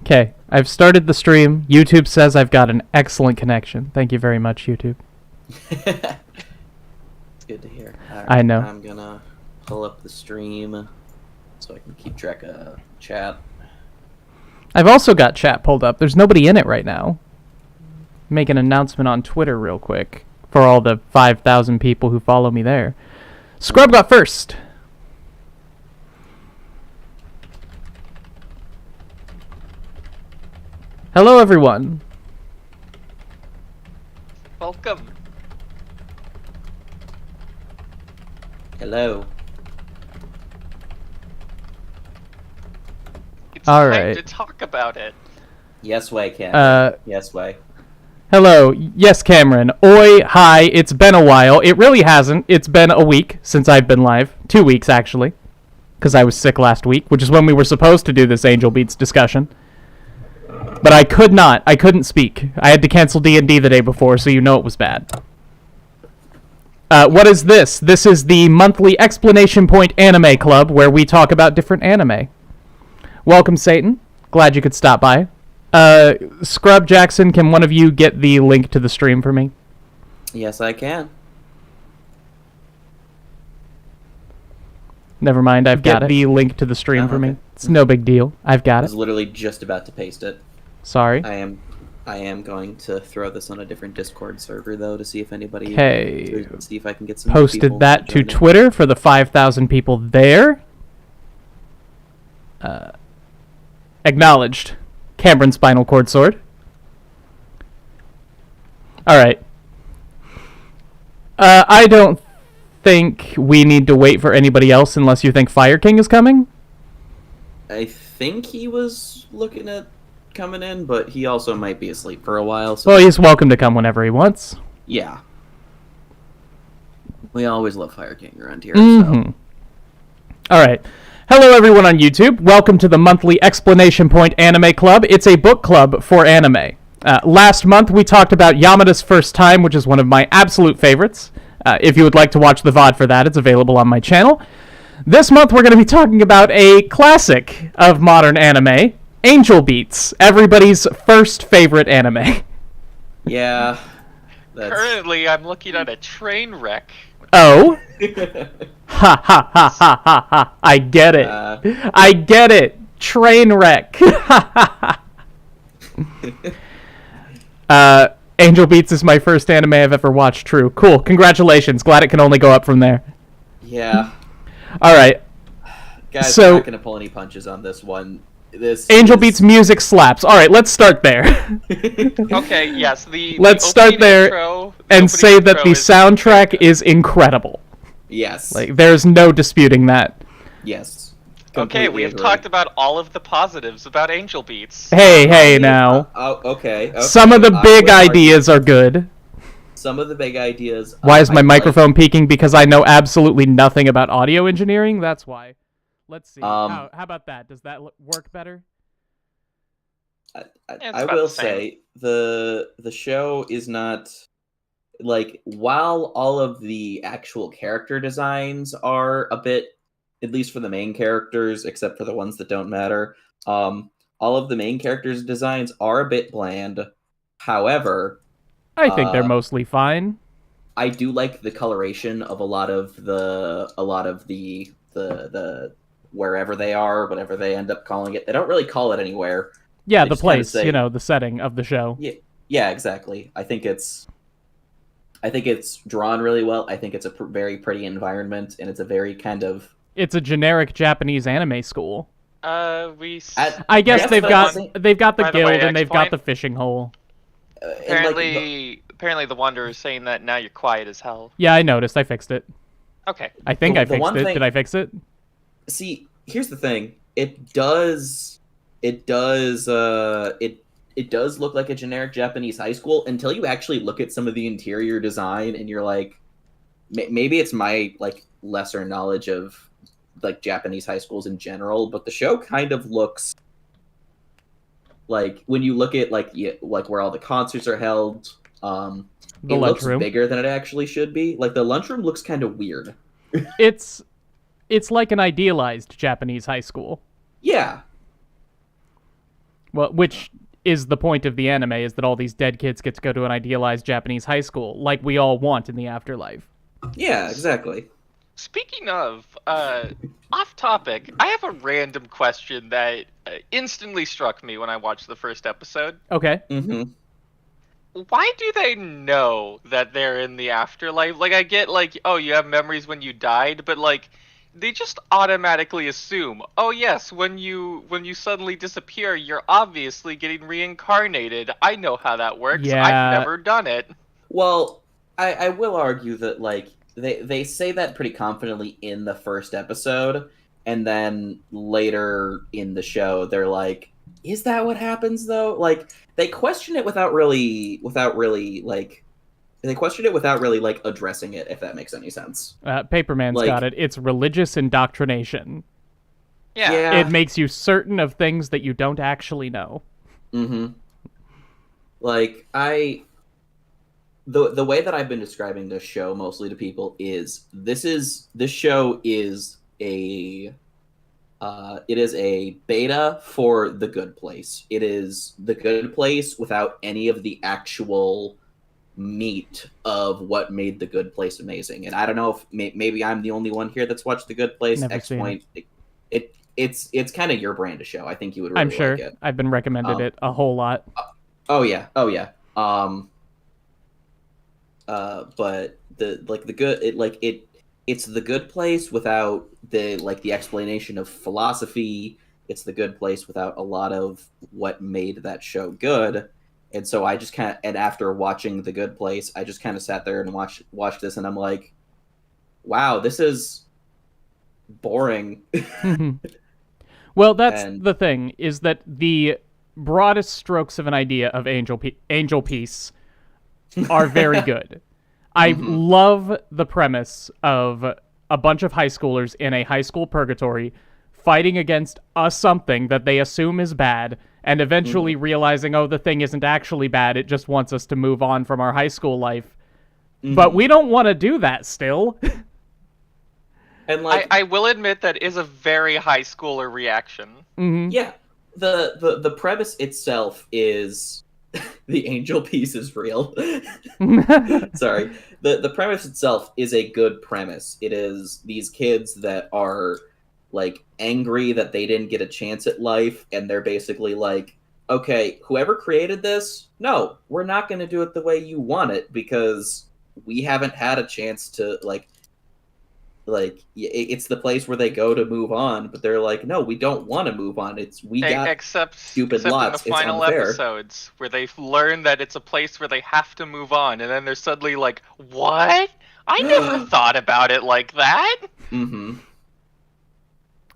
Okay, I've started the stream. YouTube says I've got an excellent connection. Thank you very much, YouTube. It's good to hear. Right, I know. I'm gonna pull up the stream so I can keep track of chat. I've also got chat pulled up. There's nobody in it right now. Make an announcement on Twitter real quick for all the 5,000 people who follow me there. Scrub got first. Hello, everyone. Welcome. Hello. It's All time right. to talk about it. Yes, way, Cameron. Yes, way. Hello. Yes, Cameron. Oi, hi. It's been a while. It really hasn't. It's been a week since I've been live. 2 weeks, actually. Because I was sick last week, which is when we were supposed to do this Angel Beats discussion. But I could not. I couldn't speak. I had to cancel D&D the day before, so you know it was bad. What is this? This is the monthly Explanation Point Anime Club, where we talk about different anime. Welcome, Satan. Glad you could stop by. Scrub Jackson, can one of you get the link to the stream for me? Yes, I can. Never mind, I've got the link to the stream for me. Okay. It's no big deal. I've I got was it. literally just about to paste it. Sorry. I am going to throw this on a different Discord server though to see if anybody. Okay. To see if I can get some. Posted people that to join in. Twitter for the 5,000 people there. Acknowledged. Cameron Spinal Cord Sword. Alright. I don't think we need to wait for anybody else unless you think Fire King is coming. I think he was looking at coming in, but he also might be asleep for a while. So Well, he's welcome to come whenever he wants. yeah, we always love Fire King around here. Mm-hmm. Alright. Hello everyone on YouTube. Welcome to the monthly Explanation Point Anime Club. It's a book club for anime. Last month we talked about Yamada's First Time, which is one of my absolute favorites. If you would like to watch the VOD for that, it's available on my channel. This month we're going to be talking about a classic of modern anime, Angel Beats, everybody's first favorite anime. Yeah. Currently, I'm looking at a train wreck. Oh? Ha ha ha ha ha ha. I get it. I get it. Train wreck. Angel Beats is my first anime I've ever watched. True. Cool. Congratulations. Glad it can only go up from there. Yeah. All right. Guys, So- I'm not gonna pull any punches on this one. Angel Beats music slaps. All right, let's start there. Okay, yes, Let's the start opening there intro, and opening say that intro the is soundtrack is incredible. Yes. Like, there's no disputing that. Yes. Okay, we have Completely talked agree. about all of the positives about Angel Beats. Hey now. Okay. Some of the I big would argue ideas are good. Some of the big ideas. Why is I my like. microphone peaking? Because I know absolutely nothing about audio engineering. That's why. Let's see. How about that? Does that work better? It's I about will the same. say the show is not like, while all of the actual character designs are a bit, at least for the main characters, except for the ones that don't matter. All of the main characters' designs are a bit bland. However, I think they're mostly fine. I do like the coloration of a lot of the wherever they are, whatever they end up calling it. They don't really call it anywhere. Yeah, They the just kinda place, say- you know, the setting of the show. Yeah, exactly. I think it's drawn really well. I think it's a very pretty environment, and it's a very kind of. It's a generic Japanese anime school. I guess Yes, they've but got the- the By the guild way, and they've got ExPoint. the fishing hole. Apparently the Wanderer is saying that now you're quiet as hell. Yeah, I noticed. I fixed it. Okay. I think The- I the fixed one it. thing- Did I fix it? See, here's the thing. It does look like a generic Japanese high school until you actually look at some of the interior design, and you're like, maybe it's my like lesser knowledge of like Japanese high schools in general, but the show kind of looks like, when you look at like where all the concerts are held, The it looks lunchroom. bigger than it actually should be. Like, the lunchroom looks kind of weird. It's like an idealized Japanese high school. Yeah. Well, which is the point of the anime, is that all these dead kids get to go to an idealized Japanese high school, like we all want in the afterlife. Yeah, exactly. Speaking of, off topic, I have a random question that instantly struck me when I watched the first episode. Okay. Mm-hmm. Why do they know that they're in the afterlife? Like, I get, like, oh, you have memories when you died, but, like, they just automatically assume, oh, yes, when you suddenly disappear, you're obviously getting reincarnated. I know how that works. Yeah. I've never done it. Well, I will argue that, like, they say that pretty confidently in the first episode, and then later in the show, they're like, is that what happens, though? Like, they question it without really, like, they question it without really, like, addressing it, if that makes any sense. Paperman's Like- got it. It's religious indoctrination. Yeah. It makes you certain of things that you don't actually know. Mm-hmm. Like, the way that I've been describing this show mostly to people is this show is a it is a beta for The Good Place. It is The Good Place without any of the actual meat of what made The Good Place amazing. And I don't know if maybe I'm the only one here that's watched The Good Place. Never seen ExPoint. It's kind of your brand of show. I think you would really I'm sure. like it. I've been recommended it a whole lot. Oh yeah. But it's The Good Place without the explanation of philosophy. It's The Good Place without a lot of what made that show good. And so I just and after watching The Good Place, I just kind of sat there and watched this, and I'm like, wow, this is boring. Well, that's And- the thing, is that the broadest strokes of an idea of Angel Piece are very good. I love the premise of a bunch of high schoolers in a high school purgatory fighting against a something that they assume is bad, and eventually realizing, oh, the thing isn't actually bad, it just wants us to move on from our high school life. But we don't want to do that still. And like, I will admit that is a very high schooler reaction. yeah, the premise itself is the angel piece is real. Sorry. The premise itself is a good premise. It is these kids that are like angry that they didn't get a chance at life, and they're basically like, okay, whoever created this, no, we're not going to do it the way you want it because we haven't had a chance to like it's the place where they go to move on, but they're like, no, we don't want to move on. We got except stupid lots. In the final it's unfair. episodes where they learn that it's a place where they have to move on, and then they're suddenly like, what? I never thought about it like that. Mm-hmm.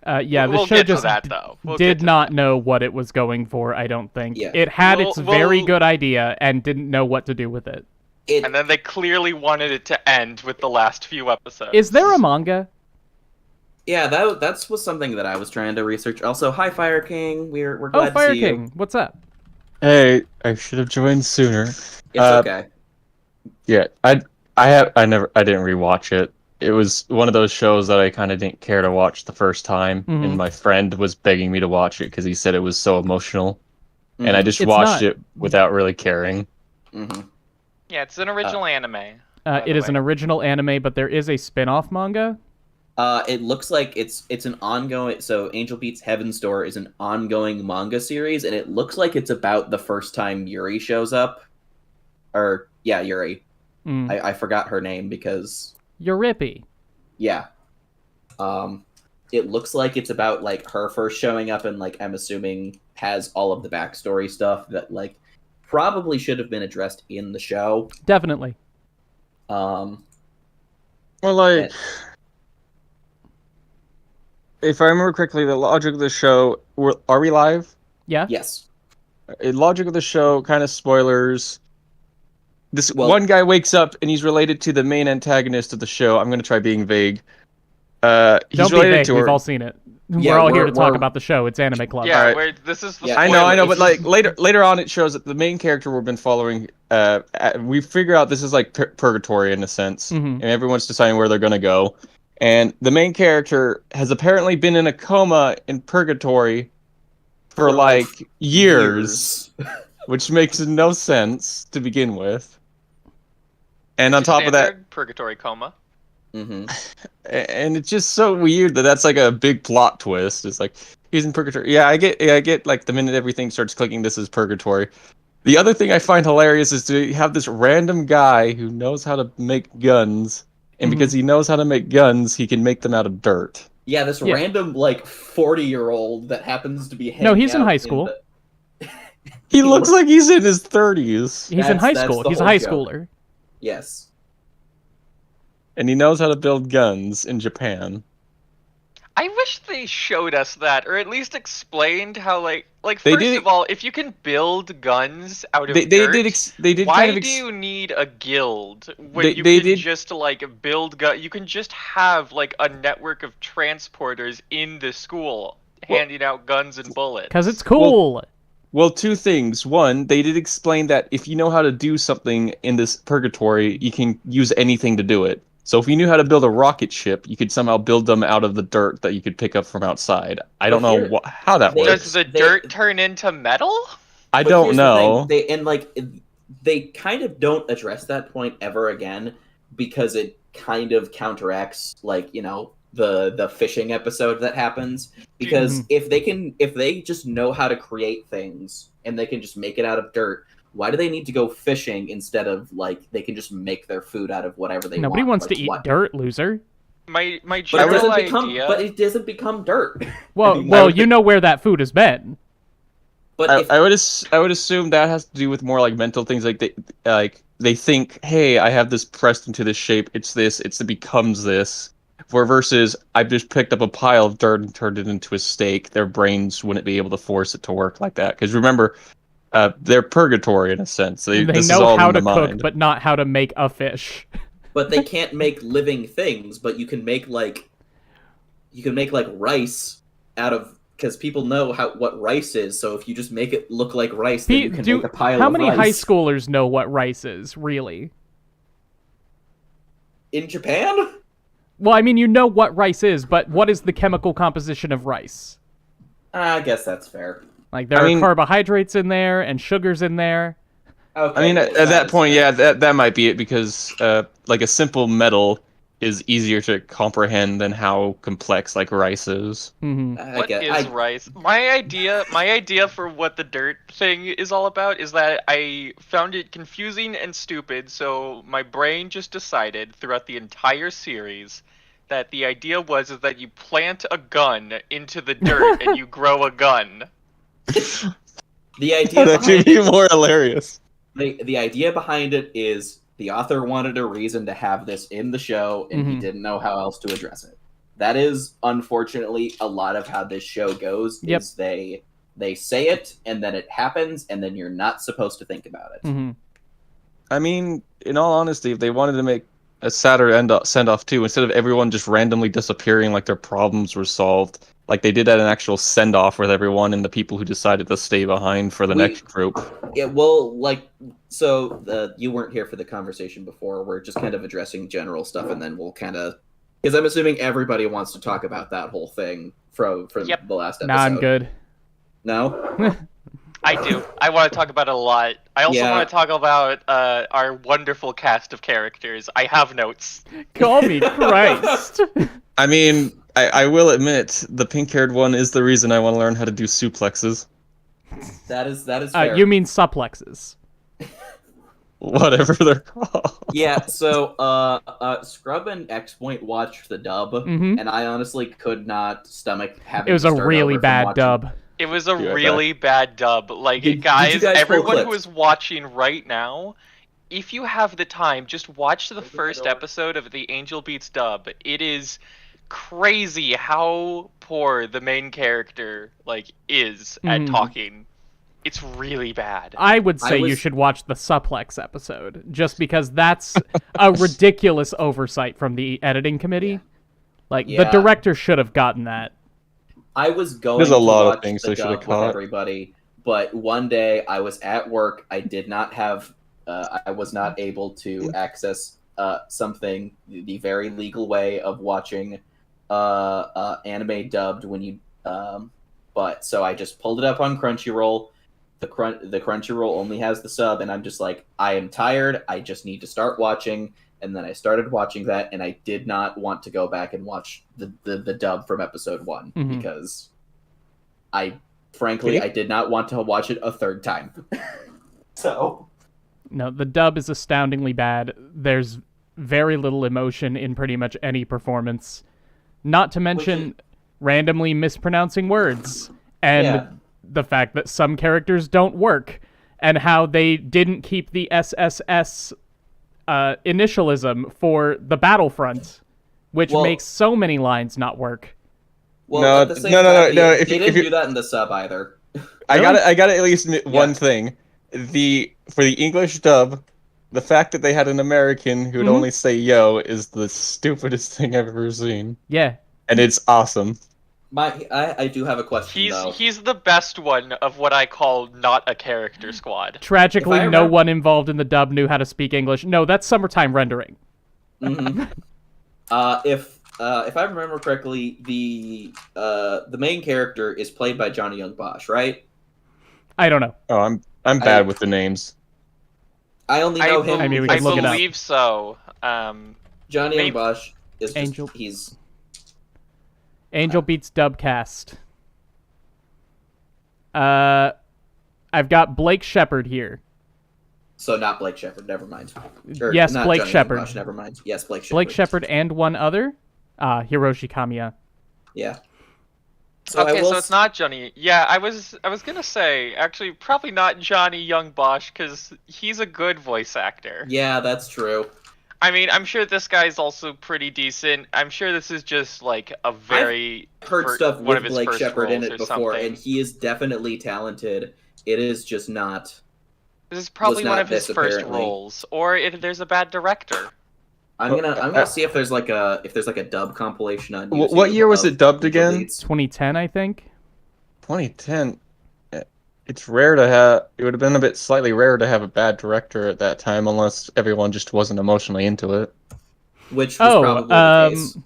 Yeah, the We'll show get to just that, though. We'll did get to not know what it was going for, I don't think. Yeah. It had its very Well- good idea and didn't know what to do with it. And then they clearly wanted it to end with the last few episodes. Is there a manga? Yeah, that's was something that I was trying to research. Also, hi Fire King. We're glad Oh, Fire to see King, you. what's up? Hey, I should have joined sooner. It's Uh, okay. Yeah, I didn't rewatch it. It was one of those shows that I kind of didn't care to watch the first time, and my friend was begging me to watch it because he said it was so emotional, and I just It's watched not. it without really caring. Mm-hmm. Yeah, it's an original anime. It is an original anime, but there is a spin-off manga. It looks like it's an ongoing. So Angel Beats Heaven's Door is an ongoing manga series, and it looks like it's about the first time Yuri shows up. Or yeah, Yuri. I forgot her name because Euripi. yeah. It looks like it's about like her first showing up, and like I'm assuming has all of the backstory stuff that like probably should have been addressed in the show. Definitely. Well, like, if I remember correctly, the logic of the show, are we live? Yeah? Yes. Logic of the show, kind of spoilers. This Well- one guy wakes up and he's related to the main antagonist of the show. I'm going to try being vague. He's Don't be related vague, to we've her. all seen it. Yeah, we're all here to talk we're- about the show. It's Anime Club. Yeah, Alright. this is the Yeah, I know, but spoilers. like later on, it shows that the main character we've been following. We figure out this is like purgatory in a sense, and everyone's deciding where they're gonna go. And the main character has apparently been in a coma in purgatory for like years, which makes no sense to begin with. And on top of that, purgatory coma. Mm-hmm. And it's just so weird that that's like a big plot twist. It's like he's in purgatory. Yeah, I get like the minute everything starts clicking, this is purgatory. The other thing I find hilarious is to have this random guy who knows how to make guns, and because he knows how to make guns, he can make them out of dirt. Yeah, this random like 40-year-old that happens to be hanging No, he's in out high school. He looks like he's in his 30s. He's in high school. He's a high schooler. Yes. And he knows how to build guns in Japan. I wish they showed us that, or at least explained how, like They first did- of all, if you can build guns out of They dirt, did why kind of do you need a guild when They- you they can did- just like build gun? You can just have like a network of transporters in the school handing out guns and bullets. Because it's cool. Well, two things. One, they did explain that if you know how to do something in this purgatory, you can use anything to do it. So if you knew how to build a rocket ship, you could somehow build them out of the dirt that you could pick up from outside. I don't know how that works. Does the dirt turn into metal? I don't know. They kind of don't address that point ever again because it kind of counteracts the fishing episode that happens. Because if they just know how to create things and they can just make it out of dirt, why do they need to go fishing instead of they can just make their food out of whatever they want? Nobody wants to eat dirt, loser. My But general idea. But it doesn't become dirt. Well, you know where that food has been. But I would assume that has to do with more like mental things. They think, hey, I have this pressed into this shape. It becomes this. Versus, I've just picked up a pile of dirt and turned it into a steak. Their brains wouldn't be able to force it to work like that. Because remember, they're purgatory in a sense. They know how to cook, but not how to make a fish. But they can't make living things. But you can make rice out of, because people know what rice is. So if you just make it look like rice, then you can make a pile of rice. How many high schoolers know what rice is, really? In Japan? Well, I mean, you know what rice is, but what is the chemical composition of rice? I guess that's fair. Like, there are carbohydrates in there and sugars in there. Okay, I mean, at that point, yeah, that might be it, because like a simple metal is easier to comprehend than how complex like rice is. Mm-hmm. What is rice? My idea for what the dirt thing is all about is that I found it confusing and stupid, so my brain just decided throughout the entire series that the idea is that you plant a gun into the dirt and you grow a gun. The idea That'd actually be more hilarious. The idea behind it is the author wanted a reason to have this in the show, and he didn't know how else to address it. That is, unfortunately, a lot of how this show goes. Yep. Is they say it, and then it happens, and then you're not supposed to think about it. Mm-hmm. I mean, in all honesty, if they wanted to make a sadder send-off too, instead of everyone just randomly disappearing like their problems were solved, like they did at an actual send-off with everyone and the people who decided to stay behind for the next group. Yeah, well, you weren't here for the conversation before. We're just kind of addressing general stuff, and then we'll kind of, because I'm assuming everybody wants to talk about that whole thing from the last episode. Nah, I'm good. No? I do. I want to talk about it a lot. I also want to talk about our wonderful cast of characters. I have notes. Call me Christ. I mean, I will admit, the pink-haired one is the reason I want to learn how to do suplexes. That is fair. You mean suplexes. Whatever they're called. Yeah, so Scrub and ExPoint watched the dub, and I honestly could not stomach having it was to a start really over from bad watching. dub. It was a really bad dub. Like, Did you guys, guys pull everyone clips? who is watching right now, if you have the time, just watch the first episode of the Angel Beats dub. It is crazy how poor the main character is at talking. It's really bad. I would say you should watch the suplex episode, just because that's a ridiculous oversight from the editing committee. The director should have gotten that. I was going There's to a lot watch of things the they should have dub with caught. everybody, but one day I was at work. I did not have. I was not able to access something the very legal way of watching anime dubbed when you But so I just pulled it up on Crunchyroll. The Crunchyroll only has the sub, and I'm just like, I am tired. I just need to start watching. And then I started watching that, and I did not want to go back and watch the dub from episode 1 because I did not want to watch it a third time. So no, the dub is astoundingly bad. There's very little emotion in pretty much any performance. Not to mention randomly mispronouncing words and the fact that some characters don't work and how they didn't keep the SSS initialism for the Battlefront, which makes so many lines not work. Well, no, at the same no, time, no. They didn't do that in the sub either. I got to at least admit one thing. For the English dub, the fact that they had an American who'd only say yo is the stupidest thing I've ever seen. Yeah. And it's awesome. I do have a question, though. He's the best one of what I call not a character squad. Tragically, no one involved in the dub knew how to speak English. No, that's summertime rendering. If I remember correctly, the main character is played by Johnny Young Bosch, right? I don't know. Oh, I'm bad with the names. I only know him. I mean, we I can look it up. believe so. Johnny Young Bosch is just, Angel Beats Dubcast. I've got Blake Shepard here. So not Blake Shepard, never mind. Yes, Blake Shepard. Never mind. Yes, Blake Shepard. Blake Shepard and one other. Hiroshi Kamiya. Yeah. So it's not Johnny. Yeah, I was gonna say actually probably not Johnny Young Bosch because he's a good voice actor. Yeah, that's true. I mean, I'm sure this guy's also pretty decent. I'm sure this is just like a very I've heard stuff one with of his Blake first Shepard in roles it or before, something. and he is definitely talented. It is just not. This is probably one of his this, first apparently. roles, or if there's a bad director. I'm gonna see if there's like a dub compilation on YouTube. What year was it dubbed again? 2010, I think. 2010. It's rare to have. It would have been a bit slightly rare to have a bad director at that time, unless everyone just wasn't emotionally into it. Which was probably the case.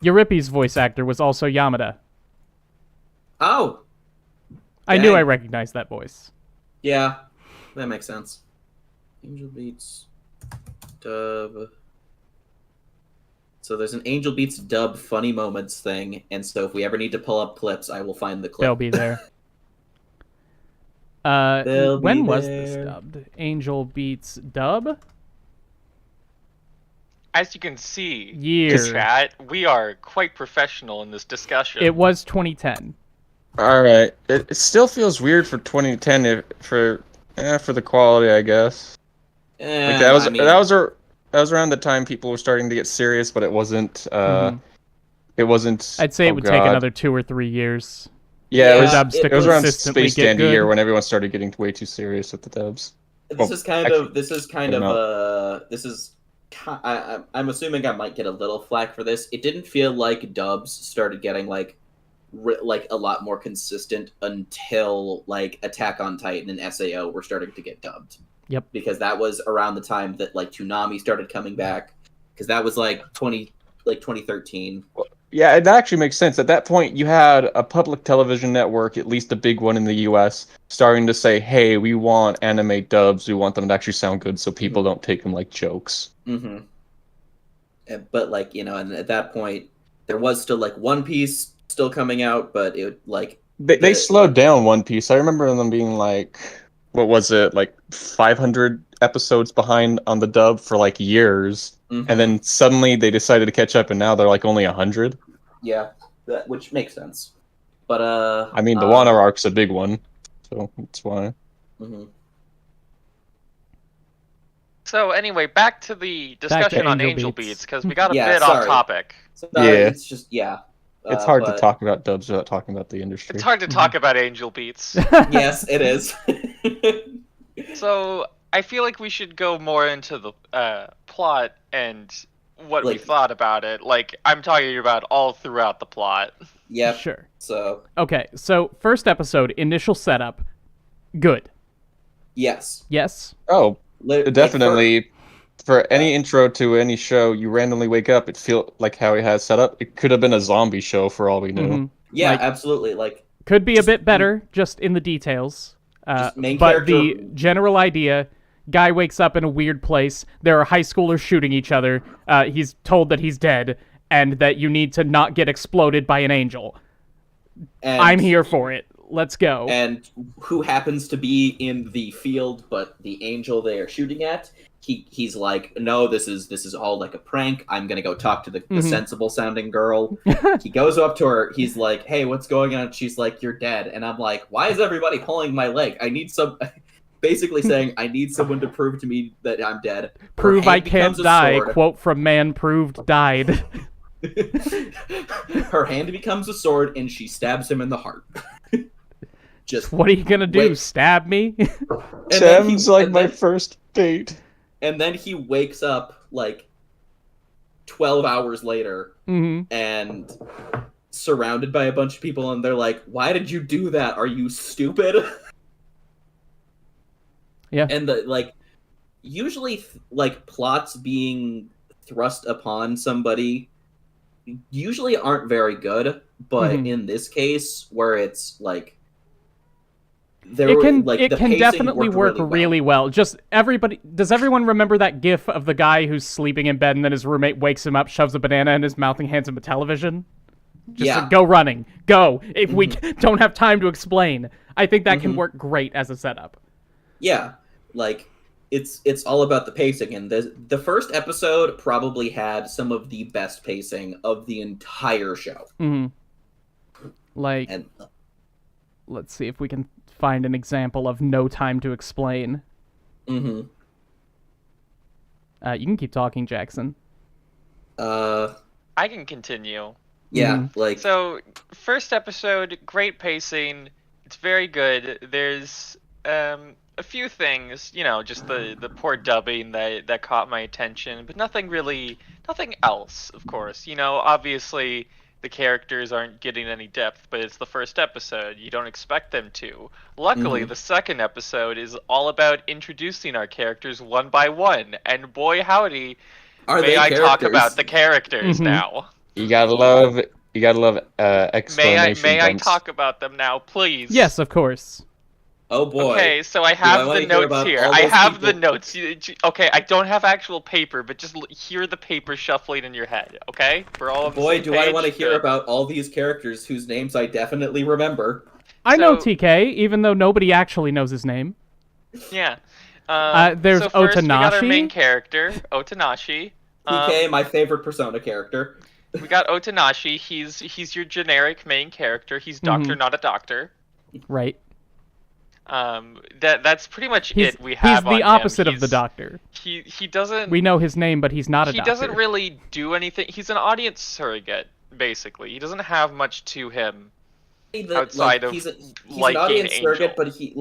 Euripides' voice actor was also Yamada. Oh, I knew I recognized that voice. Yeah, that makes sense. Angel Beats dub. So there's an Angel Beats dub funny moments thing, and so if we ever need to pull up clips, I will find the clip. They'll be there. When was this dubbed? Angel Beats dub? As you can see, Year. chat, we are quite professional in this discussion. It was 2010. All right. It still feels weird for 2010 for the quality, I guess. Like that was around the time people were starting to get serious, but it wasn't. It wasn't. I'd say it would take another 2 or 3 years. Yeah, it was around consistently Space Dandy year when everyone started getting way too serious with the dubs. I'm assuming I might get a little flack for this. It didn't feel like dubs started getting like a lot more consistent until like Attack on Titan and SAO were starting to get dubbed. Yep. Because that was around the time that like Toonami started coming back. Because that was like 2013. Yeah, it actually makes sense. At that point, you had a public television network, at least a big one in the U.S., starting to say, "Hey, we want anime dubs. We want them to actually sound good, so people don't take them like jokes." Mm-hmm. But like and at that point, there was still like One Piece still coming out, but it like they slowed down One Piece. I remember them being like, what was it, like 500 episodes behind on the dub for like years. And then suddenly they decided to catch up, and now they're like only 100. Yeah, which makes sense. But I mean, the Wano arc's a big one, so that's why. So anyway, back to the discussion on Angel Beats because we got a bit sorry. off topic. It's just it's hard to talk about dubs without talking about the industry. It's hard to talk about Angel Beats. Yes, it is. So I feel like we should go more into the plot and what we thought about it. Like, I'm talking about all throughout the plot. Yeah. Sure. So. Okay, so first episode, initial setup, good. Yes. Yes? Oh, definitely. For any intro to any show, you randomly wake up, it feel like how he has set up. It could have been a zombie show for all we knew. Yeah, absolutely. Like Could be a bit better, just in the details. Main but character... the general idea, guy wakes up in a weird place, there are high schoolers shooting each other, he's told that he's dead, and that you need to not get exploded by an angel. And, I'm here for it. Let's go. And who happens to be in the field, but the angel they are shooting at, he's like, no, this is all like a prank. I'm gonna go talk to the sensible sounding girl. He goes up to her. He's like, hey, what's going on? She's like, you're dead. And I'm like, why is everybody pulling my leg? I need some. Basically saying, I need someone to prove to me that I'm dead. Prove I can't die. Quote from man proved died. Her hand becomes a sword, and she stabs him in the heart. Just what are you gonna do? Stab me? Sam's like my first date. And then he wakes up like 12 hours later and surrounded by a bunch of people, and they're like, why did you do that? Are you stupid? Yeah. And usually plots being thrust upon somebody usually aren't very good, but in this case where it's like it can definitely work really well. Just does everyone remember that gif of the guy who's sleeping in bed and then his roommate wakes him up, shoves a banana in his mouth, and hands him a television? Just like, go running. Go. If we don't have time to explain. I think that can work great as a setup. Yeah. Like, it's all about the pacing, and the first episode probably had some of the best pacing of the entire show. Like, let's see if we can find an example of no time to explain. You can keep talking, Jackson. I can continue. Yeah, so first episode, great pacing. It's very good. There's a few things, just the poor dubbing that caught my attention, but nothing else, of course. Obviously the characters aren't getting any depth, but it's the first episode. You don't expect them to. Luckily, the second episode is all about introducing our characters one by one, and boy howdy, may I talk about the characters now. You gotta love explanation. May I talk about them now, please? Yes, of course. Oh boy. Okay, so I have the notes here. I have the notes. Okay, I don't have actual paper, but just hear the paper shuffling in your head, okay? For all of boy, do I want to hear about all these characters whose names I definitely remember. I know TK, even though nobody actually knows his name. Yeah. There's so first Otanashi. We got our main character, Otanashi. TK, my favorite Persona character. We got Otanashi. He's your generic main character. He's doctor, not a doctor. Right. That's pretty much it we have. He's the opposite of the doctor. He doesn't. We know his name, but he's not a doctor. He doesn't really do anything. He's an audience surrogate, basically. He doesn't have much to him outside of he's an audience surrogate, but he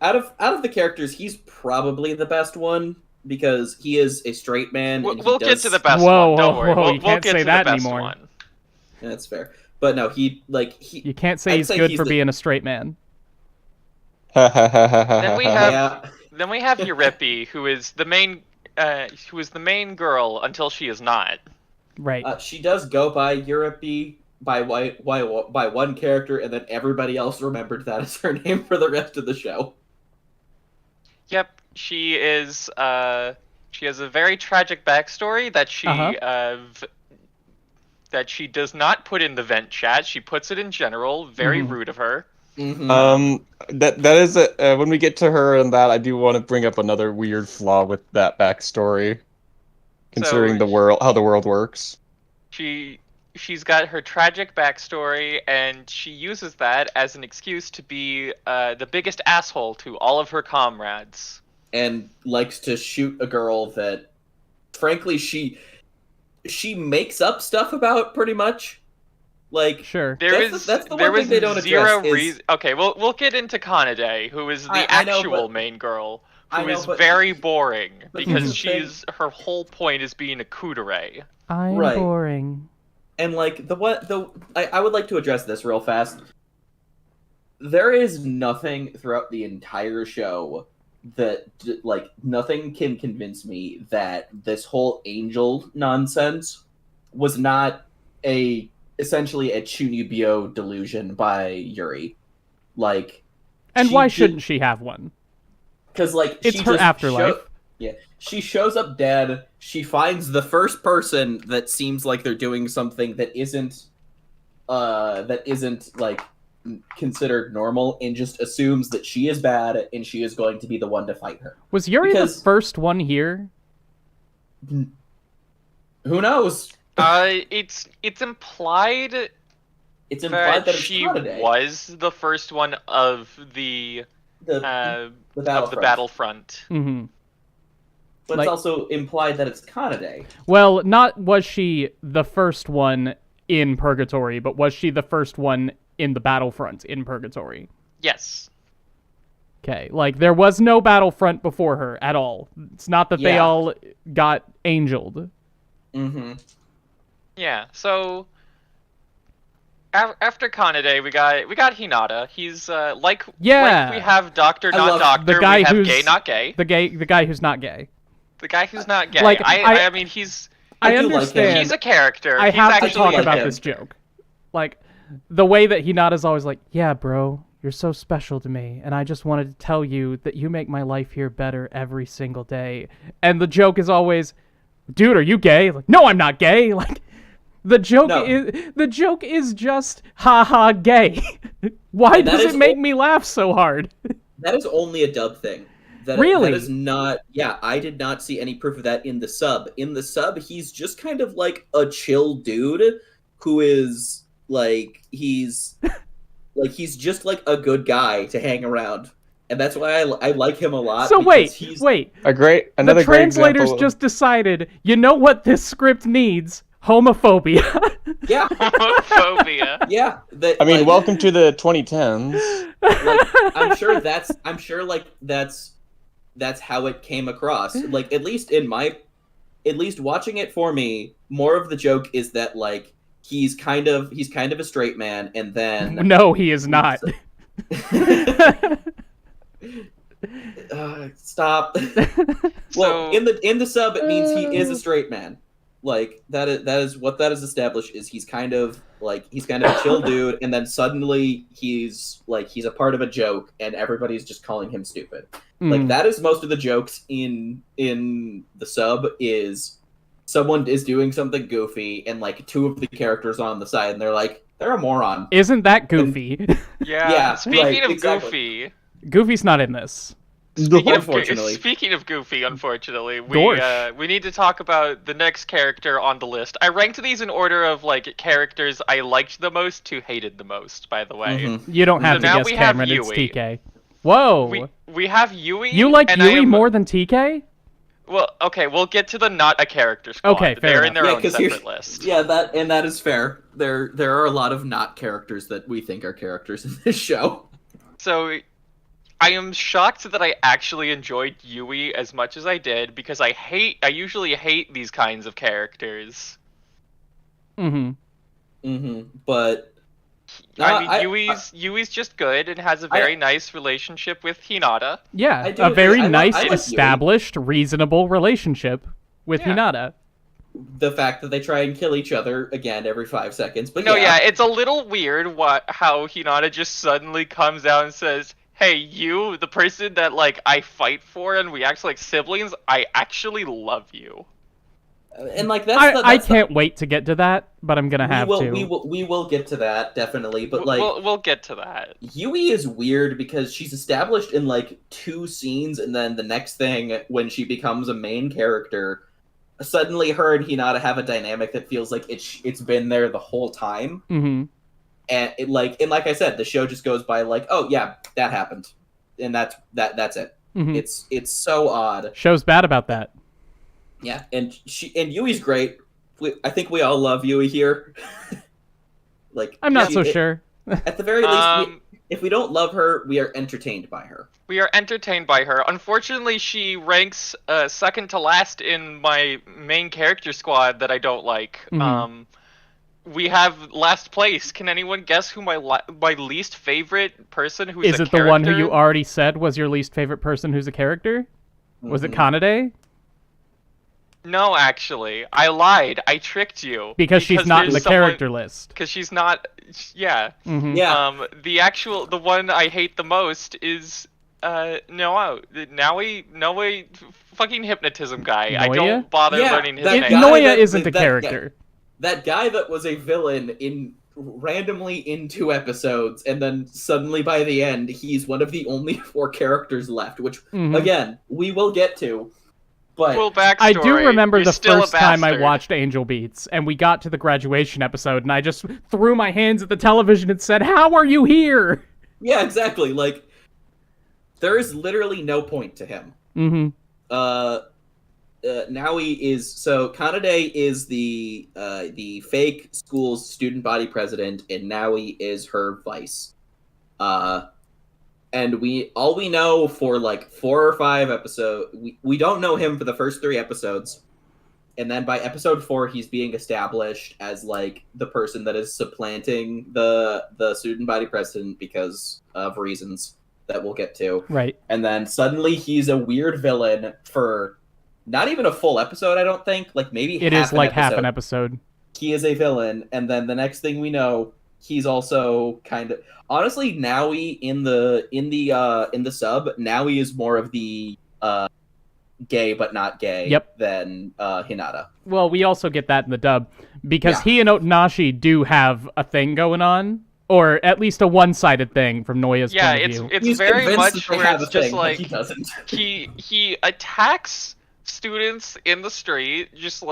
out of the characters, he's probably the best one because he is a straight man. We'll get to the best one. Don't worry. You can't say that anymore. One. Yeah, that's fair. But no, he. You can't say he's good for being a straight man. Then we have Yuri, who is the main girl until she is not. Right. She does go by Yuri by one character, and then everybody else remembered that as her name for the rest of the show. Yep, she is. She has a very tragic backstory that she does not put in the vent chat. She puts it in general. Very rude of her. That is when we get to her and that, I do want to bring up another weird flaw with that backstory, considering how the world works. She's got her tragic backstory, and she uses that as an excuse to be the biggest asshole to all of her comrades. And likes to shoot a girl that, frankly, she makes up stuff about pretty much. Sure. That's the one thing they don't address. Okay, we'll get into Kanade, who is the actual main girl, who is very boring because her whole point is being a kudere. I'm boring. And I would like to address this real fast. There is nothing throughout the entire show that nothing can convince me that this whole angel nonsense was not a essentially a Chunibyo delusion by Yuri. Like, And why shouldn't she have one? Because like it's she her just afterlife. She shows up dead. She finds the first person that seems like they're doing something that isn't like considered normal, and just assumes that she is bad and she is going to be the one to fight her. Was Yuri the first one here? Who knows? It's implied. It's implied that she was the first one of the battlefront. Mm-hmm. But it's also implied that it's Kanade. Well, not was she the first one in Purgatory, but was she the first one in the Battlefront in Purgatory? Yes. Okay, like, there was no Battlefront before her at all. It's not that they all got angeled. Mm-hmm. Yeah, so after Kanade, we got Hinata. He's like we have Doctor Not Doctor, the guy we have who's Gay Not Gay. The guy who's not gay. The guy who's not gay. Like, I mean, he's... I understand. Like he's a character. I have to talk about this joke. Like, the way that Hinata's always like, yeah, bro, you're so special to me, and I just wanted to tell you that you make my life here better every single day. And the joke is always, dude, are you gay? Like, no, I'm not gay. Like, the joke is just, haha, gay. Why does it make me laugh so hard? That is only a dub thing. Really? That is not... Yeah, I did not see any proof of that in the sub. In the sub, he's just kind of like a chill dude who is, like, he's just like a good guy to hang around. And that's why I like him a lot. So wait. Another great example. The translators just decided, you know what this script needs? Homophobia. Yeah. Homophobia. Yeah. I mean, welcome to the 2010s. Like, I'm sure that's how it came across. Like, at least watching it for me, more of the joke is that, like, he's kind of a straight man, and then no, he is not. Stop. Well, in the sub, it means he is a straight man. Like, that is what that is established, is he's kind of a chill dude, and then suddenly he's a part of a joke, and everybody's just calling him stupid. Like, that is most of the jokes in the sub, is someone is doing something goofy, and like two of the characters on the side, and they're like, they're a moron. Isn't that goofy? Yeah. Speaking of Goofy, Goofy's not in this. Speaking of Goofy, unfortunately, we need to talk about the next character on the list. I ranked these in order of like characters I liked the most to hated the most. By the way, you don't have to guess, Cameron. It's TK. Whoa. We have Yui. You like Yui more than TK? Well, okay, we'll get to the not a character squad. Okay, fair They're enough. in their own separate list. Yeah, that is fair. There are a lot of not characters that we think are characters in this show. So, I am shocked that I actually enjoyed Yui as much as I did, because I usually hate these kinds of characters. But Yui's just good and has a very nice relationship with Hinata. Yeah, a very nice, established, reasonable relationship with Hinata. The fact that they try and kill each other again every 5 seconds, but it's a little weird how Hinata just suddenly comes out and says, "Hey, you, the person that like I fight for and we act like siblings, I actually love you." And like I can't wait to get to that, but I'm gonna have to. We will get to that definitely, but like we'll get to that. Yui is weird because she's established in like 2 scenes, and then the next thing when she becomes a main character, suddenly her and Hinata have a dynamic that feels like it's been there the whole time. And like I said, the show just goes by like, oh yeah, that happened, and that's it. It's so odd. Show's bad about that. Yeah, and Yui's great. I think we all love Yui here. Like, I'm not so sure. At the very least, if we don't love her, we are entertained by her. We are entertained by her. Unfortunately, she ranks second to last in my main character squad that I don't like. We have last place. Can anyone guess who my least favorite person who's a character? Is it the one who you already said was your least favorite person who's a character? Was it Kanade? No, actually, I lied. I tricked you. Because she's not in the there's character list. Because she's not. Yeah. Mhm. Yeah. The one I hate the most is Noah. Noe fucking hypnotism guy. I Noya? don't bother Yeah, learning his that name. guy Noya isn't a character. That guy that was a villain randomly in 2 episodes, and then suddenly by the end, he's one of the only 4 characters left, which, Mhm. again, we will get to. But Cool backstory. I do remember You're the still a first time I bastard. watched Angel Beats, and we got to the graduation episode, and I just threw my hands at the television and said, "How are you here?" yeah, exactly. Like, there is literally no point to him. Mm-hmm. Naui is so Kanade is the fake school's student body president, and Naui is her vice. And all we know for like 4 or 5 episodes, we don't know him for the first 3 episodes, and then by episode 4, he's being established as like the person that is supplanting the student body president because of reasons that we'll get to. Right. And then suddenly he's a weird villain for not even a full episode, I don't think. Like maybe It is like half an episode. He is a villain, and then the next thing we know, he's also kind of honestly Naui in the sub. Naui is more of the gay but not gay than Hinata. Well, we also get that in the dub because Yeah. he and Otonashi do have a thing going on, or at least a one-sided thing from Noya's point of view. It's He's very convinced much that they where have it's a just thing, like but he doesn't. he attacks students in the street, just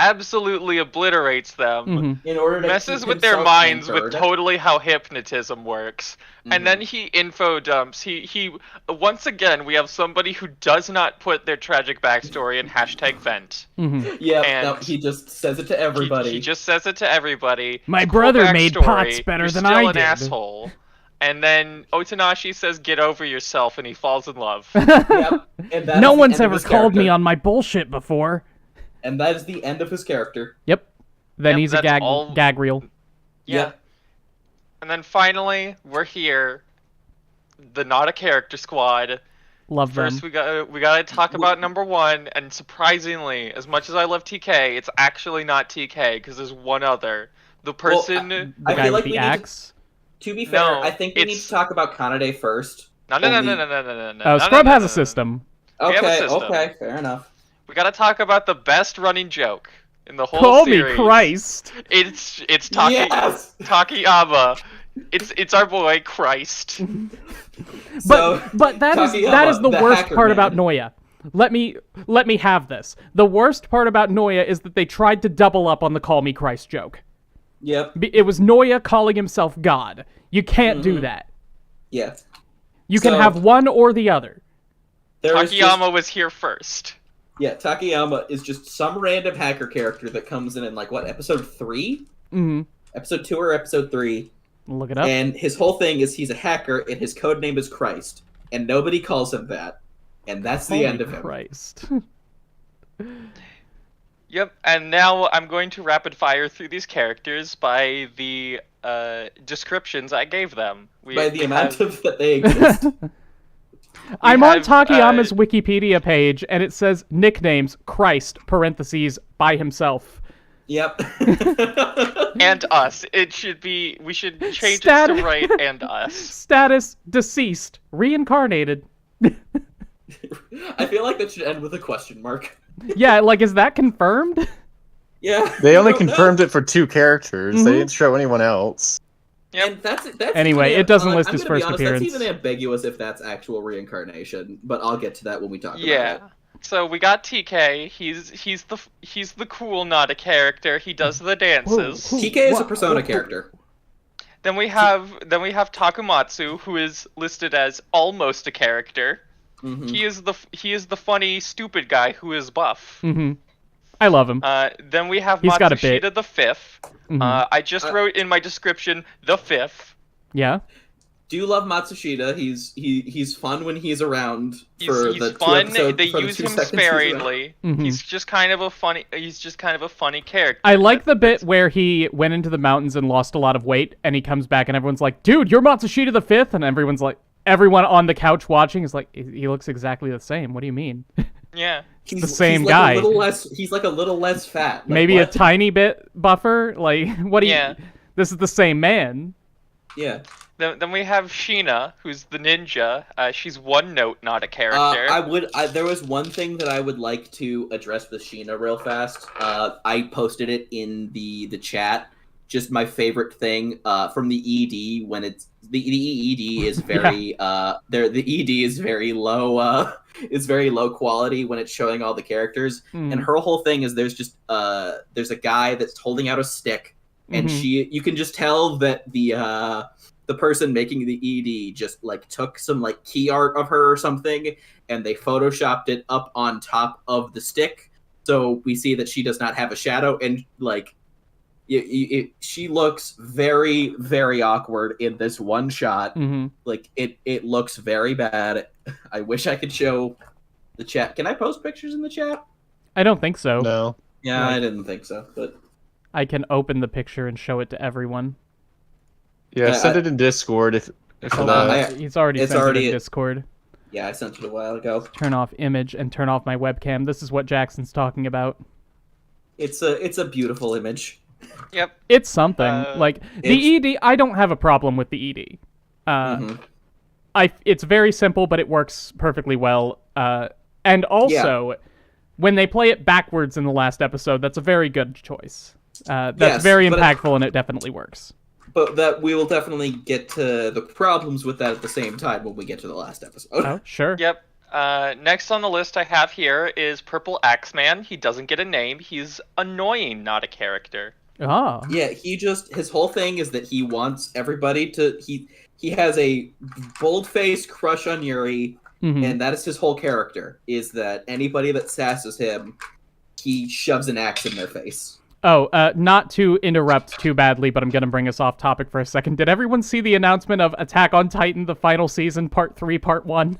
absolutely obliterates them. Mhm. In order to Messes keep with their himself minds anchored. with totally how hypnotism works. And then he info dumps. He once again, we have somebody who does not put their tragic backstory in #vent. Mhm. Yeah, and no, he just says it to everybody. He just says it to everybody. My Cool brother made backstory, pots better you're than still I an did. asshole. And then Otonashi says, "Get over yourself," and he falls in love. Yep, and that No is the one's end of ever his called me character. on my bullshit before. And that is the end of his character. Yep. Then Yep, he's a that's all- gag reel. Yeah. Yep. And then finally, we're here. The Not a Character Squad. Love First, them. we gotta talk about number 1. And surprisingly, as much as I love TK, it's actually not TK because there's one other. The person. The I guy feel with like the we need axe. to be fair, No, I think we need it's- to talk about Kanade first. No. Oh, Scrub has a system. We have a Okay, system. okay, fair enough. We gotta talk about the best running joke in the whole Call series. me Christ. It's Yes! Takayama. It's our boy Christ. So, But that is Takayama, the worst hacker part man. about Noya. Let me have this. The worst part about Noya is that they tried to double up on the "Call Me Christ" joke. Yep, It was Noya calling himself God. You can't do that. yeah. You can So- have one or the other. There is Takayama was here first. Yeah, Takayama is just some random hacker character that comes in like, what, episode 3? Mm-hmm. Episode 2 or episode 3. Look it up. And his whole thing is he's a hacker, and his code name is Christ. And nobody calls him that. And that's the end of him. Christ. Yep, and now I'm going to rapid fire through these characters by the descriptions I gave them. By the amount of that they exist. I'm on have, Takayama's Wikipedia page, and it says nicknames Christ (parentheses by himself). Yep. And us. It should be. We should change Stat- it to right and us. Status deceased, reincarnated. I feel like that should end with a question mark. Yeah, like is that confirmed? Yeah. They only I don't know. confirmed it for 2 characters. Mhm. They didn't show anyone else. Yep. And that's Anyway, even- it doesn't I'm list gonna his be first honest, appearance. That's even ambiguous if that's actual reincarnation, but I'll get to that when we talk Yeah. about So we got TK. He's the cool, not a character. He does the dances. Whoa. it. TK is a What? persona character. Then we have Takamatsu, who is listed as almost a character. Mhm. He is the funny, stupid guy who is buff. Mm-hmm. I love him. Then we have He's got a bit. Matsushita the Fifth. Mhm. I just wrote in my description the Fifth. Yeah. Do love Matsushita. He's fun when he's around for He's the fun. 2 episodes. They for the use 2 him seconds he's around. sparingly. Mhm. He's just kind of a funny character. I like the bit where he went into the mountains and lost a lot of weight, and he comes back and everyone's like, "Dude, you're Matsushita the Fifth," and everyone on the couch watching is like, "He looks exactly the same. What do you mean?" Yeah. He's the same he's guy. Like a little less, he's like a little less fat. Like, Maybe what? a tiny bit buffer. Like, what do you? Yeah. This is the same man. Yeah. Then we have Sheena, who's the ninja. She's one note, not a character. There was one thing that I would like to address with Sheena real fast. I posted it in the chat. Just my favorite thing from the ED when it's the ED is very the ED is very low is very low quality when it's showing all the characters. And her whole thing is there's a guy that's holding out a stick, and you can just tell that the person making the ED just like took some like key art of her or something, and they photoshopped it up on top of the stick. So we see that she does not have a shadow, and like she looks very, very awkward in this one shot. Like it looks very bad. I wish I could show the chat. Can I post pictures in the chat? I don't think so. No. Yeah, I didn't think so, but I can open the picture and show it to everyone. Yeah, send it in Discord if He's already sent it in Discord. Yeah, I sent it a while ago. Turn off image and turn off my webcam. This is what Jackson's talking about. It's a beautiful image. Yep. It's something. Like the ED, I don't have a problem with the ED. It's very simple, but it works perfectly well. And also, when they play it backwards in the last episode, that's a very good choice. That's very impactful, and it definitely works. But that we will definitely get to the problems with that at the same time when we get to the last episode. Oh, sure. Yep. Next on the list I have here is Purple Axeman. He doesn't get a name. He's annoying, not a character. Oh. Yeah, his whole thing is that he wants everybody to he has a bold-faced crush on Yuri, and that is his whole character, is that anybody that sasses him, he shoves an axe in their face. Oh, not to interrupt too badly, but I'm going to bring us off topic for a second. Did everyone see the announcement of Attack on Titan, the final season, Part 3, Part 1?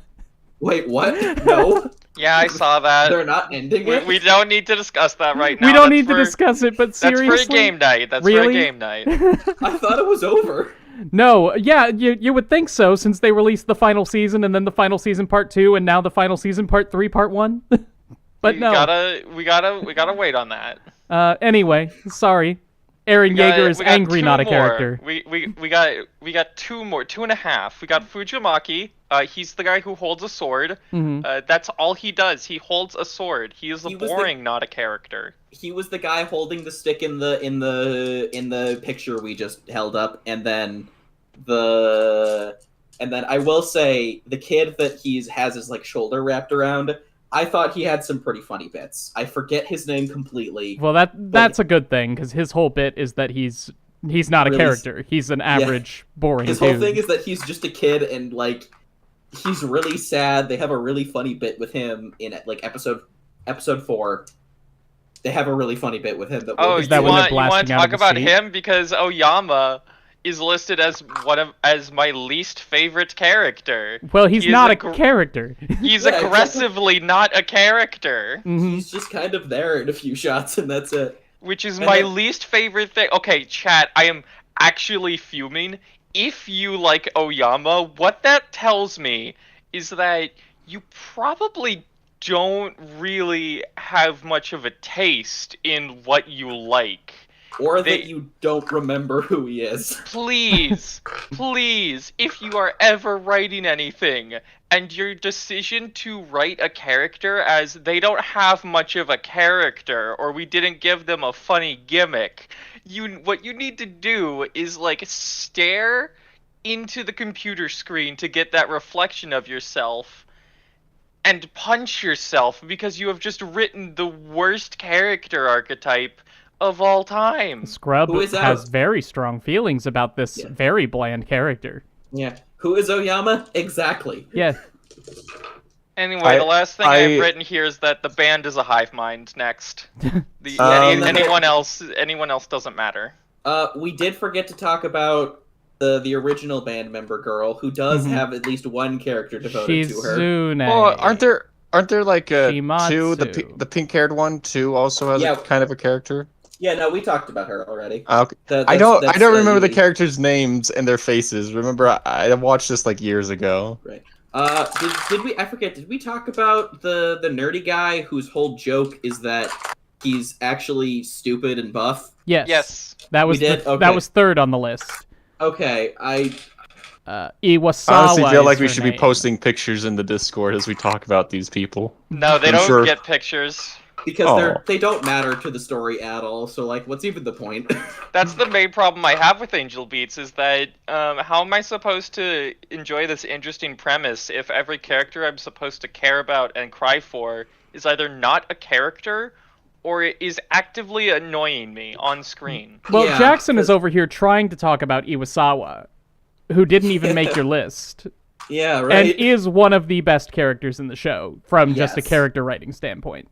Wait, what? No. Yeah, I saw that. They're not ending it? We don't need to discuss that right now. We don't need to discuss it, but seriously? That's for a game night. That's for a game night. I thought it was over. No, yeah, you would think so, since they released the final season, and then the final season Part 2, and now the final season Part 3, Part 1. But we no. We gotta wait on that. Anyway, sorry. Aaron Yeager is angry, not a character. We got two more, 2.5. We got Fujimaki. He's the guy who holds a sword. That's all he does. He holds a sword. He is boring, not a character. He was the guy holding the stick in the picture we just held up, and then I will say the kid that has his like shoulder wrapped around. I thought he had some pretty funny bits. I forget his name completely. Well, that's a good thing, because his whole bit is that he's not a character. He's an average, boring dude. His whole thing is that he's just a kid, and like he's really sad. They have a really funny bit with him in like episode 4. They have a really funny bit with him. You want to talk about him? Because Oyama is listed as my least favorite character. Well, he's not a character. He's aggressively not a character. He's just kind of there in a few shots, and that's it. Which is my least favorite thing. Okay, chat, I am actually fuming. If you like Oyama, what that tells me is that you probably don't really have much of a taste in what you like. Or that you don't remember who he is. Please, if you are ever writing anything, and your decision to write a character as they don't have much of a character, or we didn't give them a funny gimmick, what you need to do is, like, stare into the computer screen to get that reflection of yourself, and punch yourself, because you have just written the worst character archetype of all time. Scrub has very strong feelings about this very bland character. Yeah. Who is Oyama? Exactly. Yeah. Anyway, the last thing I've written here is that the band is a hive mind. Next. Anyone else doesn't matter. We did forget to talk about the original band member girl, who does have at least one character devoted to her. Shizune. Oh, aren't there like two? The pink-haired one too also has kind of a character. Yeah, no, we talked about her already. Okay. I don't remember the characters' names and their faces. Remember, I watched this like years ago. Right. Did we? I forget. Did we talk about the nerdy guy whose whole joke is that he's actually stupid and buff? Yes. That was We did? Okay. that was third on the list. Okay, Iwasawa. I honestly feel like is we her should name. be posting pictures in the Discord as we talk about these people. No, they I'm don't sure- get pictures. because they don't matter to the story at all. So like, what's even the point? That's the main problem I have with Angel Beats is that how am I supposed to enjoy this interesting premise if every character I'm supposed to care about and cry for is either not a character or is actively annoying me on screen? Well, Yeah, Jackson is over here trying to talk about Iwasawa, who didn't even make your list, Yeah, right. and is one of the best characters in the show from just a Yes. character writing standpoint.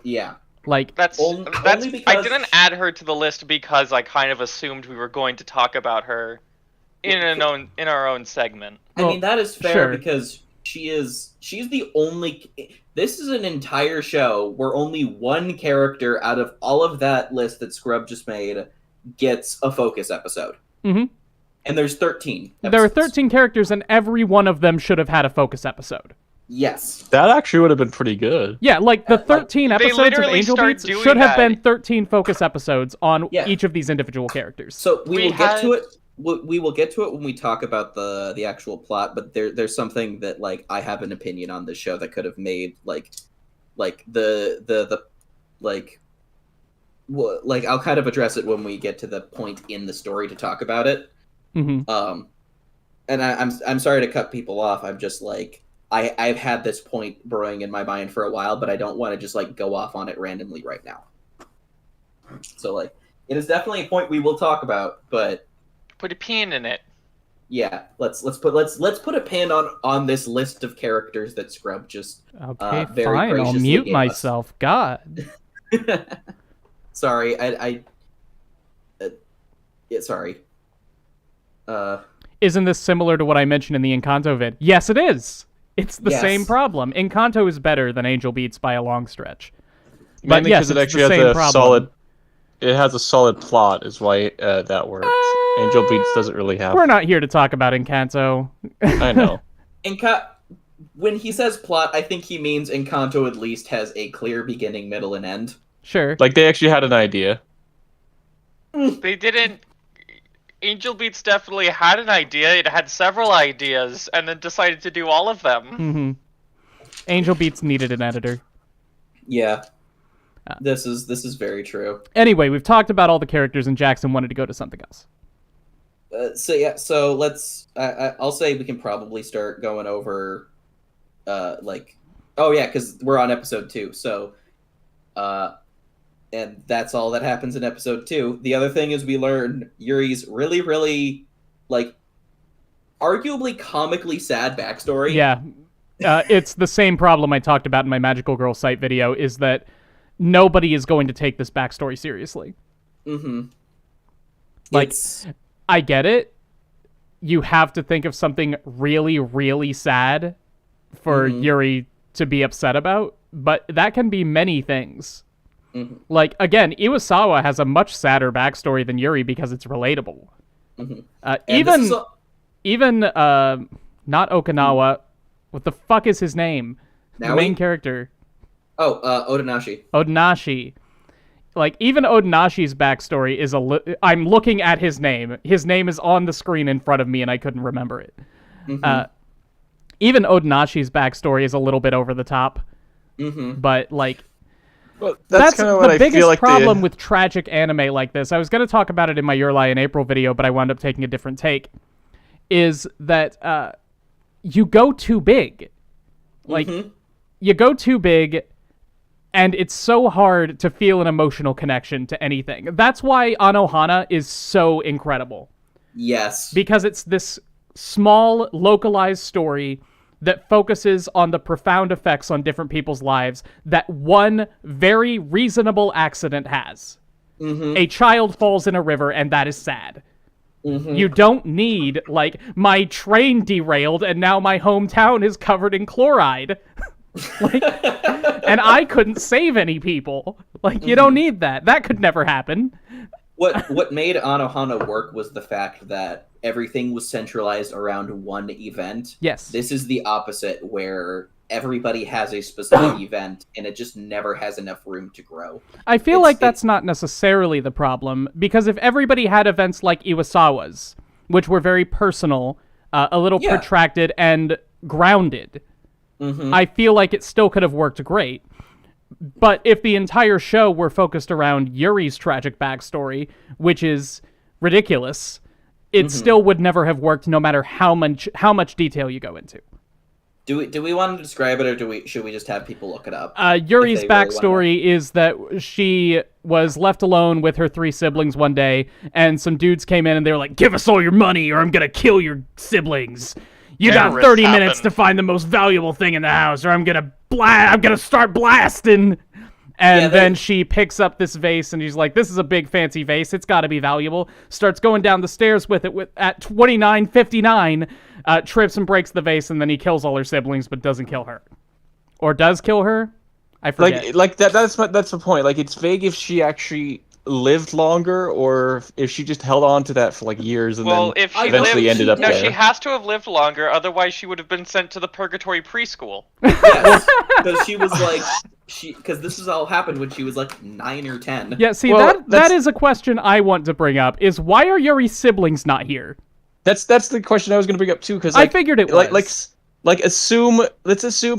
Yeah. Like, That's Only I because- didn't add her to the list because I kind of assumed we were going to talk about her in our own segment. I Well, mean, that is fair sure. because she's the only. This is an entire show where only one character out of all of that list that Scrub just made gets a focus episode. Mhm. And there's 13. there are episodes. 13 characters, and every one of them should have had a focus episode. Yes. That actually would have been pretty good. Yeah, like the 13 They episodes of literally Angel start Beats doing should have that. been 13 focus episodes on Yeah. each of these individual characters. So we We will get to had- it. We will get to it when we talk about the actual plot. But there's something that like I have an opinion on this show that could have made like the like. Well, like I'll kind of address it when we get to the point in the story to talk about it. hmm And I'm sorry to cut people off. I'm just like I've had this point brewing in my mind for a while, but I don't want to just like go off on it randomly right now. So like it is definitely a point we will talk about, but Put a pin in it. yeah, let's put a pin on this list of characters that Scrub just Okay, very fine. I'll graciously mute gave us. myself. God. Sorry, yeah, sorry. Isn't this similar to what I mentioned in the Encanto vid? Yes, it is. It's the Yes. same problem. Encanto is better than Angel Beats by a long stretch. But Mainly yes, because it it's actually the has same a problem. solid. It has a solid plot, is why that works. Angel Beats doesn't really have. We're not here to talk about Encanto. I know. When he says plot, I think he means Encanto at least has a clear beginning, middle, and end. Sure. Like they actually had an idea. They didn't. Angel Beats definitely had an idea. It had several ideas, and then decided to do all of them. hmm Angel Beats needed an editor. Yeah. This is very true. Anyway, we've talked about all the characters, and Jackson wanted to go to something else. So let's. I'll say we can probably start going over, because we're on episode 2. So, and that's all that happens in episode 2. The other thing is we learn Yuri's really, really, arguably comically sad backstory. Yeah. It's the same problem I talked about in my Magical Girl site video, is that nobody is going to take this backstory seriously. Mm-hmm. Like, It's- I get it. You have to think of something really, really sad for Mhm. Yuri to be upset about, but that can be many things. Mhm. Like, again, Iwasawa has a much sadder backstory than Yuri because it's relatable. Mhm. And this Even, is a- even, not Okinawa. What the fuck is his name? The Naoi? main character. Otonashi. Odinashi. Like, even Odinashi's backstory is I'm looking at his name. His name is on the screen in front of me, and I couldn't remember it. Mhm. Even Odinashi's backstory is a little bit over the top, Mm-hmm. but, like, Well, that's kind of what the I biggest feel like problem with tragic anime like this. I was going to talk about it in my Yuri in April video, but I wound up taking a different take. Is that you go too big. Like, Mhm. you go too big, and it's so hard to feel an emotional connection to anything. That's why Anohana is so incredible. Yes. Because it's this small, localized story that focuses on the profound effects on different people's lives that one very reasonable accident has. Mm-hmm. A child falls in a river, and that is sad. Mm-hmm. You don't need, like, my train derailed, and now my hometown is covered in chloride. And I couldn't save any people. Like, you don't need that. That could never happen. What made Anohana work was the fact that everything was centralized around one event. Yes. This is the opposite, where everybody has a specific event, and it just never has enough room to grow. I feel like that's not necessarily the problem, because if everybody had events like Iwasawa's, which were very personal, a little protracted, and grounded, I feel like it still could have worked great. But if the entire show were focused around Yuri's tragic backstory, which is ridiculous, it still would never have worked, no matter how much detail you go into. Do we want to describe it, or should we just have people look it up? Yuri's backstory is that she was left alone with her 3 siblings one day, and some dudes came in and they were like, "Give us all your money, or I'm gonna kill your siblings. You got 30 minutes to find the most valuable thing in the house, or I'm gonna start blasting." And then she picks up this vase, and she's like, "This is a big fancy vase. It's got to be valuable." Starts going down the stairs with it at 29:59, trips and breaks the vase, and then he kills all her siblings, but doesn't kill her, or does kill her. I forget. Like that's the point. Like, it's vague if she actually lived longer, or if she just held on to that for like years and then if she eventually ended up there. She has to have lived longer, otherwise she would have been sent to the purgatory preschool. Yes, because she was like, because this has all happened when she was like 9 or 10. Yeah, see, that is a question I want to bring up, is why are Yuri's siblings not here? That's the question I was going to bring up too, because I figured it was. Let's assume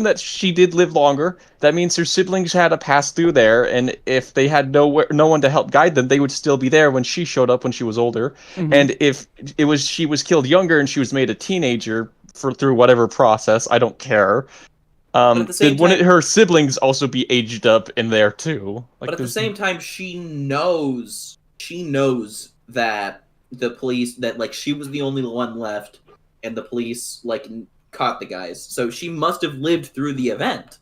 that she did live longer. That means her siblings had to pass through there, and if they had no one to help guide them, they would still be there when she showed up when she was older. And if she was killed younger and she was made a teenager through whatever process, I don't care. Then wouldn't her siblings also be aged up in there too? Like, but at the same time, she knows that the police, that like she was the only one left, and the police like caught the guys. So she must have lived through the event.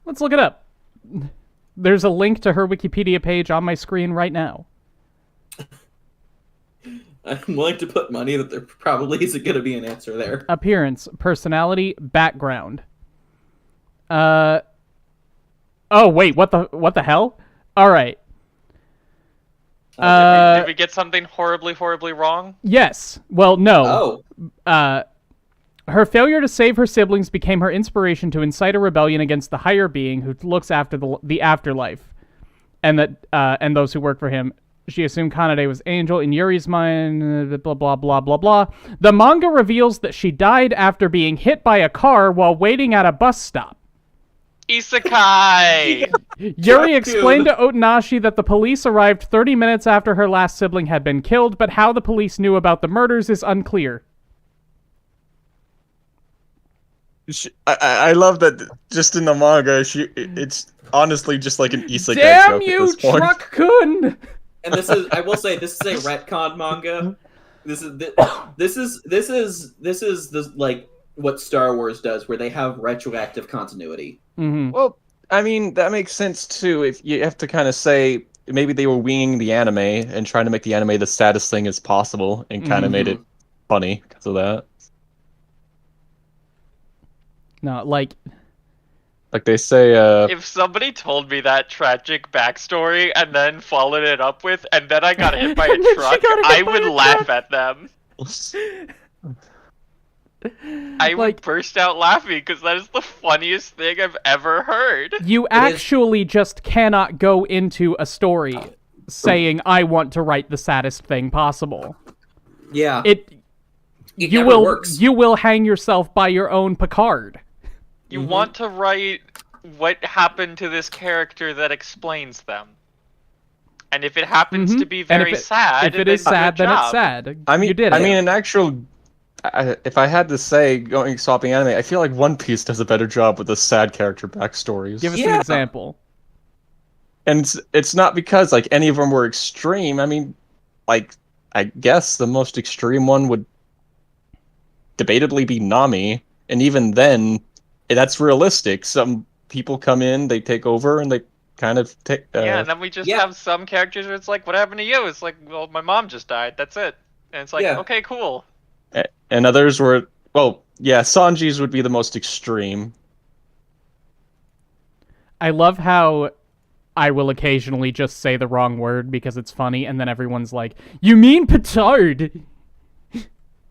Let's look it up. There's a link to her Wikipedia page on my screen right now. I'm willing to put money that there probably isn't going to be an answer there. Appearance, personality, background. Oh wait, what the hell? All right. Did we get something horribly, horribly wrong? Yes. Well, no. Oh. Her failure to save her siblings became her inspiration to incite a rebellion against the higher being who looks after the afterlife, and those who work for him. She assumed Kanade was Angel. In Yuri's mind, blah, blah, blah, blah, blah. The manga reveals that she died after being hit by a car while waiting at a bus stop. Isekai! Yuri explained to Otonashi that the police arrived 30 minutes after her last sibling had been killed, but how the police knew about the murders is unclear. I love that just in the manga, it's honestly just like an isekai Damn joke you, at this point. Truck-kun! And this is, I will say, this is a retcon manga. This is like what Star Wars does, where they have retroactive continuity. Mm-hmm. Well, I mean, that makes sense too. If you have to kind of say maybe they were winging the anime and trying to make the anime the saddest thing as possible, and kind of made it funny because of that. No, like they say, if somebody told me that tragic backstory and then followed it up with, and then I got hit by a truck, I would laugh at them. I would burst out laughing because that is the funniest thing I've ever heard. You actually just cannot go into a story saying, I want to write the saddest thing possible. Yeah. You will hang yourself by your own Picard. You want to write what happened to this character that explains them. And if it happens to be very sad, if it is sad, then it's sad. I mean, you did it. I mean, an actual. If I had to say, swapping anime, I feel like One Piece does a better job with the sad character backstories. Give us an example. And it's not because like any of them were extreme. I mean, like, I guess the most extreme one would debatably be Nami, and even then, that's realistic. Some people come in, they take over, and they kind of take. Yeah, and then we just have some characters where it's like, what happened to you? It's like, well, my mom just died. That's it. And it's like, okay, cool. And others were, well, yeah, Sanji's would be the most extreme. I love how I will occasionally just say the wrong word because it's funny, and then everyone's like, "You mean petard?"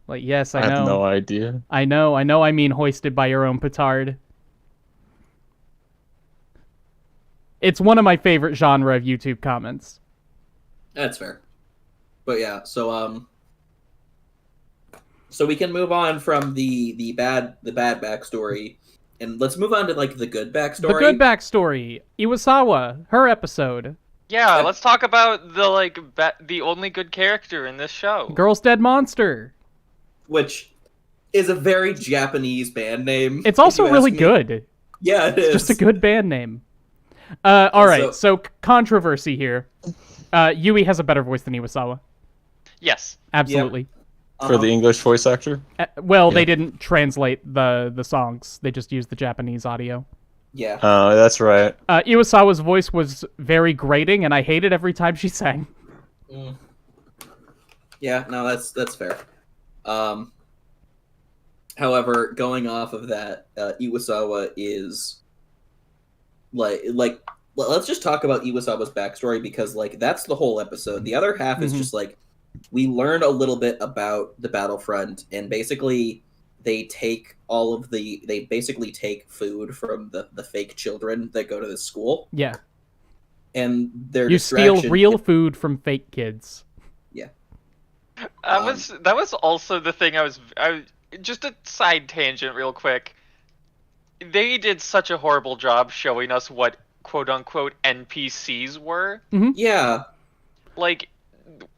Like, yes, I know. I have no idea. I know. I mean hoisted by your own petard. It's one of my favorite genre of YouTube comments. That's fair. But yeah, so we can move on from the bad backstory, and let's move on to like the good backstory. The good backstory. Iwasawa, her episode. Yeah, let's talk about the only good character in this show. Girl's Dead Monster. Which is a very Japanese band name. It's also really good. Yeah, it is. Just a good band name. All right, so controversy here. Yui has a better voice than Iwasawa. Yes. Absolutely. Yep. For the English voice actor? They didn't translate the songs. They just used the Japanese audio. Yeah. That's right. Iwasawa's voice was very grating, and I hated every time she sang. Yeah, no, that's fair. However, going off of that, Iwasawa is like let's just talk about Iwasawa's backstory, because like that's the whole episode. The other half is just like we learn a little bit about the Battlefront, and basically they basically take food from the fake children that go to the school. Yeah. And their you steal real food from fake kids. Yeah. That was also the thing I was just a side tangent real quick. They did such a horrible job showing us what quote-unquote NPCs were. Yeah. Like,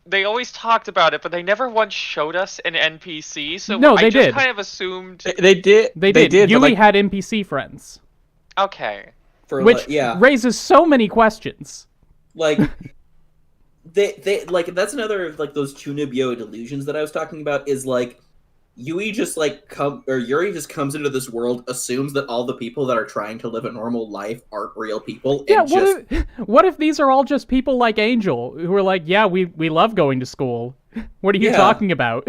they always talked about it, but they never once showed us an NPC, so no, they I just did. kind of assumed... They did. They did. Yui had NPC friends. Okay. Which raises so many questions. Like... They like, that's another like those Chunibyo delusions that I was talking about, is like Yuri just comes into this world, assumes that all the people that are trying to live a normal life aren't real people. Yeah, And what if these are all just people like Angel who are like, yeah, we love going to school. What are you talking about?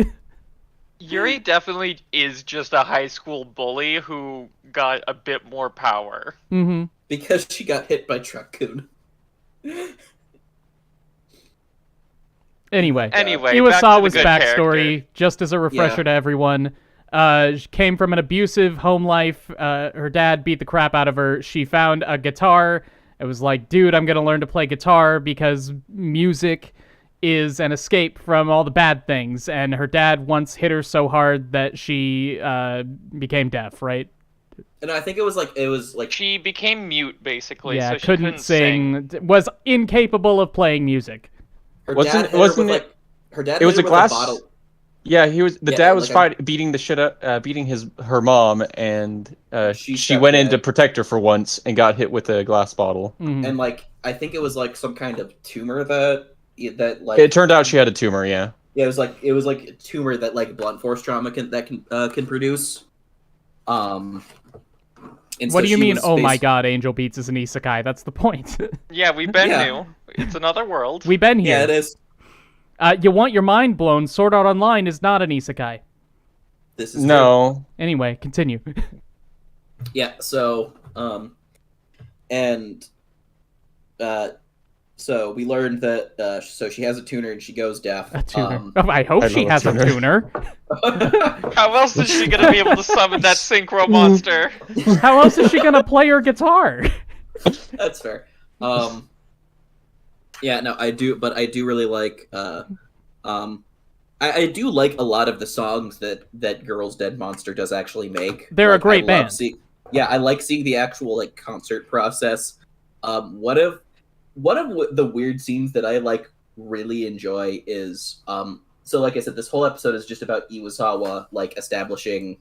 Yuri definitely is just a high school bully who got a bit more power. Because she got hit by Truck-kun. Anyway, Iwasawa's backstory, just as a refresher to everyone, she came from an abusive home life. Her dad beat the crap out of her. She found a guitar. It was like, dude, I'm going to learn to play guitar because music is an escape from all the bad things. And her dad once hit her so hard that she became deaf, right? And I think it was like she became mute, basically. Yeah, so she couldn't sing, was incapable of playing music. Her dad was a bottle. Yeah, the dad was beating the shit up, beating her mom, and she went in to protect her for once and got hit with a glass bottle. And like, I think it was like some kind of tumor that like. It turned out she had a tumor. Yeah. Yeah, it was like a tumor that like blunt force trauma can produce. What do you mean? Oh my God, Angel Beats is an isekai. That's the point. Yeah, we've been new. It's another world. We've been here. Yeah, it is. You want your mind blown? Sword Art Online is not an isekai. This is no. True. Anyway, continue. Yeah. So, so we learned that so she has a tuner and she goes deaf. A tuner. I hope she has a tuner. How else is she gonna be able to summon that synchro monster? How else is she gonna play her guitar? That's fair. Yeah, no, I do really like. I do like a lot of the songs that Girls Dead Monster does actually make. They're a great band. I like seeing the actual like concert process. One of the weird scenes that I like really enjoy is so like I said, this whole episode is just about Iwasawa like establishing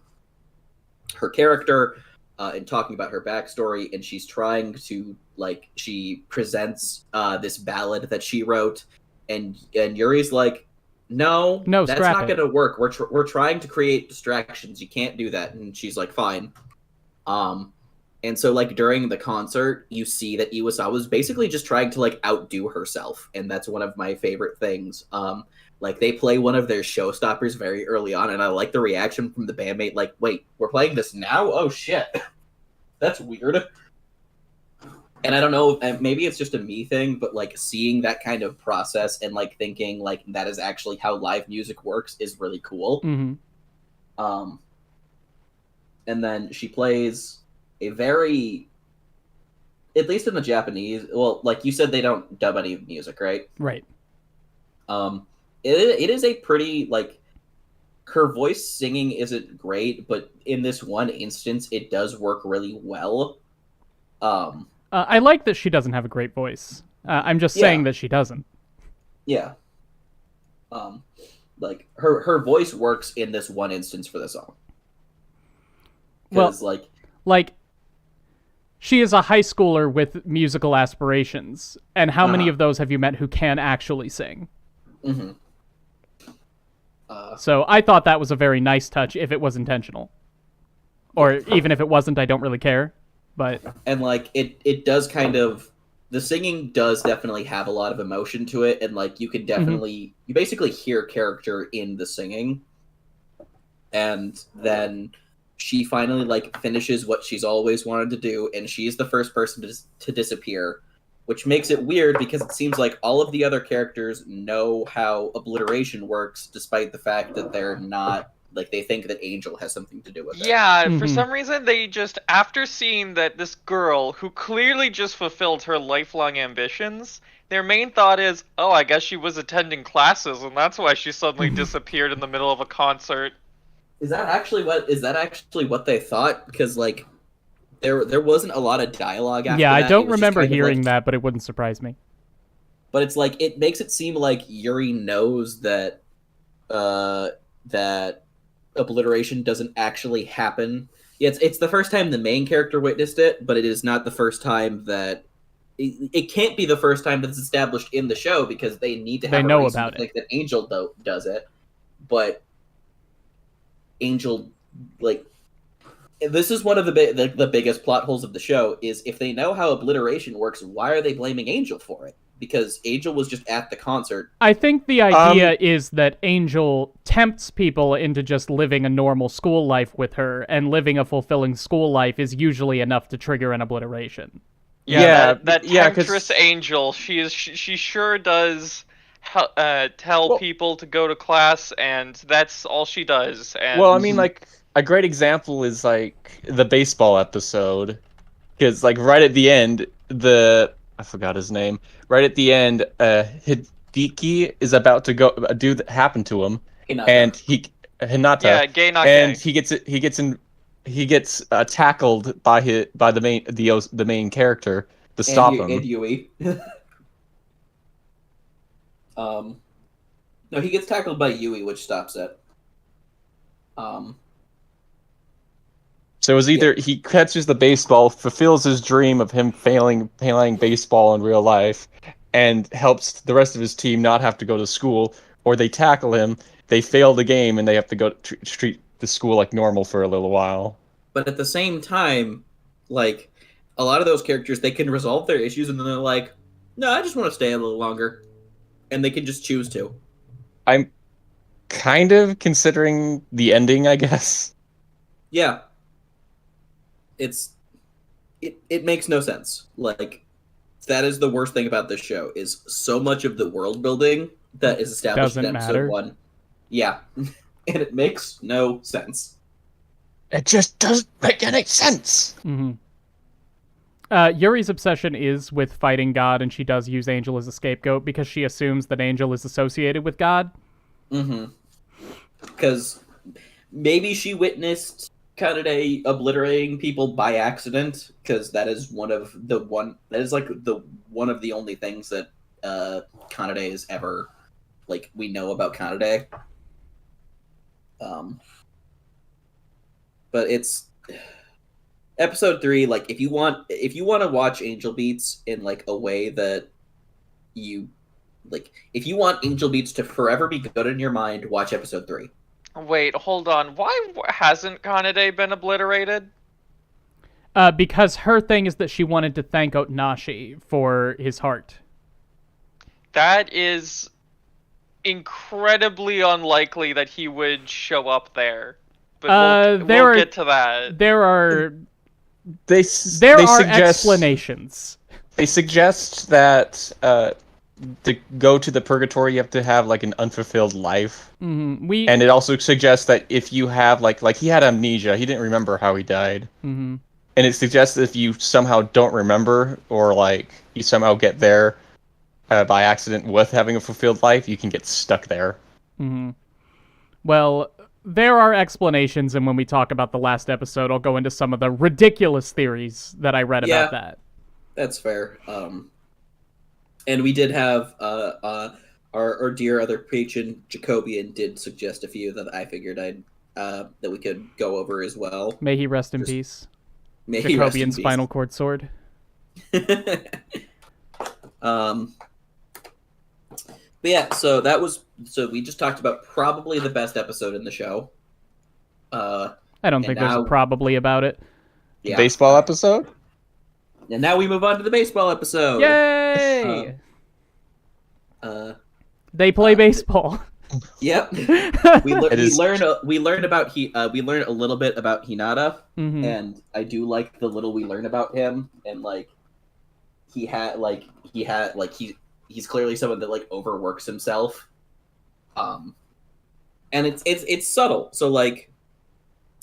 her character and talking about her backstory, and she's trying to like she presents this ballad that she wrote, and Yuri's like, no, that's not gonna work. We're trying to create distractions. You can't do that. And she's like, fine. And so like during the concert, you see that Iwasawa was basically just trying to like outdo herself, and that's one of my favorite things. Like they play one of their showstoppers very early on, and I like the reaction from the bandmate. Like, wait, we're playing this now? Oh shit, that's weird. And I don't know, maybe it's just a me thing, but like seeing that kind of process and like thinking like that is actually how live music works is really cool. Mm-hmm. And then she plays a very, at least in the Japanese, well, like you said, they don't dub any music, right? Right. It is a pretty like, her voice singing isn't great, but in this one instance, it does work really well. I like that she doesn't have a great voice. I'm just saying that she doesn't. Yeah. Like her voice works in this one instance for the song. Because like she is a high schooler with musical aspirations, and how many of those have you met who can actually sing? Mm-hmm. So I thought that was a very nice touch, if it was intentional, or even if it wasn't, I don't really care. But and like it does kind of, the singing does definitely have a lot of emotion to it, and like you can definitely you basically hear character in the singing, and then she finally like finishes what she's always wanted to do, and she's the first person to disappear, which makes it weird because it seems like all of the other characters know how obliteration works, despite the fact that they're not, like, they think that Angel has something to do with it. Yeah, for some reason they just, after seeing that this girl, who clearly just fulfilled her lifelong ambitions, their main thought is, oh, I guess she was attending classes, and that's why she suddenly disappeared in the middle of a concert. Is that actually what they thought? Because like there wasn't a lot of dialogue after yeah, that. I don't remember hearing that, but it wouldn't surprise me. But it's like, it makes it seem like Yuri knows that that obliteration doesn't actually happen. Yeah, it's the first time the main character witnessed it, but it is not the first time that it can't be the first time that's established in the show, because they need to have a reason to think that Angel does it. But Angel, like, this is one of the biggest plot holes of the show, is if they know how obliteration works, why are they blaming Angel for it? Because Angel was just at the concert. I think the idea is that Angel tempts people into just living a normal school life with her, and living a fulfilling school life is usually enough to trigger an obliteration. Yeah, that temptress Angel, she sure does tell people to go to class, and that's all she does. And well, I mean, like, a great example is like the baseball episode, because like right at the end, I forgot his name. Right at the end, Hideki is about to go do that happened to him, Hinata. And Hinata, yeah, gay not and gay. he gets tackled by the main character to stop him. And Yui. No, he gets tackled by Yui, which stops it. So it was either he catches the baseball, fulfills his dream of him playing baseball in real life, and helps the rest of his team not have to go to school, or they tackle him, they fail the game, and they have to go treat the school like normal for a little while. But at the same time, like, a lot of those characters, they can resolve their issues, and then they're like, no, I just want to stay a little longer. And they can just choose to. I'm kind of considering the ending, I guess. Yeah. It makes no sense. Like, that is the worst thing about this show, is so much of the world building that is established in episode 1. Yeah. And it makes no sense. It just doesn't make any sense. Mm-hmm. Yuri's obsession is with fighting God, and she does use Angel as a scapegoat because she assumes that Angel is associated with God. Mm-hmm. Because maybe she witnessed Kanade obliterating people by accident, because that is one of the only things that Kanade is ever, like, we know about Kanade. But it's episode 3. Like, if you want to watch Angel Beats in like a way that you like, if you want Angel Beats to forever be good in your mind, watch episode 3. Wait, hold on. Why hasn't Kanade been obliterated? Because her thing is that she wanted to thank Otnashi for his heart. That is incredibly unlikely that he would show up there. But we'll get to that. There are They suggest explanations. They suggest that to go to the purgatory, you have to have like an unfulfilled life. And it also suggests that if you have like he had amnesia, he didn't remember how he died. And it suggests that if you somehow don't remember, or like you somehow get there by accident with having a fulfilled life, you can get stuck there. Well, there are explanations, and when we talk about the last episode, I'll go into some of the ridiculous theories that I read about that. That's fair. And we did have our dear other patron Jacobian did suggest a few that I figured that we could go over as well. May he rest in peace. May he rest in Jacobian peace. spinal cord sword. But yeah, so we just talked about probably the best episode in the show. I don't think there's a probably about it. Yeah. Baseball episode? And now we move on to the baseball episode. Yay! They play baseball. Yep. We learn a little bit about Hinata, and I do like the little we learn about him, and he's clearly someone that like overworks himself, and it's subtle, so like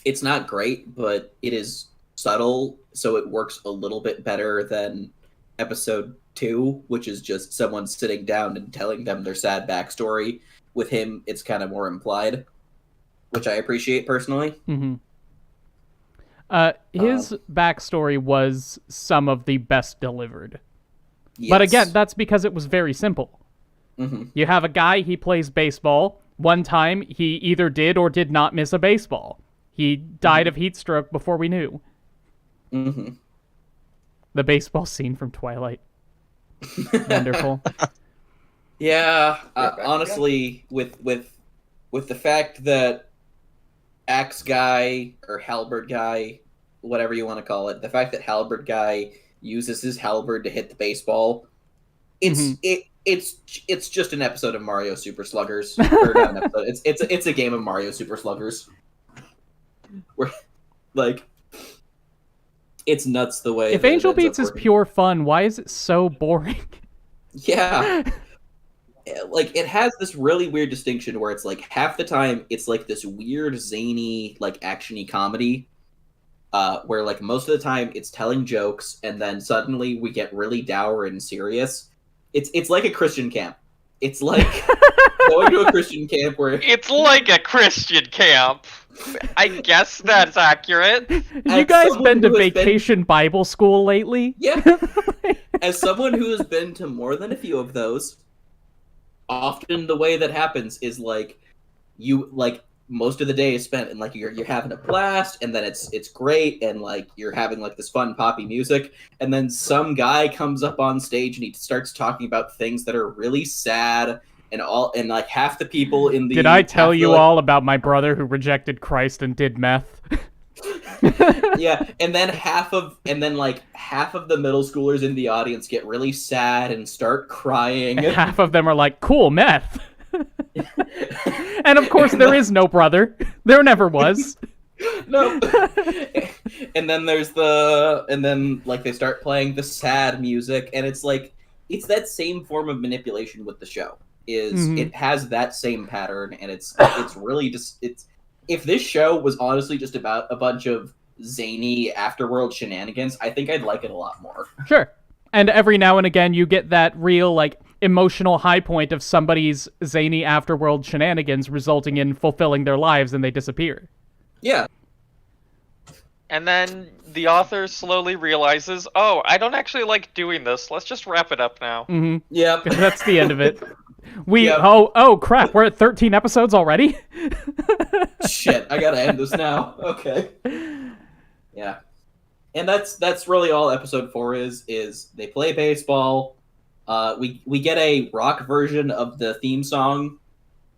it's not great, but it is subtle, so it works a little bit better than episode 2, which is just someone sitting down and telling them their sad backstory. With him, it's kind of more implied, which I appreciate personally. His backstory was some of the best delivered. Yes. But again, that's because it was very simple. You have a guy, he plays baseball. One time, he either did or did not miss a baseball. He died of heat stroke before we knew. The baseball scene from Twilight. Wonderful. Yeah, honestly, with the fact that Axe Guy or Halberd Guy, whatever you want to call it, the fact that Halberd Guy uses his halberd to hit the baseball, it's just an episode of Mario Super Sluggers. Or not an episode. It's a game of Mario Super Sluggers. Where, like, it's nuts the way. If Angel Beats is pure fun, why is it so boring? Yeah. Like, it has this really weird distinction where it's like half the time it's like this weird zany like actiony comedy, where like most of the time it's telling jokes, and then suddenly we get really dour and serious. It's like a Christian camp. It's like going to a Christian camp where it's like a Christian camp. I guess that's accurate. You guys been to vacation Bible school lately? Yeah. As someone who has been to more than a few of those, often the way that happens is like you like most of the day is spent and like you're having a blast, and then it's great, and like you're having like this fun poppy music, and then some guy comes up on stage and he starts talking about things that are really sad, and like half the people in the Did I tell you all about my brother who rejected Christ and did meth? Yeah, and then half of the middle schoolers in the audience get really sad and start crying. And half of them are like, cool, meth. And of course there is no brother. There never was. No. And then like they start playing the sad music, and it's like it's that same form of manipulation with the show. It has that same pattern, and it's really just if this show was honestly just about a bunch of zany afterworld shenanigans, I think I'd like it a lot more. Sure. And every now and again you get that real like emotional high point of somebody's zany afterworld shenanigans resulting in fulfilling their lives and they disappear. Yeah. And then the author slowly realizes, oh, I don't actually like doing this. Let's just wrap it up now. Yep. That's the end of it. Oh crap, we're at 13 episodes already? Shit, I gotta end this now. Okay. Yeah. And that's really all episode 4 is they play baseball. We get a rock version of the theme song,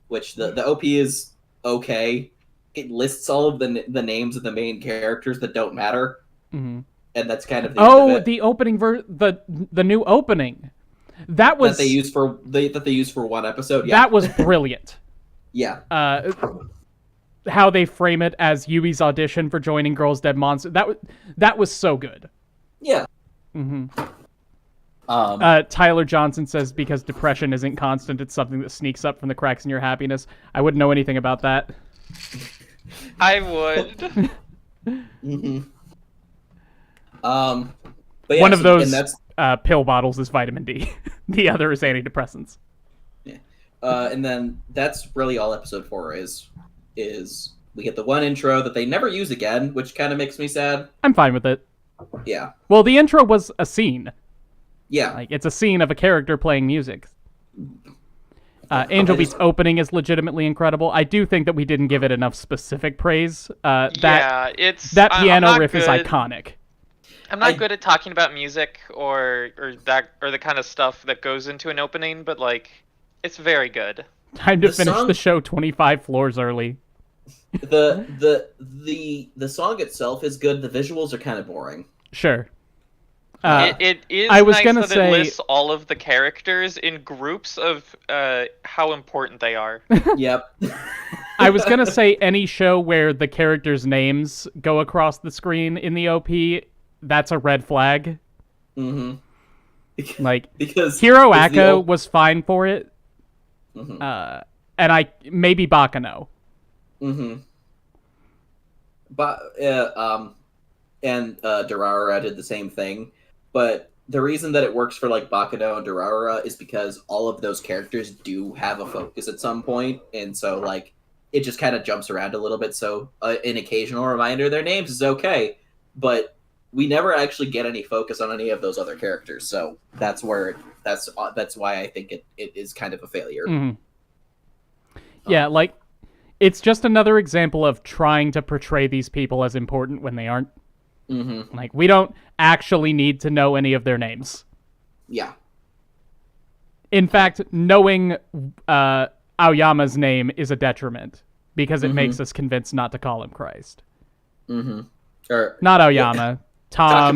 which the OP is okay. It lists all of the names of the main characters that don't matter, and that's kind of the end of it. The opening the new opening that they use for one episode. Yeah, that was brilliant. Yeah. How they frame it as Yui's audition for joining Girls Dead Monster. That was so good. Yeah. Tyler Johnson says because depression isn't constant, it's something that sneaks up from the cracks in your happiness. I wouldn't know anything about that. I would. Mm-hmm. But yeah, One of those and that's, pill bottles is vitamin D. The other is antidepressants. yeah. And then that's really all episode 4 is we get the one intro that they never use again, which kind of makes me sad. I'm fine with it. Yeah. Well, the intro was a scene. Yeah. Like, it's a scene of a character playing music. Angel Beats opening is legitimately incredible. I do think that we didn't give it enough specific praise. That piano riff is iconic. I'm not good at talking about music or the kind of stuff that goes into an opening, but like, it's very good. Time to finish the show 25 floors early. The song itself is good. The visuals are kind of boring. Sure. It is I was nice gonna that say, it lists all of the characters in groups of how important they are. Yep. I was gonna say any show where the characters' names go across the screen in the OP, that's a red flag. Mm-hmm. Like, because Hiro Aka was fine for it. Mm-hmm. And maybe Bakano. Mm-hmm. But and Durarara did the same thing. But the reason that it works for like Bakano and Durarara is because all of those characters do have a focus at some point, and so like it just kind of jumps around a little bit. So an occasional reminder of their names is okay, but we never actually get any focus on any of those other characters. So that's why I think it is kind of a failure. Mm-hmm. Yeah, like it's just another example of trying to portray these people as important when they aren't. Mm-hmm. Like, we don't actually need to know any of their names. Yeah. In fact, knowing Aoyama's name is a detriment because it makes us convinced not to call him Christ. Mm-hmm. Or not Aoyama. Tom.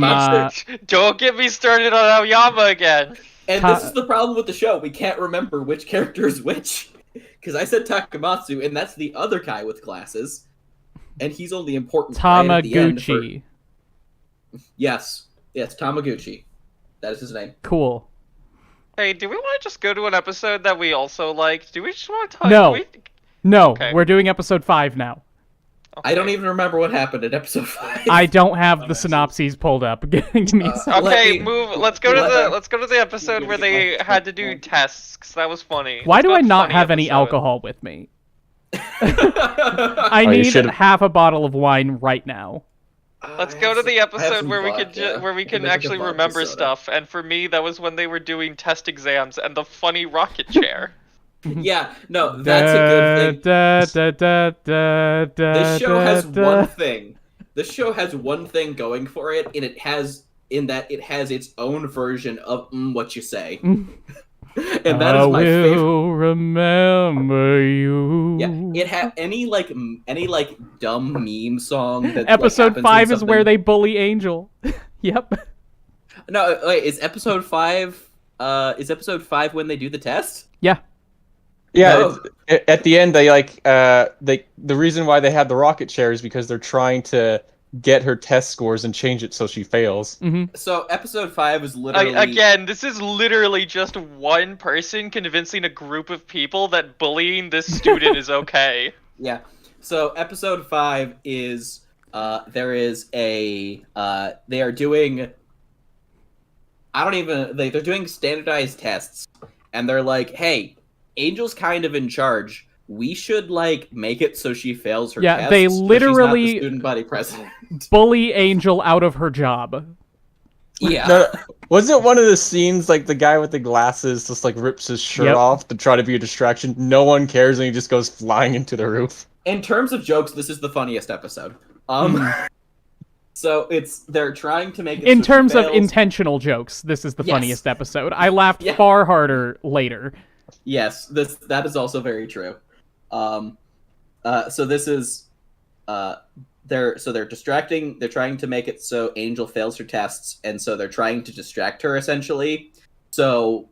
Don't get me started on Aoyama again. And this is the problem with the show. We can't remember which character is which. Because I said Takamatsu, and that's the other guy with glasses. And he's only important at the end for... Yes, Tamaguchi. That is his name. Cool. Hey, do we want to just go to an episode that we also liked? Do we just want to talk? No, Okay. We're doing episode 5 now. Okay. I don't even remember what happened in episode 5. I don't have the synopses pulled up. Give me a second. Okay, let's go to the episode where they had to do tests, because that was funny. Why do I not have any alcohol with me? I need half a bottle of wine right now. Let's go to the episode where we can actually remember stuff. And for me, that was when they were doing test exams and the funny rocket chair. Yeah, no, that's a good thing. This show has one thing. This show has one thing going for it, and it has its own version of What You Say. And that is my favorite. I will remember you. Yeah, it had any dumb meme song that episode 5 is where they bully Angel. Yep. No, wait, is episode 5 when they do the test? Yeah. Yeah, at the end they the reason why they had the rocket chair is because they're trying to get her test scores and change it so she fails. Mm-hmm. So episode 5 is literally... Again, this is literally just one person convincing a group of people that bullying this student is okay. Yeah. So episode 5 is there is a they are doing they're doing standardized tests, and they're like, hey, Angel's kind of in charge. We should make it so she fails her tests. Yeah, they literally she's not the student body president. Bully Angel out of her job. Yeah. No, was it one of the scenes the guy with the glasses just rips his shirt off to try to be a distraction? No one cares, and he just goes flying into the roof. In terms of jokes, this is the funniest episode. So they're trying to make it in terms of intentional jokes, this is the funniest episode. I laughed far harder later. Yes, that is also very true. So this is they're distracting. They're trying to make it so Angel fails her tests, and so they're trying to distract her essentially. So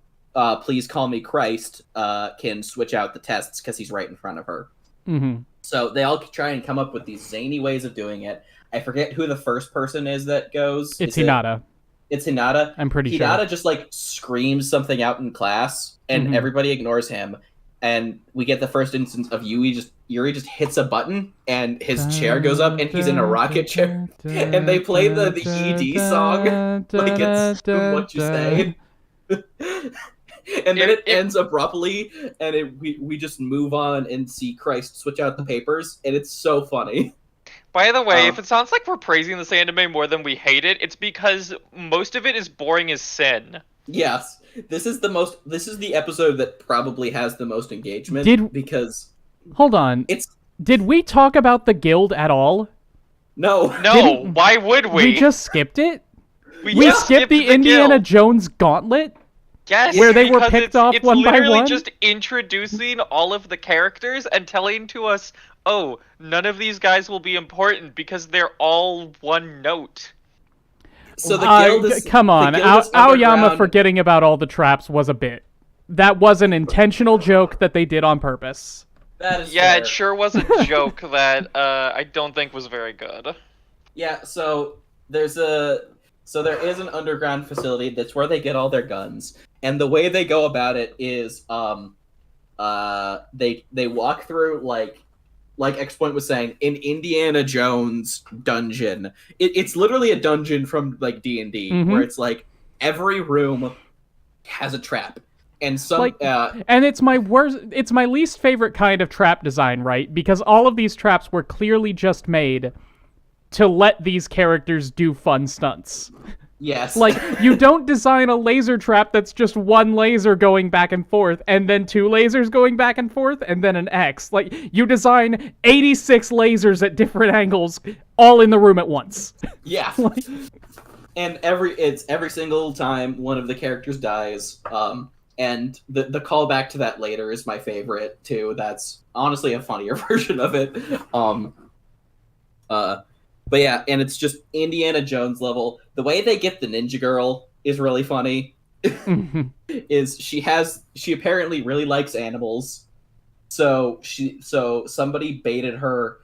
Please Call Me Christ can switch out the tests because he's right in front of her. Mm-hmm. So they all try and come up with these zany ways of doing it. I forget who the first person is that goes. It's Hinata. It's Hinata. I'm pretty sure. Hinata just like screams something out in class, and everybody ignores him. And we get the first instance of Yuri just hits a button, and his chair goes up, and he's in a rocket chair. And they play the ED song, like it's What You Say. And then it ends abruptly, and we just move on and see Christ switch out the papers, and it's so funny. By the way, if it sounds like we're praising this anime more than we hate it, it's because most of it is boring as sin. Yes, this is the episode that probably has the most engagement. Because hold on, did we talk about the guild at all? No, why would we? We just skipped it. We skipped the Indiana Jones gauntlet. Yes, where they were picked off one by one. It's literally just introducing all of the characters and telling to us, oh, none of these guys will be important because they're all one note. So the guild is... Come on, Aoyama forgetting about all the traps was a bit. That was an intentional joke that they did on purpose. That is fair. It sure was a joke that I don't think was very good. Yeah, so there is an underground facility that's where they get all their guns. And the way they go about it is they walk through like ExPoint was saying, an Indiana Jones dungeon. It's literally a dungeon from like D&D where it's like every room has a trap. And some and it's my least favorite kind of trap design, right? Because all of these traps were clearly just made to let these characters do fun stunts. Yes. Like, you don't design a laser trap that's just one laser going back and forth, and then two lasers going back and forth, and then an X. Like, you design 86 lasers at different angles, all in the room at once. Yeah. And every single time one of the characters dies, and the callback to that later is my favorite, too. That's honestly a funnier version of it. But yeah, and it's just Indiana Jones level. The way they get the ninja girl is really funny. She apparently really likes animals. So somebody baited her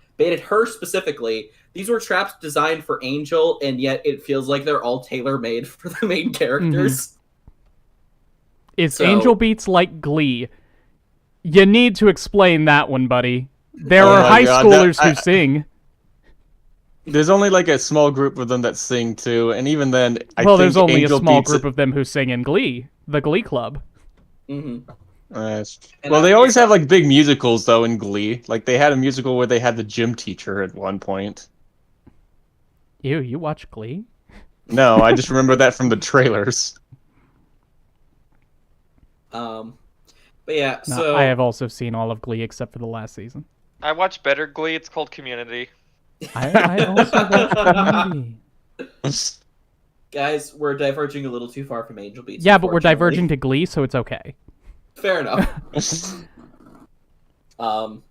specifically. These were traps designed for Angel, and yet it feels like they're all tailor-made for the main characters. Angel Beats like Glee? You need to explain that one, buddy. There are high schoolers who sing. There's only like a small group of them that sing too, and even then, I think there's only Angel a small Beats group of them who sing in Glee, the Glee Club. Well, they always have like big musicals though in Glee. Like they had a musical where they had the gym teacher at one point. You watch Glee? No, I just remember that from the trailers. But yeah, I have also seen all of Glee except for the last season. I watch better Glee. It's called Community. I also watch Community. Guys, we're diverging a little too far from Angel Beats. Yeah, but we're diverging to Glee, so it's okay. Fair enough. All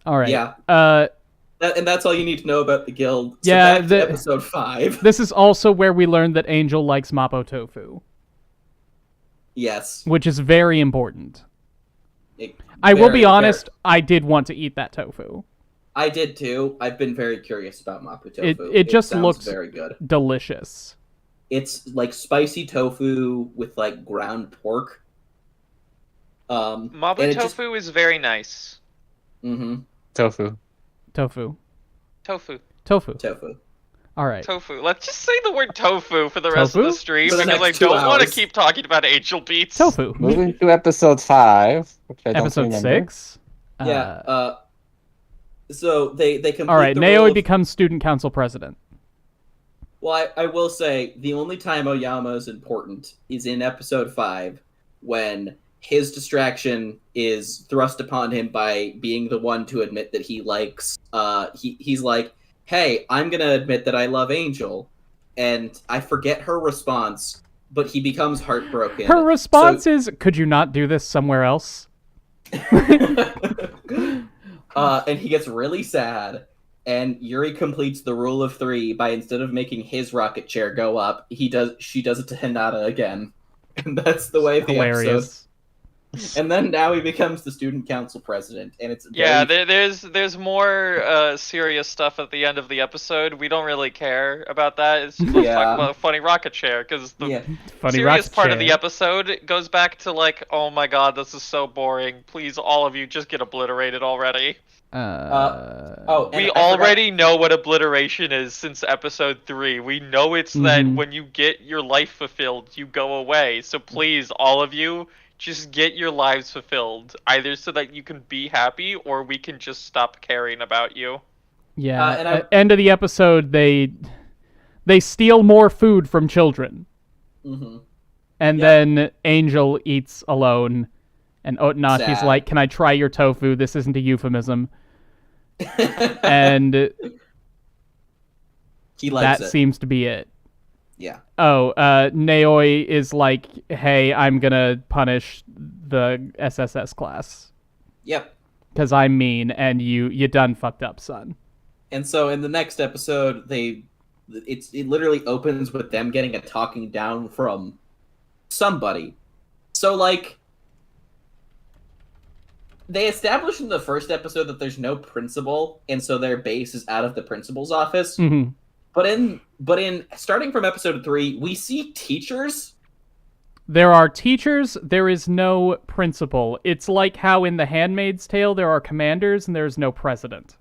right. Yeah. And that's all you need to know about the guild. So back to episode 5. This is also where we learned that Angel likes Mapo Tofu. Yes. Which is very important. I will be honest, I did want to eat that tofu. I did too. I've been very curious about Mapo Tofu. It just looks very good. Delicious. It's like spicy tofu with like ground pork. Mapo Tofu is very nice. Tofu. All right. Tofu. Let's just say the word tofu for the rest of the stream because I don't want to keep talking about Angel Beats. Tofu. Moving to episode 5, which I don't Episode remember. 6. Yeah. So they complete. All right. Naoi becomes student council president. Well, I will say the only time Oyama is important is in episode 5 when his distraction is thrust upon him by being the one to admit that he likes. He's like, hey, I'm going to admit that I love Angel. And I forget her response, but he becomes heartbroken. Her response is, could you not do this somewhere else? And he gets really sad. And Yuri completes the rule of 3 by instead of making his rocket chair go up, she does it to Hinata again. And that's the way the episode... And then now he becomes the student council president, and it's Yeah, very... there's more serious stuff at the end of the episode. We don't really care about that. It's let's talk about funny rocket chair, because the Yeah. Funny serious rocket part of the chair. episode goes back to like, oh my god, this is so boring. Please, all of you, just get obliterated already. Oh, and We I already know what obliteration is since episode 3. We know it's that when you get your life fulfilled, you go away. So please, all of you, just get your lives fulfilled, either so that you can be happy, or we can just stop caring about you. Yeah. and At end of the episode, they steal more food from children, and then Angel eats alone, and Otonashi's Sad. like, "Can I try your tofu? This isn't a euphemism." And he likes that it. seems to be it. Yeah. Oh, Naoi is like, "Hey, I'm gonna punish the SSS class Yep. because I'm mean, and you done fucked up, son." And so in the next episode, it literally opens with them getting a talking down from somebody. So like, they established in the first episode that there's no principal, and so their base is out of the principal's office. Mm-hmm. But in starting from episode 3, we see teachers. There are teachers, there is no principal. It's like how in The Handmaid's Tale there are commanders and there is no president.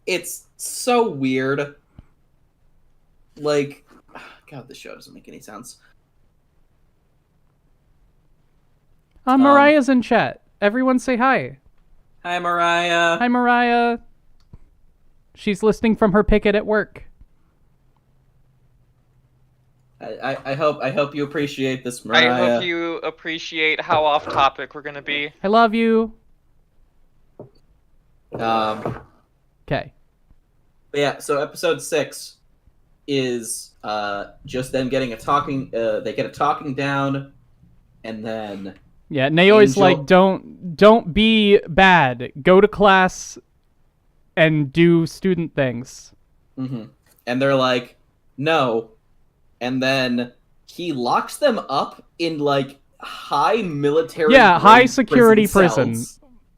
It's so weird. Like, God, this show doesn't make any sense. Mariah's in chat. Everyone say hi. Hi, Mariah. Hi, Mariah. She's listening from her picket at work. I hope you appreciate this, Mariah. I hope you appreciate how off topic we're gonna be. I love you. Okay. Yeah, so episode 6 is just them getting a talking. They get a talking down, and then yeah, Naoi's Angel... like, don't be bad. Go to class and do student things. Mm-hmm. And they're like, no. And then he locks them up in like high military, high security prison.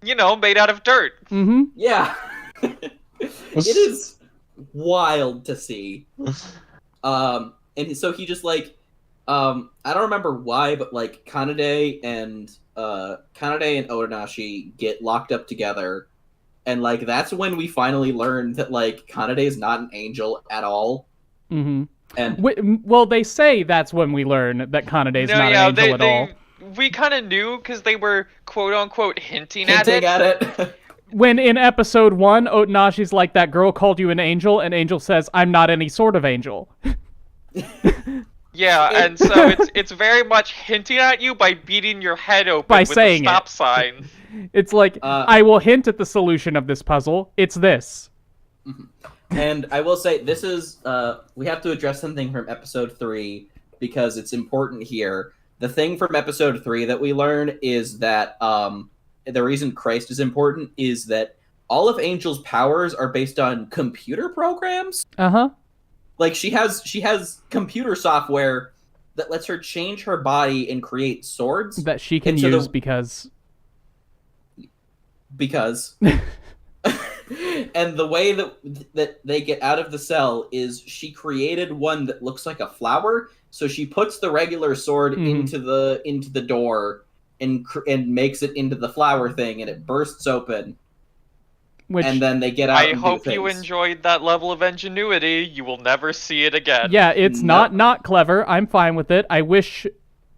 You know, made out of dirt. Mm-hmm. Yeah. It is wild to see. And so he just like, I don't remember why, but like Kanade and Otonashi get locked up together, and like that's when we finally learn that like Kanade is not an angel at all. Mm-hmm. And well, they say that's when we learn that Kanade's not an angel at all. We kind of knew because they were quote unquote hinting at it. When in episode 1, Otonashi's like, that girl called you an angel, and Angel says, I'm not any sort of angel. Yeah, and so it's very much hinting at you by beating your head open by with saying a stop sign. It's like, I will hint at the solution of this puzzle. It's this. And I will say, this is, we have to address something from episode 3, because it's important here. The thing from episode 3 that we learn is that, the reason Christ is important is that all of Angel's powers are based on computer programs. Uh-huh. Like, she has computer software that lets her change her body and create swords. That she can use because... And the way that they get out of the cell is she created one that looks like a flower. So she puts the regular sword into the door and makes it into the flower thing, and it bursts open. And then they get out. I hope you enjoyed that level of ingenuity. You will never see it again. Yeah, it's not clever. I'm fine with it. I wish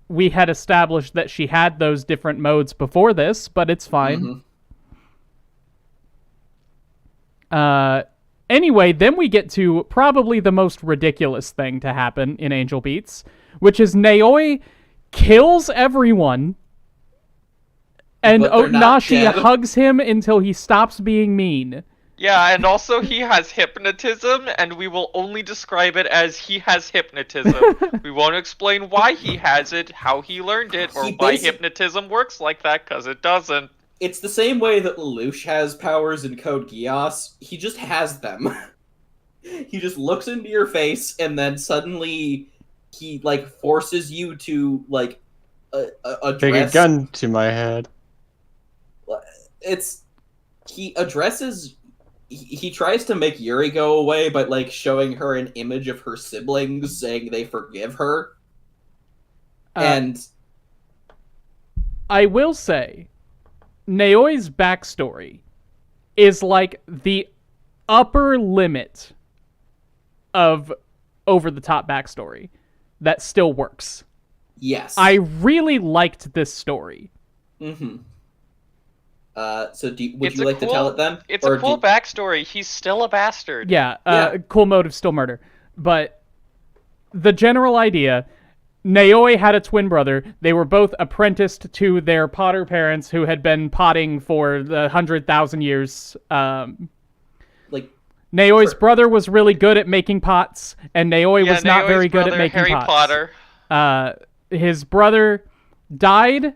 we had established that she had those different modes before this, but it's fine. Anyway, then we get to probably the most ridiculous thing to happen in Angel Beats, which is Naoi kills everyone, and Otonashi hugs him until he stops being mean. Yeah, and also he has hypnotism, and we will only describe it as he has hypnotism. We won't explain why he has it, how he learned it, or why hypnotism works like that, because it doesn't. It's the same way that Lelouch has powers in Code Geass. He just has them. He just looks into your face, and then suddenly he, like, forces you to, like, address. Bring a gun to my head. He addresses. He tries to make Yuri go away by like showing her an image of her siblings, saying they forgive her. And I will say, Naoi's backstory is like the upper limit of over-the-top backstory that still works. Yes. I really liked this story. Mm-hmm. So would you like to tell it then? It's a cool backstory. He's still a bastard. Yeah, cool motive, still murder. But the general idea, Naoi had a twin brother. They were both apprenticed to their potter parents who had been potting for the 100,000 years. Naoi's brother was really good at making pots, and Naoi was not very good at making Harry pots. Potter. His brother died,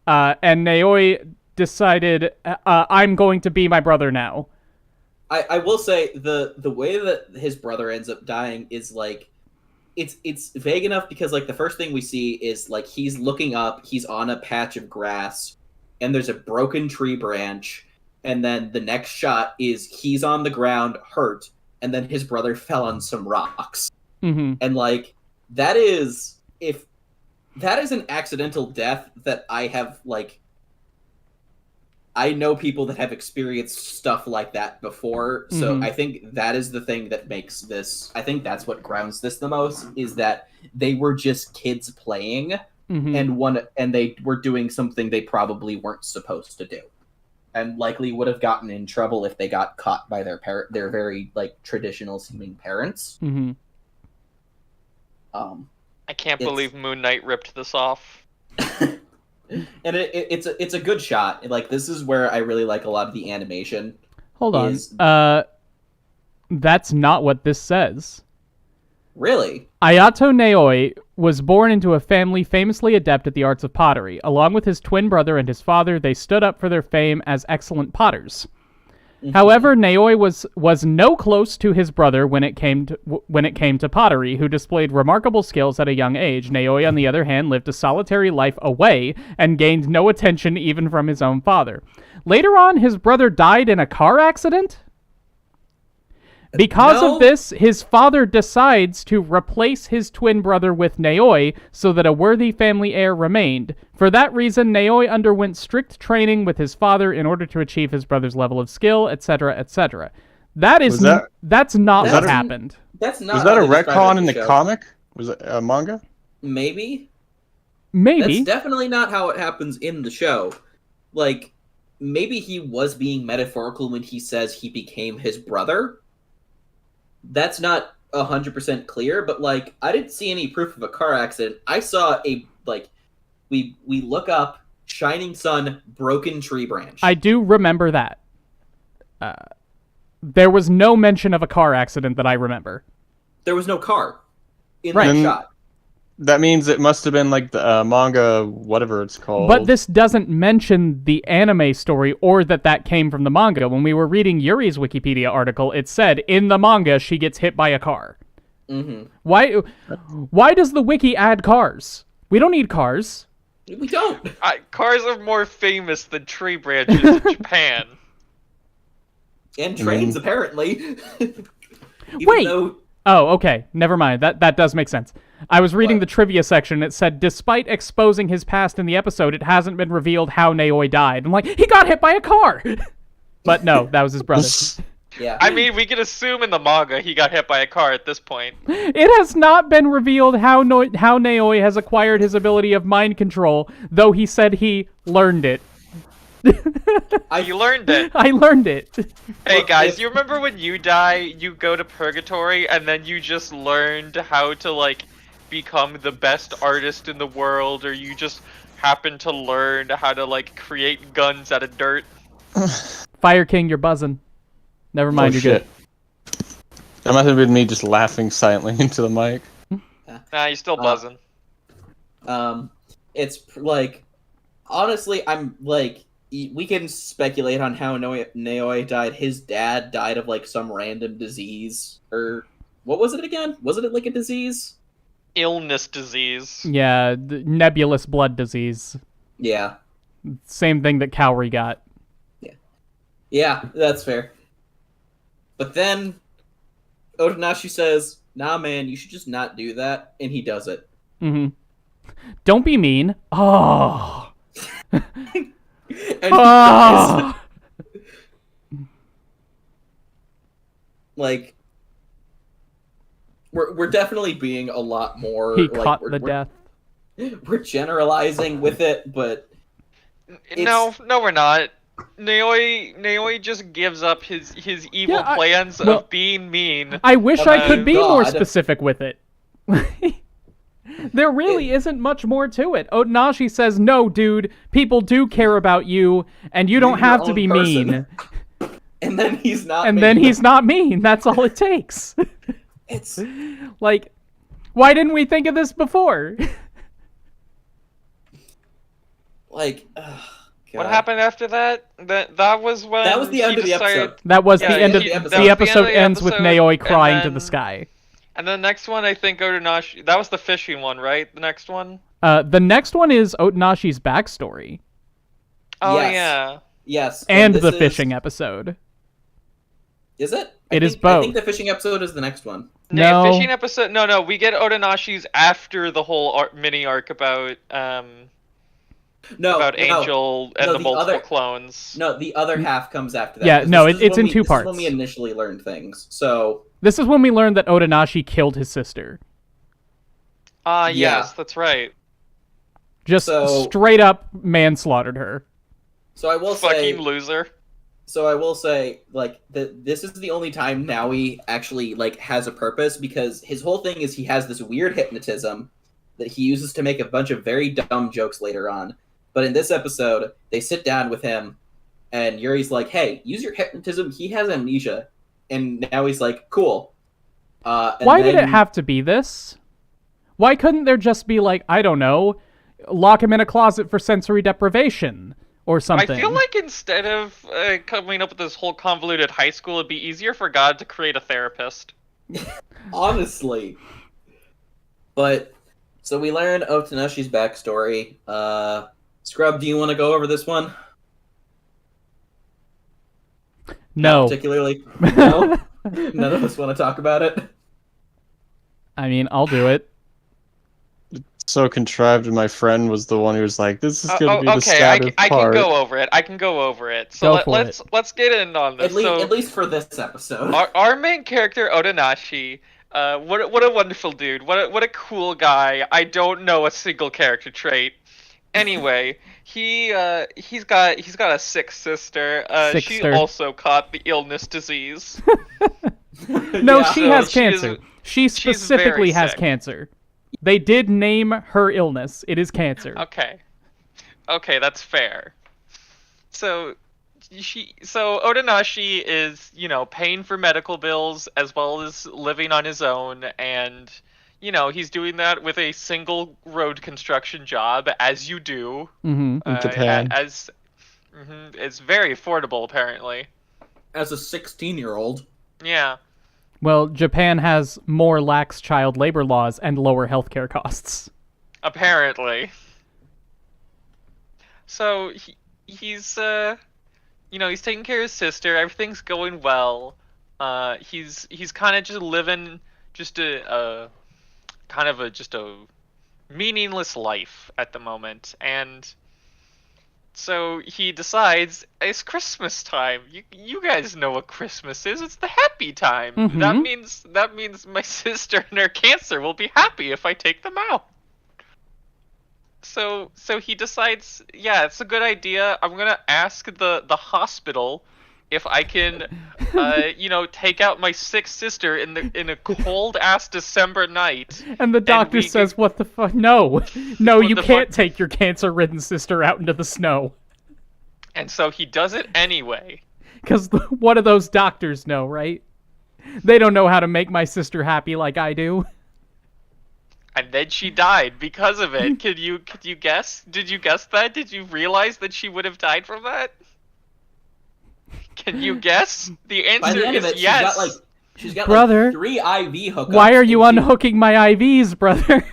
and Naoi decided, I'm going to be my brother now. I will say the way that his brother ends up dying is like it's vague enough because like the first thing we see is like he's looking up, he's on a patch of grass, and there's a broken tree branch. And then the next shot is he's on the ground, hurt, and then his brother fell on some rocks. Mm-hmm. And like that is an accidental death that I have like. I know people that have experienced stuff like that before, so I think that is the thing that makes this. I think that's what grounds this the most is that they were just kids playing, and they were doing something they probably weren't supposed to do. And likely would have gotten in trouble if they got caught by their very like traditional seeming parents. Mm-hmm. I can't believe Moon Knight ripped this off. And it's a good shot. Like this is where I really like a lot of the animation. Hold on. That's not what this says. Really? Ayato Naoi was born into a family famously adept at the arts of pottery. Along with his twin brother and his father, they stood up for their fame as excellent potters. However, Naoi was no close to his brother when it came to pottery, who displayed remarkable skills at a young age. Naoi, on the other hand, lived a solitary life away and gained no attention even from his own father. Later on, his brother died in a car accident. Because of this, his father decides to replace his twin brother with Naoi so that a worthy family heir remained. For that reason, Naoi underwent strict training with his father in order to achieve his brother's level of skill, etc., etc. That's not what happened. That's not. Was that a retcon in the comic? Was it a manga? Maybe. Maybe. That's definitely not how it happens in the show. Like, maybe he was being metaphorical when he says he became his brother. That's not 100% clear, but like I didn't see any proof of a car accident. I saw we look up shining sun, broken tree branch. I do remember that. There was no mention of a car accident that I remember. There was no car in that shot. That means it must have been like the manga, whatever it's called. But this doesn't mention the anime story or that came from the manga. When we were reading Yuri's Wikipedia article, it said in the manga she gets hit by a car. Mm-hmm. Why does the wiki add cars? We don't need cars. We don't. Cars are more famous than tree branches in Japan. And trains, apparently. Wait. Oh, okay. Never mind. That does make sense. I was reading the trivia section. It said, despite exposing his past in the episode, it hasn't been revealed how Naoi died. I'm like, he got hit by a car! But no, that was his brother. Yeah. I mean, we can assume in the manga he got hit by a car at this point. It has not been revealed how Naoi has acquired his ability of mind control, though he said he learned it. You learned it. I learned it. Hey guys, you remember when you die, you go to purgatory, and then you just learned how to, like, become the best artist in the world, or you just happen to learn how to, like, create guns out of dirt? Fire King, you're buzzing. Never mind, you're good. That must have been me just laughing silently into the mic. Nah, you're still buzzing. It's, like, honestly, I'm, like, we can speculate on how Naoi died. His dad died of, like, some random disease, or what was it again? Wasn't it, like, a disease? illness disease. Yeah, the nebulous blood disease. Yeah. Same thing that Cowrie got. Yeah, that's fair. But then Otonashi says, "Nah, man, you should just not do that," and he does it. Mm-hmm. Don't be mean. Oh. And he Oh. dies. Like, we're definitely being a lot more. He like, caught we're, the we're, death. We're generalizing with it, but No, we're not. Naoi just gives up his evil plans of being mean. I wish I could be more God. specific with it. There really isn't much more to it. Otonashi says, "No, dude, people do care about you, and you don't You're have your to own be person." mean." And then he's not. And mean. then he's not mean. That's all it takes. It's like, why didn't we think of this before? like. What happened after that? That was when That was the end of the episode. That was Yeah, the end of the the episode. episode. That was the end of the Ends with episode, Naoi crying and to the then- sky. And the next one, I think Otonashi. That was the fishing one, right? The next one. The next one is Otonashi's backstory Oh Yes. yeah. Yes. and this the is- fishing episode. Is it? It is I both. think the fishing episode is the next one. No. Fishing episode. No. We get Otonashi's after the whole mini arc about No, Angel and no, the the multiple other- clowns. No, the other half comes after that. Yeah, 'cause no, this is it's when in two This is when parts. we initially learned things. So This is when we learned that Otonashi killed his sister. Yeah. Yes, that's right. Just So- straight up manslaughtered her. So I will Fucking say. loser. So I will say, like, this is the only time Naoi actually like has a purpose, because his whole thing is he has this weird hypnotism that he uses to make a bunch of very dumb jokes later on. But in this episode, they sit down with him, and Yuri's like, "Hey, use your hypnotism. He has amnesia," and now he's like, "Cool." And Why did it then- have to be this? Why couldn't there just be like, I don't know, lock him in a closet for sensory deprivation or something? I feel like instead of coming up with this whole convoluted high school, it'd be easier for God to create a therapist. Honestly. But so we learn Otonashi's backstory. Scrub, do you want to go over this one? No. Not particularly. No. None of us want to talk about it. I mean, I'll do it. So contrived, and my friend was the one who was like, "This is gonna be the Okay, saddest I can part." go over it. I can go over it. So Go for let's get in on this. At least for this episode. Our main character Otonashi, what a wonderful dude. What a cool guy. I don't know a single character trait. Anyway, he's got a sick sister. She Sickster. also caught the illness disease. No, Yeah. she So has she is- cancer. She she's very specifically has sick. cancer. They did name her illness. It is cancer. Okay, that's fair. So Otonashi is, paying for medical bills as well as living on his own, and he's doing that with a single road construction job, as you do. Mm-hmm. In Japan. It's very affordable, apparently. As a 16-year-old. Yeah. Well, Japan has more lax child labor laws and lower healthcare costs. Apparently. So he's he's taking care of his sister. Everything's going well. He's kind of just living just a meaningless life at the moment, and so he decides it's Christmas time. You guys know what Christmas is. It's the happy time. Mhm. That means my sister and her cancer will be happy if I take them out. So he decides, yeah, it's a good idea. I'm gonna ask the hospital if I can, take out my sick sister in a cold ass December night. And the doctor we says, "What the fuck? No, no, What you the can't fuck? take your cancer-ridden sister out into the snow." And so he does it anyway. Because what do those doctors know, right? They don't know how to make my sister happy like I do. And then she died because of it. Could you guess? Did you guess that? Did you realize that she would have died from that? Can you guess? The By answer the end is of it, yes. she's got like She's got Brother, like 3 IV hookups. why are you unhooking my IVs, brother?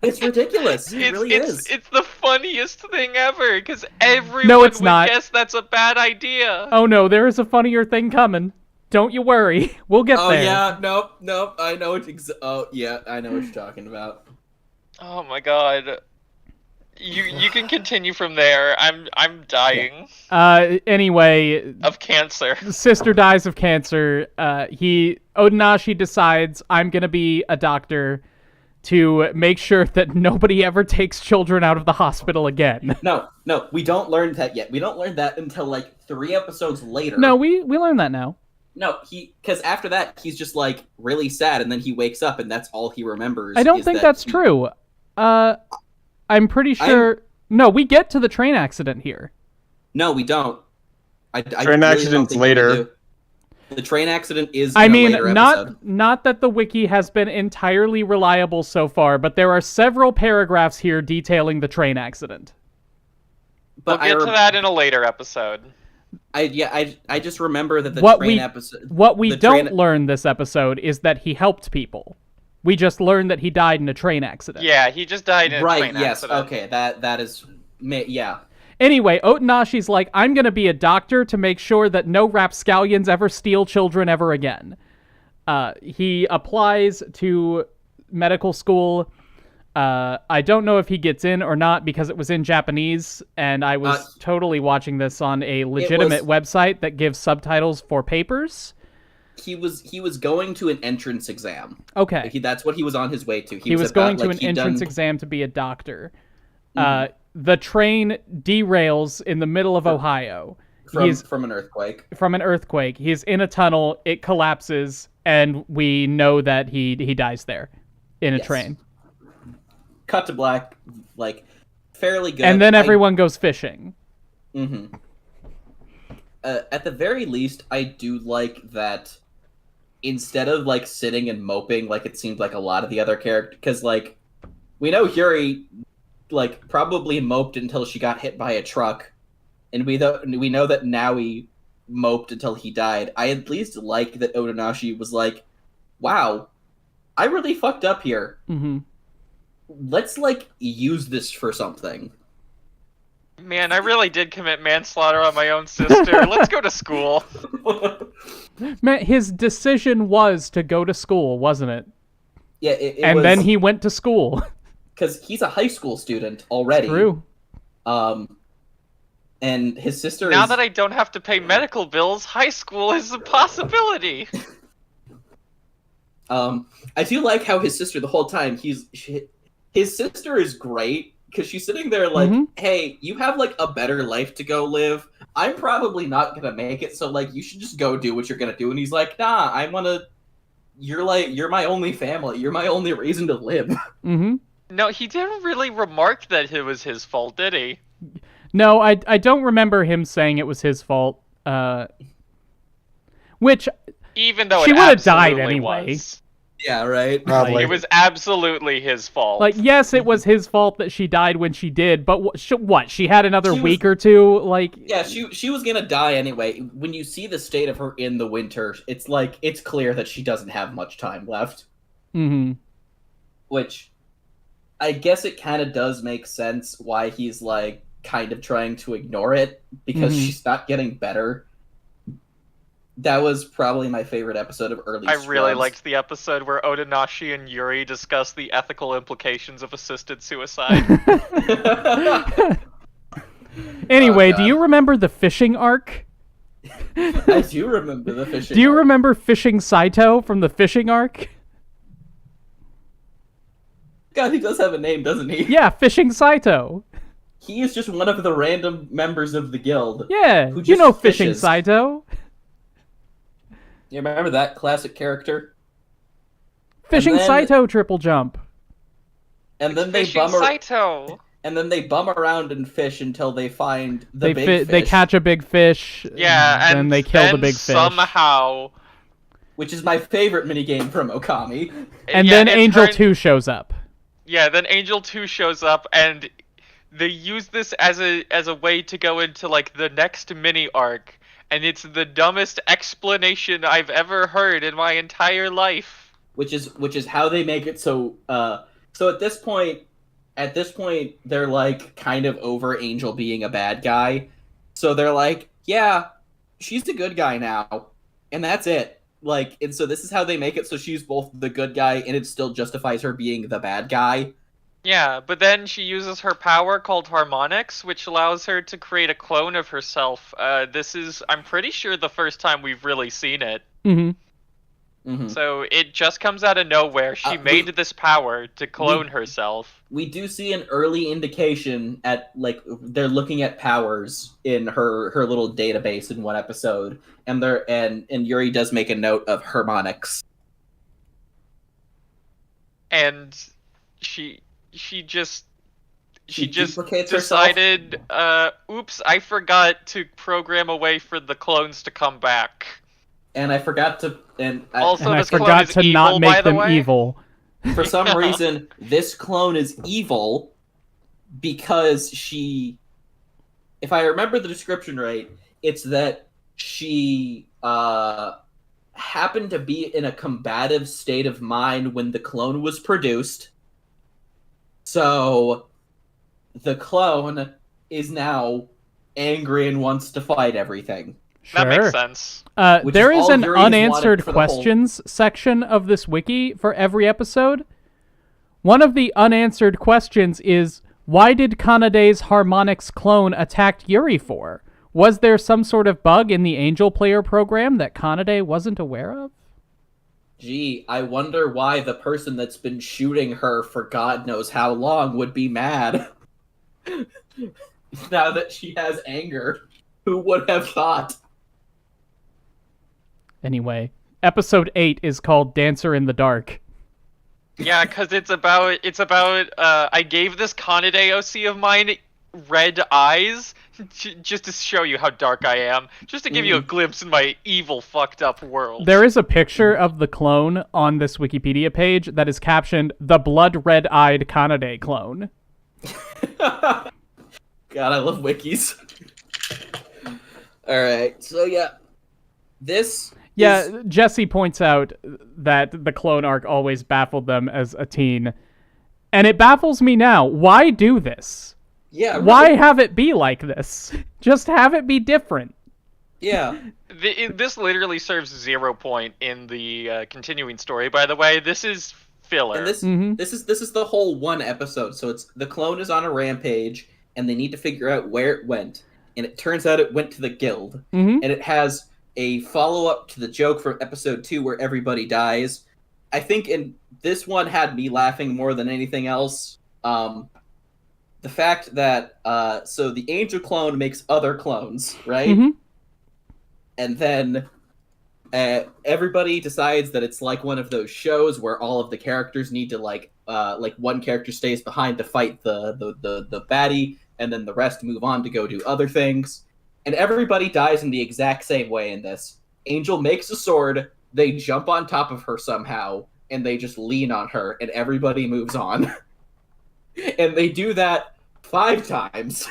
It's ridiculous. It really is. It's the funniest thing ever, because everyone No, it's would not. guess that's a bad idea. Oh no, there is a funnier thing coming. Don't you worry. We'll get there. Oh yeah, nope. I know oh yeah, I know what you're talking about. Oh my god. You can continue from there. I'm dying. Anyway, of cancer. Sister dies of cancer. Otonashi decides, I'm gonna be a doctor to make sure that nobody ever takes children out of the hospital again. No, we don't learn that yet. We don't learn that until like 3 episodes later. No, we learn that now. No, because after that he's just like really sad, and then he wakes up, and that's all he remembers. I don't think that's true. I'm pretty sure. No, we get to the train accident here. No, we don't. Train accident's later. The train accident is. I mean, later episode. not that the wiki has been entirely reliable so far, but there are several paragraphs here detailing the train accident. But we'll get to that in a later episode. I just remember that episode. What we don't learn this episode is that he helped people. We just learned that he died in a train accident. Yeah, he just died in a train accident. Okay, that is, yeah. Anyway, Otonashi's like, I'm gonna be a doctor to make sure that no rapscallions ever steal children ever again. He applies to medical school. I don't know if he gets in or not because it was in Japanese, and I was totally watching this on a legitimate website that gives subtitles for papers. He was going to an entrance exam. Okay. That's what he was on his way to. He was going to an entrance exam to be a doctor. Mm-hmm. The train derails in the middle of Ohio. From an earthquake. From an earthquake. He's in a tunnel, it collapses, and we know that he dies there in a train. Cut to black, like, fairly good. And then everyone goes fishing. Mm-hmm. At the very least, I do like that instead of, like, sitting and moping like it seemed like a lot of the other characters, because, like, we know Yuri, like, probably moped until she got hit by a truck, and we know that Naui moped until he died. I at least like that Otonashi was like, wow, I really fucked up here. Mm-hmm. Let's, like, use this for something. Man, I really did commit manslaughter on my own sister. Let's go to school. Man, his decision was to go to school, wasn't it? Yeah, it and was... then he went to school. Because he's a high school student already. True. And his sister Now that I don't have to pay medical bills, high school is a possibility. I do like how his sister, the whole time, his sister is great, because she's sitting there like, hey, you have, like, a better life to go live. I'm probably not gonna make it, so, like, you should just go do what you're gonna do. And he's like, nah, I wanna... You're my only family. You're my only reason to live. Mm-hmm. No, he didn't really remark that it was his fault, did he? No, I don't remember him saying it was his fault. Which... Even though she would have died anyway. Was. Yeah, right? Probably. It was absolutely his fault. Like, yes, it was his fault that she died when she did, but what? She had another week or two? Like... Yeah, she was gonna die anyway. When you see the state of her in the winter, it's like, it's clear that she doesn't have much time left. Mm-hmm. Which, I guess it kind of does make sense why he's, like, kind of trying to ignore it, because she's not getting better. That was probably my favorite episode of Early Scrubs. I really liked the episode where Otonashi and Yuri discuss the ethical implications of assisted suicide. Anyway, do you remember the fishing arc? I do remember the fishing Do you arc. remember Fishing Saito from the fishing arc? God, he does have a name, doesn't he? Yeah, Fishing Saito. He is just one of the random members of the guild. Yeah, who you just know Fishing fishes. Saito. You remember that classic character? Fishing then- Saito triple jump. And then they Fishing Saito. And then they bum around and fish until they find the big fish. They catch a big fish. Yeah, and then they kill the big fish. Somehow, which is my favorite minigame from Okami. And then Angel 2 shows up. Yeah, then Angel 2 shows up, and they use this as a way to go into, like, the next mini arc. And it's the dumbest explanation I've ever heard in my entire life. Which is how they make it so. So at this point, they're like kind of over Angel being a bad guy. So they're like, yeah, she's a good guy now, and that's it. Like, and so this is how they make it so she's both the good guy and it still justifies her being the bad guy. Yeah, but then she uses her power called harmonics, which allows her to create a clone of herself. This is, I'm pretty sure, the first time we've really seen it. So it just comes out of nowhere. She made this power to clone herself. We do see an early indication at, like, they're looking at powers in her little database in one episode, and Yuri does make a note of harmonics. And she just duplicates decided, oops, I forgot to program a way for the clones to come back. And I forgot to, I forgot to not make them evil. For some reason, this clone is evil because she, if I remember the description right, it's that she happened to be in a combative state of mind when the clone was produced. So the clone is now angry and wants to fight everything. That makes sense. There is an unanswered questions section of this wiki for every episode. One of the unanswered questions is, why did Kanade's harmonics clone attack Yuri for? Was there some sort of bug in the Angel player program that Kanade wasn't aware of? Gee, I wonder why the person that's been shooting her for God knows how long would be mad. Now that she has anger, who would have thought? Anyway, episode 8 is called Dancer in the Dark. Yeah, because it's about I gave this Kanade OC of mine red eyes just to show you how dark I am, just to give you a glimpse in my evil, fucked up world. There is a picture of the clone on this Wikipedia page that is captioned, "The blood red-eyed Kanade clone." God, I love wikis. Alright, so yeah. Jesse points out that the clone arc always baffled them as a teen. And it baffles me now. Why do this? Yeah. Right. Why have it be like this? Just have it be different. Yeah. This literally serves 0 point in the continuing story, by the way. This is filler. And this is the whole one episode. So it's the clone is on a rampage, and they need to figure out where it went. And it turns out it went to the guild. And it has a follow-up to the joke from episode 2 where everybody dies. I think in this one had me laughing more than anything else. The fact that so the Angel clone makes other clones, right? And then everybody decides that it's like one of those shows where all of the characters need to like one character stays behind to fight the baddie, and then the rest move on to go do other things. And everybody dies in the exact same way in this. Angel makes a sword, they jump on top of her somehow, and they just lean on her, and everybody moves on. And they do that 5 times.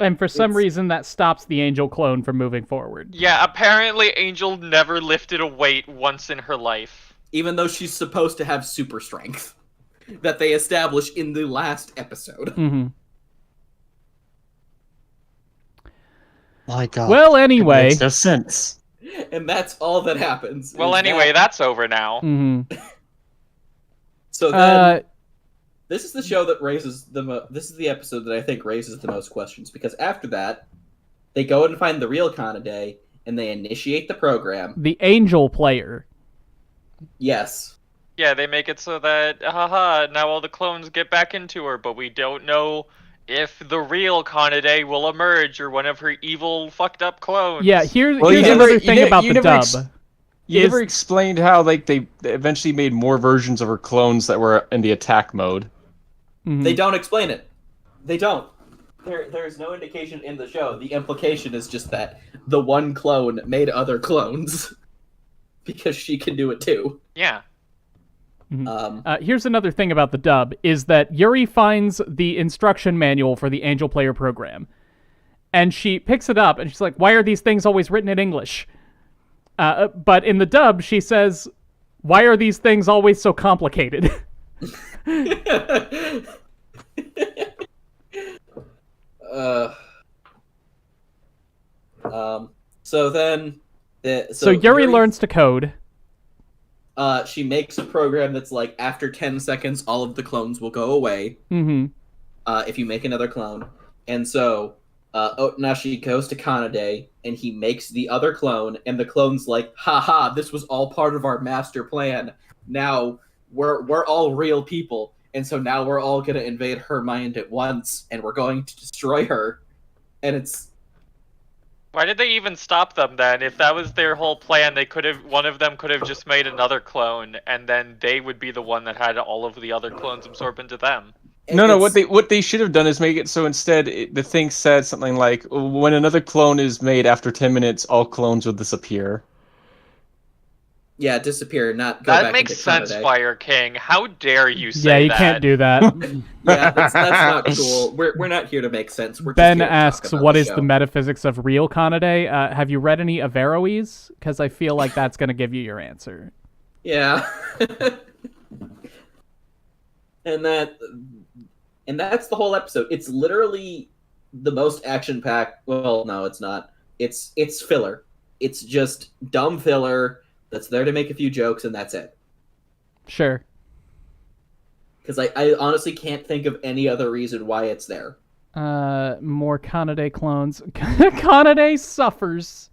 And for some reason, that stops the Angel clone from moving forward. Yeah, apparently Angel never lifted a weight once in her life. Even though she's supposed to have super strength. That they establish in the last episode. My God. Well, anyway. It makes no sense. And that's all that happens. Well, anyway, that's over now. So then, this is the show that raises this is the episode that I think raises the most questions, because after that, they go and find the real Kanade, and they initiate the program. The Angel player. Yes. Yeah, they make it so that, now all the clones get back into her, but we don't know if the real Kanade will emerge or one of her evil, fucked up clones. Yeah, here's another thing about the dub. You never explained how they eventually made more versions of her clones that were in the attack mode. They don't explain it. They don't. There's no indication in the show. The implication is just that the one clone made other clones. Because she can do it too. Yeah. Here's another thing about the dub, is that Yuri finds the instruction manual for the Angel player program. and she picks it up, and she's like, "Why are these things always written in English?" But in the dub, she says, "Why are these things always so complicated?" So then, so Yuri learns to code. She makes a program that's like, after 10 seconds, all of the clones will go away. Mm-hmm. If you make another clone. And so, Otonashi goes to Kanade, and he makes the other clone, and the clone's like, haha, this was all part of our master plan. Now, we're all real people, and so now we're all gonna invade her mind at once, and we're going to destroy her. And it's... Why did they even stop them then? If that was their whole plan, they could have. One of them could have just made another clone, and then they would be the one that had all of the other clones absorb into them. No. What they should have done is make it so instead the thing said something like, when another clone is made after 10 minutes, all clones will disappear. Yeah, disappear, not go back That makes into sense, Kanade. Fire King. How dare you say that? Yeah, you can't do that. Yeah, that's not cool. We're not here to make sense. We're just Ben here to talk asks, about "What the is show." the metaphysics of real Kanade?" Have you read any Averroes? Because I feel like that's going to give you your answer. Yeah. and that's the whole episode. It's literally the most action-packed. Well, no, it's not. It's filler. It's just dumb filler that's there to make a few jokes, and that's it. Sure. Because I honestly can't think of any other reason why it's there. More Kanade clones. Kanade suffers.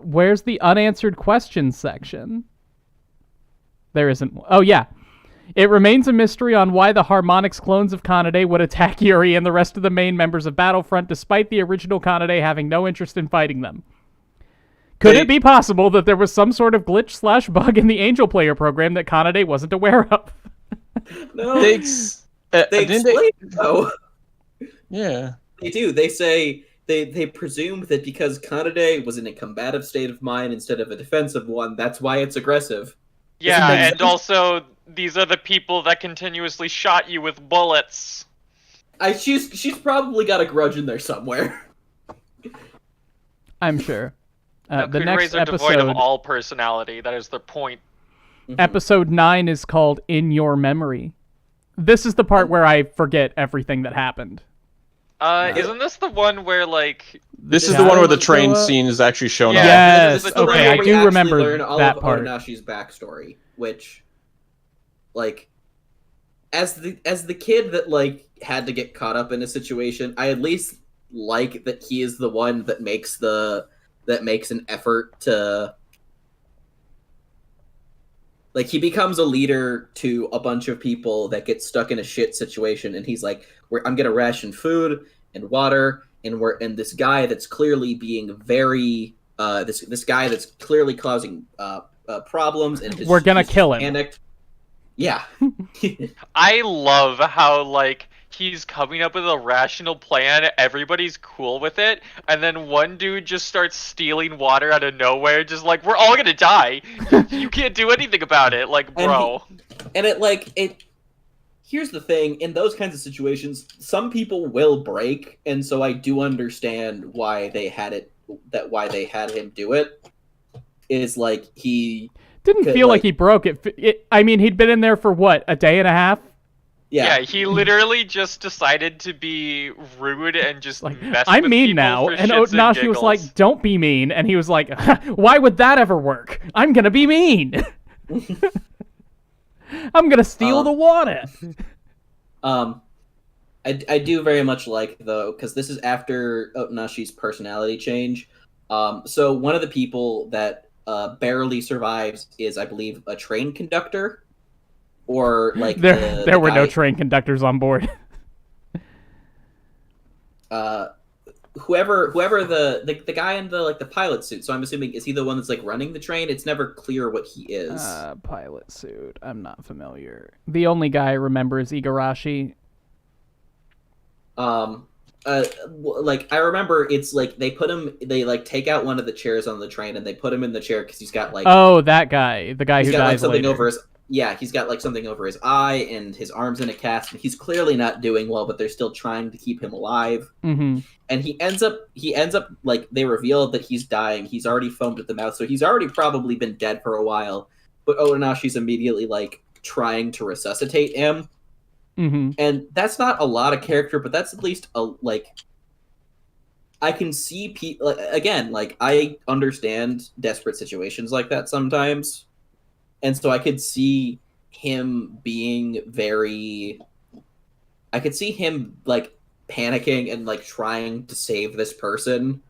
Where's the unanswered questions section? There isn't. Oh, yeah. It remains a mystery on why the Harmonix clones of Kanade would attack Yuri and the rest of the main members of Battlefront, despite the original Kanade having no interest in fighting them. Could it be possible that there was some sort of glitch/bug in the Angel Player program that Kanade wasn't aware of? No, They explain it, though. Yeah. They do. They say they presume that because Kanade was in a combative state of mind instead of a defensive one, that's why it's aggressive. Yeah, Doesn't make and sense. also these are the people that continuously shot you with bullets. She's probably got a grudge in there somewhere. I'm sure. Now, The Kunoi's next are devoid episode, of all personality. That is their point. episode 9 is called In Your Memory. This is the part where I forget everything that happened. Isn't this the one where, like... This is the one where the train Shadow- scene is actually shown Yeah. up. Yes, This is the one okay, where I we do actually remember learn all that of part. Otonashi's backstory, which, like, as the kid that like had to get caught up in a situation, I at least like that he is the one that makes an effort to, like, he becomes a leader to a bunch of people that get stuck in a shit situation, and he's like, I'm gonna ration food and water, and this guy that's clearly being very this guy that's clearly causing problems, and We're gonna kill him. panicked. Yeah. I love how, like, he's coming up with a rational plan, everybody's cool with it, and then one dude just starts stealing water out of nowhere, just like, we're all gonna die. You can't do anything about it. Like, bro. And here's the thing, in those kinds of situations, some people will break, and so I do understand why they had him do it. Is like he Didn't feel like he broke it. I mean, he'd been in there for what, a day and a half? Yeah, he literally just decided to be rude and just Like, mess I'm with mean people now, for and shits Otonashi was giggles. like, "Don't be mean," and he was like, "Why would that ever work? I'm gonna be mean. I'm gonna steal the water." I do very much like, though, because this is after Otonashi's personality change. So one of the people that barely survives is, I believe, a train conductor, or like There were no guy- train conductors on board. whoever the guy in the pilot suit. So I'm assuming, is he the one that's like running the train? It's never clear what he is. Pilot suit. I'm not familiar. The only guy I remember is Igarashi. Like, I remember it's like they like take out one of the chairs on the train and they put him in the chair because he's got like Oh, that guy. The guy he's who got like dies something later. over his yeah, he's got like something over his eye and his arm's in a cast, and he's clearly not doing well, but they're still trying to keep him alive. Mm-hmm. And he ends up like, they reveal that he's dying. He's already foamed at the mouth, so he's already probably been dead for a while. But Otonashi's immediately like trying to resuscitate him. Mm-hmm. And that's not a lot of character, but that's at least a like. I can see people again. Like, I understand desperate situations like that sometimes, and so I could see him being very. I could see him like panicking and like trying to save this person,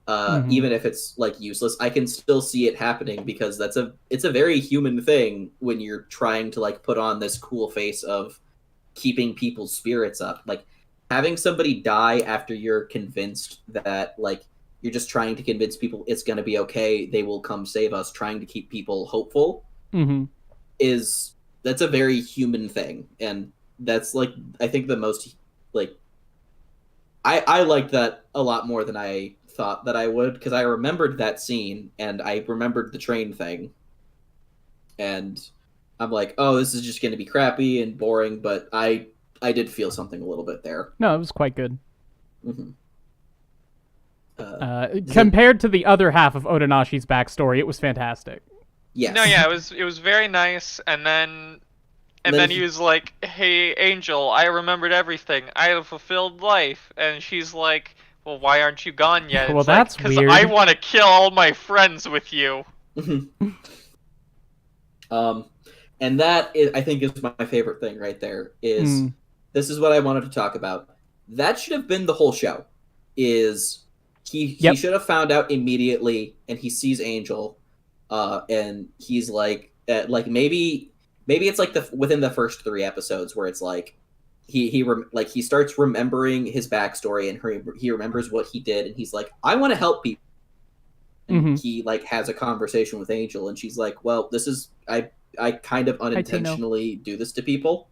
even if it's like useless. I can still see it happening because it's a very human thing when you're trying to like put on this cool face of keeping people's spirits up. Like, having somebody die after you're convinced that like you're just trying to convince people it's going to be okay, they will come save us, trying to keep people hopeful, that's a very human thing. And that's like, I think the most like, I liked that a lot more than I thought that I would, because I remembered that scene and I remembered the train thing, and I'm like, oh, this is just going to be crappy and boring, but I did feel something a little bit there. No, it was quite good. Mm-hmm. Compared to the other half of Otonashi's backstory, it was fantastic. Yes. No, yeah, it was very nice, and then he was like, "Hey, Angel, I remembered everything. I have a fulfilled life." And she's like, "Well, why aren't you gone yet?" Well, it's that's like, 'cause weird. I want to kill all my friends with you. And that is, I think, is my favorite thing right there. Is this is what I wanted to talk about. That should have been the whole show. Is he should have found out immediately, and he sees Angel, and he's like maybe it's like within the first 3 episodes where it's like he starts remembering his backstory, and he remembers what he did, and he's like, I want to help people. And he like has a conversation with Angel, and she's like, well, this is I kind of unintentionally do this to people.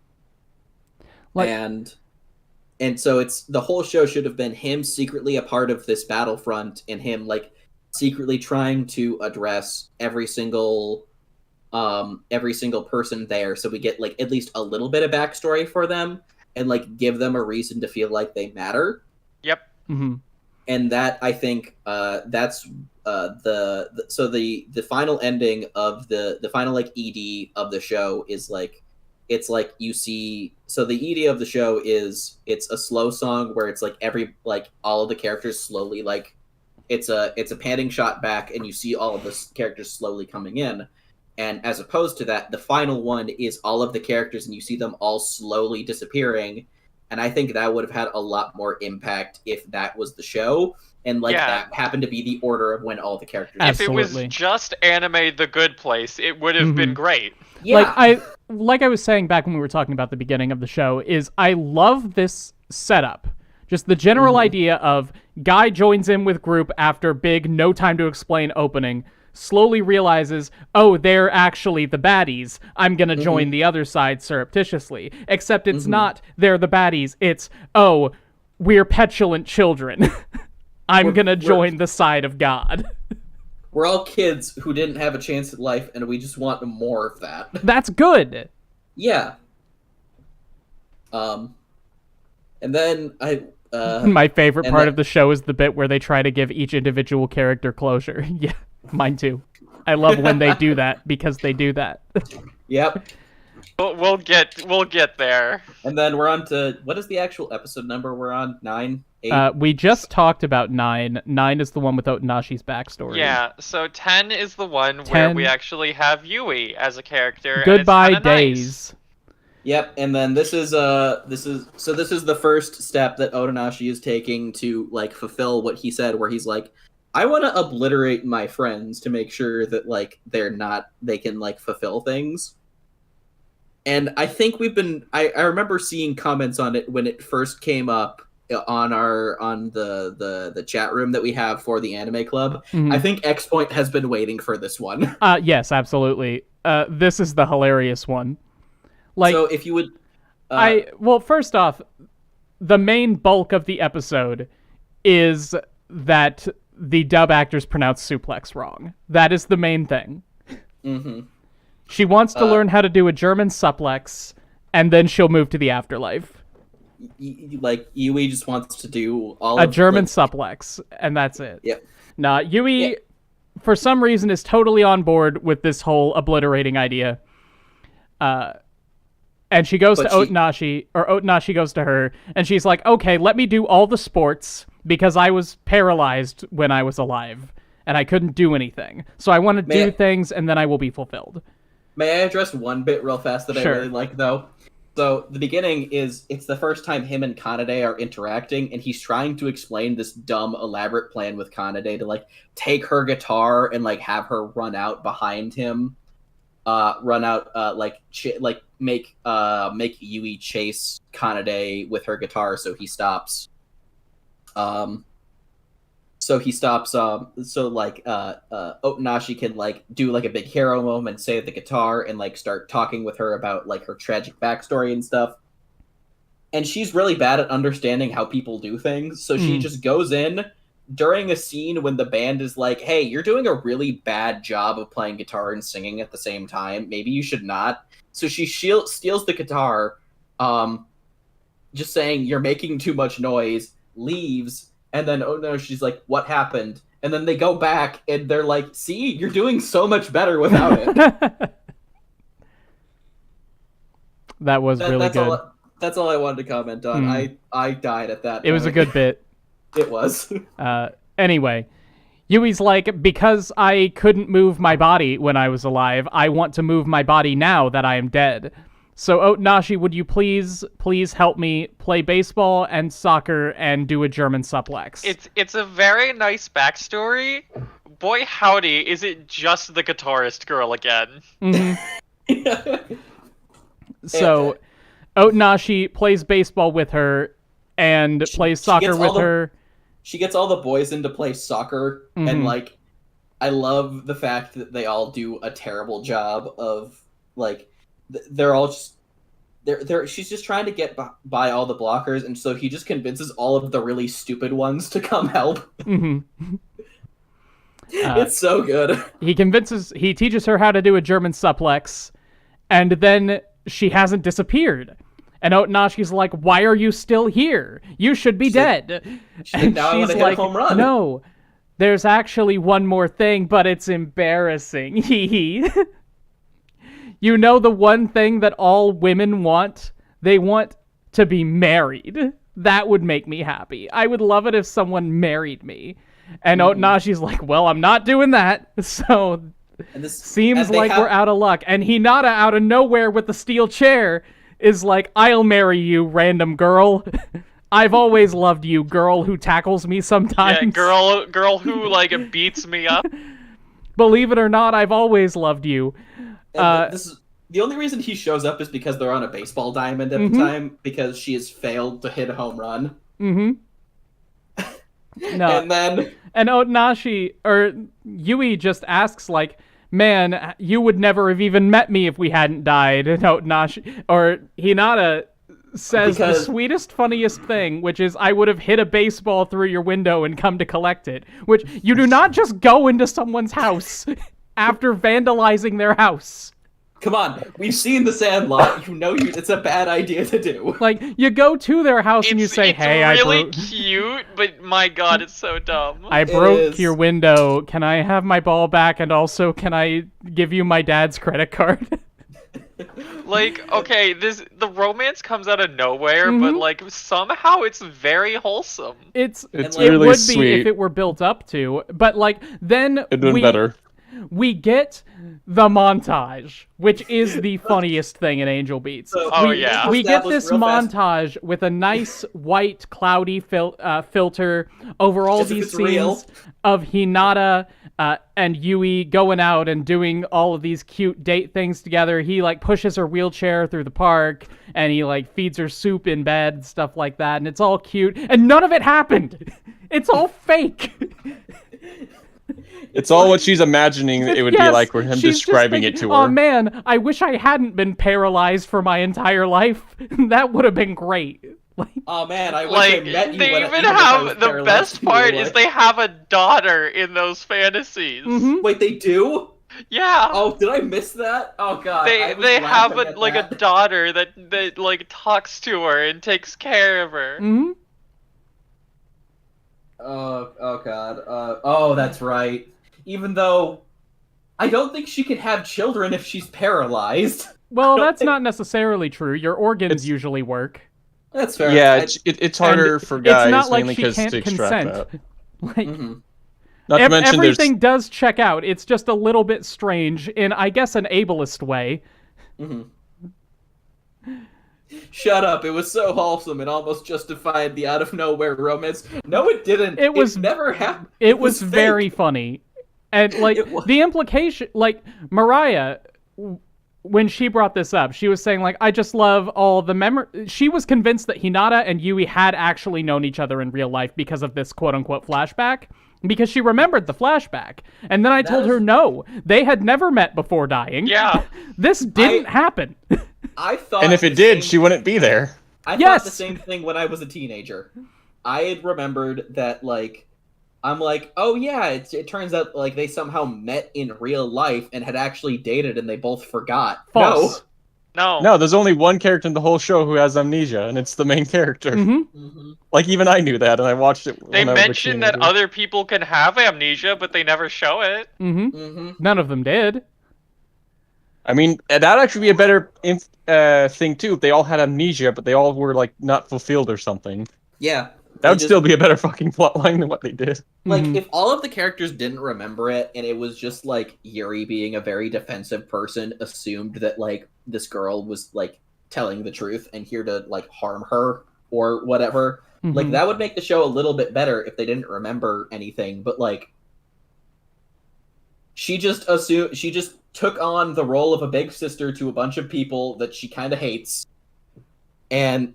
Like, and so it's the whole show should have been him secretly a part of this battlefront, and him like secretly trying to address every single person there, so we get like at least a little bit of backstory for them and like give them a reason to feel like they matter. Yep. And that, I think, that's the final ending of the final like ED of the show is like, it's like you see, so the ED of the show is, it's a slow song where it's like all of the characters slowly, like it's a panning shot back, and you see all of the characters slowly coming in. And as opposed to that, the final one is all of the characters and you see them all slowly disappearing. And I think that would have had a lot more impact if that was the show, and like that happened to be the order of when all the characters. Absolutely. If it was just anime The Good Place, it would have been great. Yeah. Like I was saying back when we were talking about the beginning of the show, is I love this setup. Just the general idea of guy joins in with group after big no time to explain opening, slowly realizes, oh, they're actually the baddies. I'm going to join the other side surreptitiously. Except it's not they're the baddies. It's, oh, we're petulant children. I'm going to join the side of God. We're all kids who didn't have a chance at life, and we just want more of that. That's good. Yeah. And then my favorite part of the show is the bit where they try to give each individual character closure. Yeah, mine too. I love when they do that, because they do that. Yep. We'll get there. And then we're on to, what is the actual episode number we're on? 9? 8? We just talked about 9. 9 is the one with Otonashi's backstory. Yeah, so 10 is the one where we actually have Yui as a character. Goodbye, and it's Days. Nice. Yep, and then this is the first step that Otonashi is taking to like fulfill what he said, where he's like, I want to obliterate my friends to make sure that like they can like fulfill things. And I think I remember seeing comments on it when it first came up on the chat room that we have for the anime club. I think ExPoint has been waiting for this one. Yes, absolutely. This is the hilarious one. Like, so if you would, well, first off, the main bulk of the episode is that the dub actors pronounce suplex wrong. That is the main thing. She wants to learn how to do a German suplex, and then she'll move to the afterlife. Like, Yui just wants to do a German suplex, and that's it. Yep. Nah, Yui, for some reason, is totally on board with this whole obliterating idea. And she goes to Otonashi, or Otonashi goes to her, and she's like, okay, let me do all the sports, because I was paralyzed when I was alive, and I couldn't do anything. So I want to do things, and then I will be fulfilled. May I address one bit real fast that I really like, though? So the beginning it's the first time him and Kanade are interacting, and he's trying to explain this dumb, elaborate plan with Kanade to, like, take her guitar and, like, have her run out behind him. Make Yui chase Kanade with her guitar so he stops. Otonashi can, like, do, like, a big hero moment, say the guitar, and, like, start talking with her about, like, her tragic backstory and stuff. And she's really bad at understanding how people do things, so she just goes in during a scene when the band is like, hey, you're doing a really bad job of playing guitar and singing at the same time. Maybe you should not. So she steals the guitar, just saying, you're making too much noise, leaves, and then, oh no, she's like, what happened? And then they go back, and they're like, see, you're doing so much better without it. That was really good. That's all I wanted to comment on. I died at that point. It was a good bit. It was. Anyway, Yui's like, because I couldn't move my body when I was alive, I want to move my body now that I am dead. So Otonashi, would you please help me play baseball and soccer and do a German suplex? It's a very nice backstory. Boy howdy, is it just the guitarist girl again. Mm-hmm. So Otonashi plays baseball with her and plays soccer with her. She gets all the boys in to play soccer, and, like, I love the fact that they all do a terrible job of, like, they're all just... she's just trying to get by all the blockers, and so he just convinces all of the really stupid ones to come help. It's so good. He teaches her how to do a German suplex, and then she hasn't disappeared. And Otonashi's like, why are you still here? You should be dead. And now I want to hit a home run. No, there's actually one more thing, but it's embarrassing. You know the one thing that all women want? They want to be married. That would make me happy. I would love it if someone married me. And Otonashi's like, well, I'm not doing that. So seems like we're out of luck. And Hinata, out of nowhere with the steel chair, is like, I'll marry you, random girl. I've always loved you, girl who tackles me sometimes. Yeah, girl who, like, beats me up. Believe it or not, I've always loved you. This is the only reason he shows up is because they're on a baseball diamond at the time, because she has failed to hit a home run. No. And Otonashi, or Yui, just asks, like, man, you would never have even met me if we hadn't died. And Otonashi, or Hinata, says the sweetest, funniest thing, which is, I would have hit a baseball through your window and come to collect it. Which, you do not just go into someone's house after vandalizing their house. Come on, we've seen The Sandlot. It's a bad idea to do. Like, you go to their house and you say, hey, it's really cute, but my god, it's so dumb. I broke your window. Can I have my ball back? And also, can I give you my dad's credit card? Like, okay, the romance comes out of nowhere, but, like, somehow it's very wholesome. It really would sweet. be if it were built up to, but, like, then it'd been better. We get the montage, which is the funniest thing in Angel Beats. We get this montage with a nice white cloudy filter over all these scenes of Hinata and Yui going out and doing all of these cute date things together. He, like, pushes her wheelchair through the park, and he, like, feeds her soup in bed and stuff like that, and it's all cute, and none of it happened. It's all fake. It's all what she's imagining it would be like, with him describing it to her. Oh man, I wish I hadn't been paralyzed for my entire life. That would have been great. Like, oh man, I wish I met you. They even have the best part is they have a daughter in those fantasies. Wait, they do? Yeah. Oh, did I miss that? Oh god, I was They have laughing at like a that. daughter that like talks to her and takes care of her. Hmm. Oh god. Oh, that's right. Even though I don't think she can have children if she's paralyzed. I Well, don't that's think not necessarily true. Your organs It's usually work. that's fair. yeah, it's harder for It's guys not like mainly she because to can't extract consent. that. Like, Mhm. Not to mention everything does check out. It's just a little bit strange in, I guess, an ableist way. Mhm. Shut up! It was so wholesome. It almost justified the out of nowhere romance. No, it didn't. It was never happened. It was fake. very funny. And, like, It was. the implication, like, Mariah, when she brought this up, she was saying, like, I just love all the memory. She was convinced that Hinata and Yui had actually known each other in real life because of this quote-unquote flashback, because she remembered the flashback. And then I told her, no, they had never met before dying. Yeah. This didn't happen. I thought, and if it did, she wouldn't be there. I Yes! thought the same thing when I was a teenager. I had remembered that, like, I'm like, oh yeah, it turns out, like, they somehow met in real life and had actually dated and they both forgot. False. No, there's only one character in the whole show who has amnesia, and it's the main character. Mm-hmm. Mm-hmm. Like, even I knew that, and I watched it They when I was a mentioned that teenager. other people can have amnesia, but they never show it. Mm-hmm. Mm-hmm. None of them did. I mean, that'd actually be a better thing, too, if they all had amnesia, but they all were, like, not fulfilled or something. Yeah. That would still be a better fucking plotline than what they did. Like, Mhm. if all of the characters didn't remember it, and it was just, like, Yuri being a very defensive person, assumed that, like, this girl was, like, telling the truth and here to, like, harm her or whatever, like, Mhm. that would make the show a little bit better if they didn't remember anything, but, like, she just took on the role of a big sister to a bunch of people that she kind of hates, and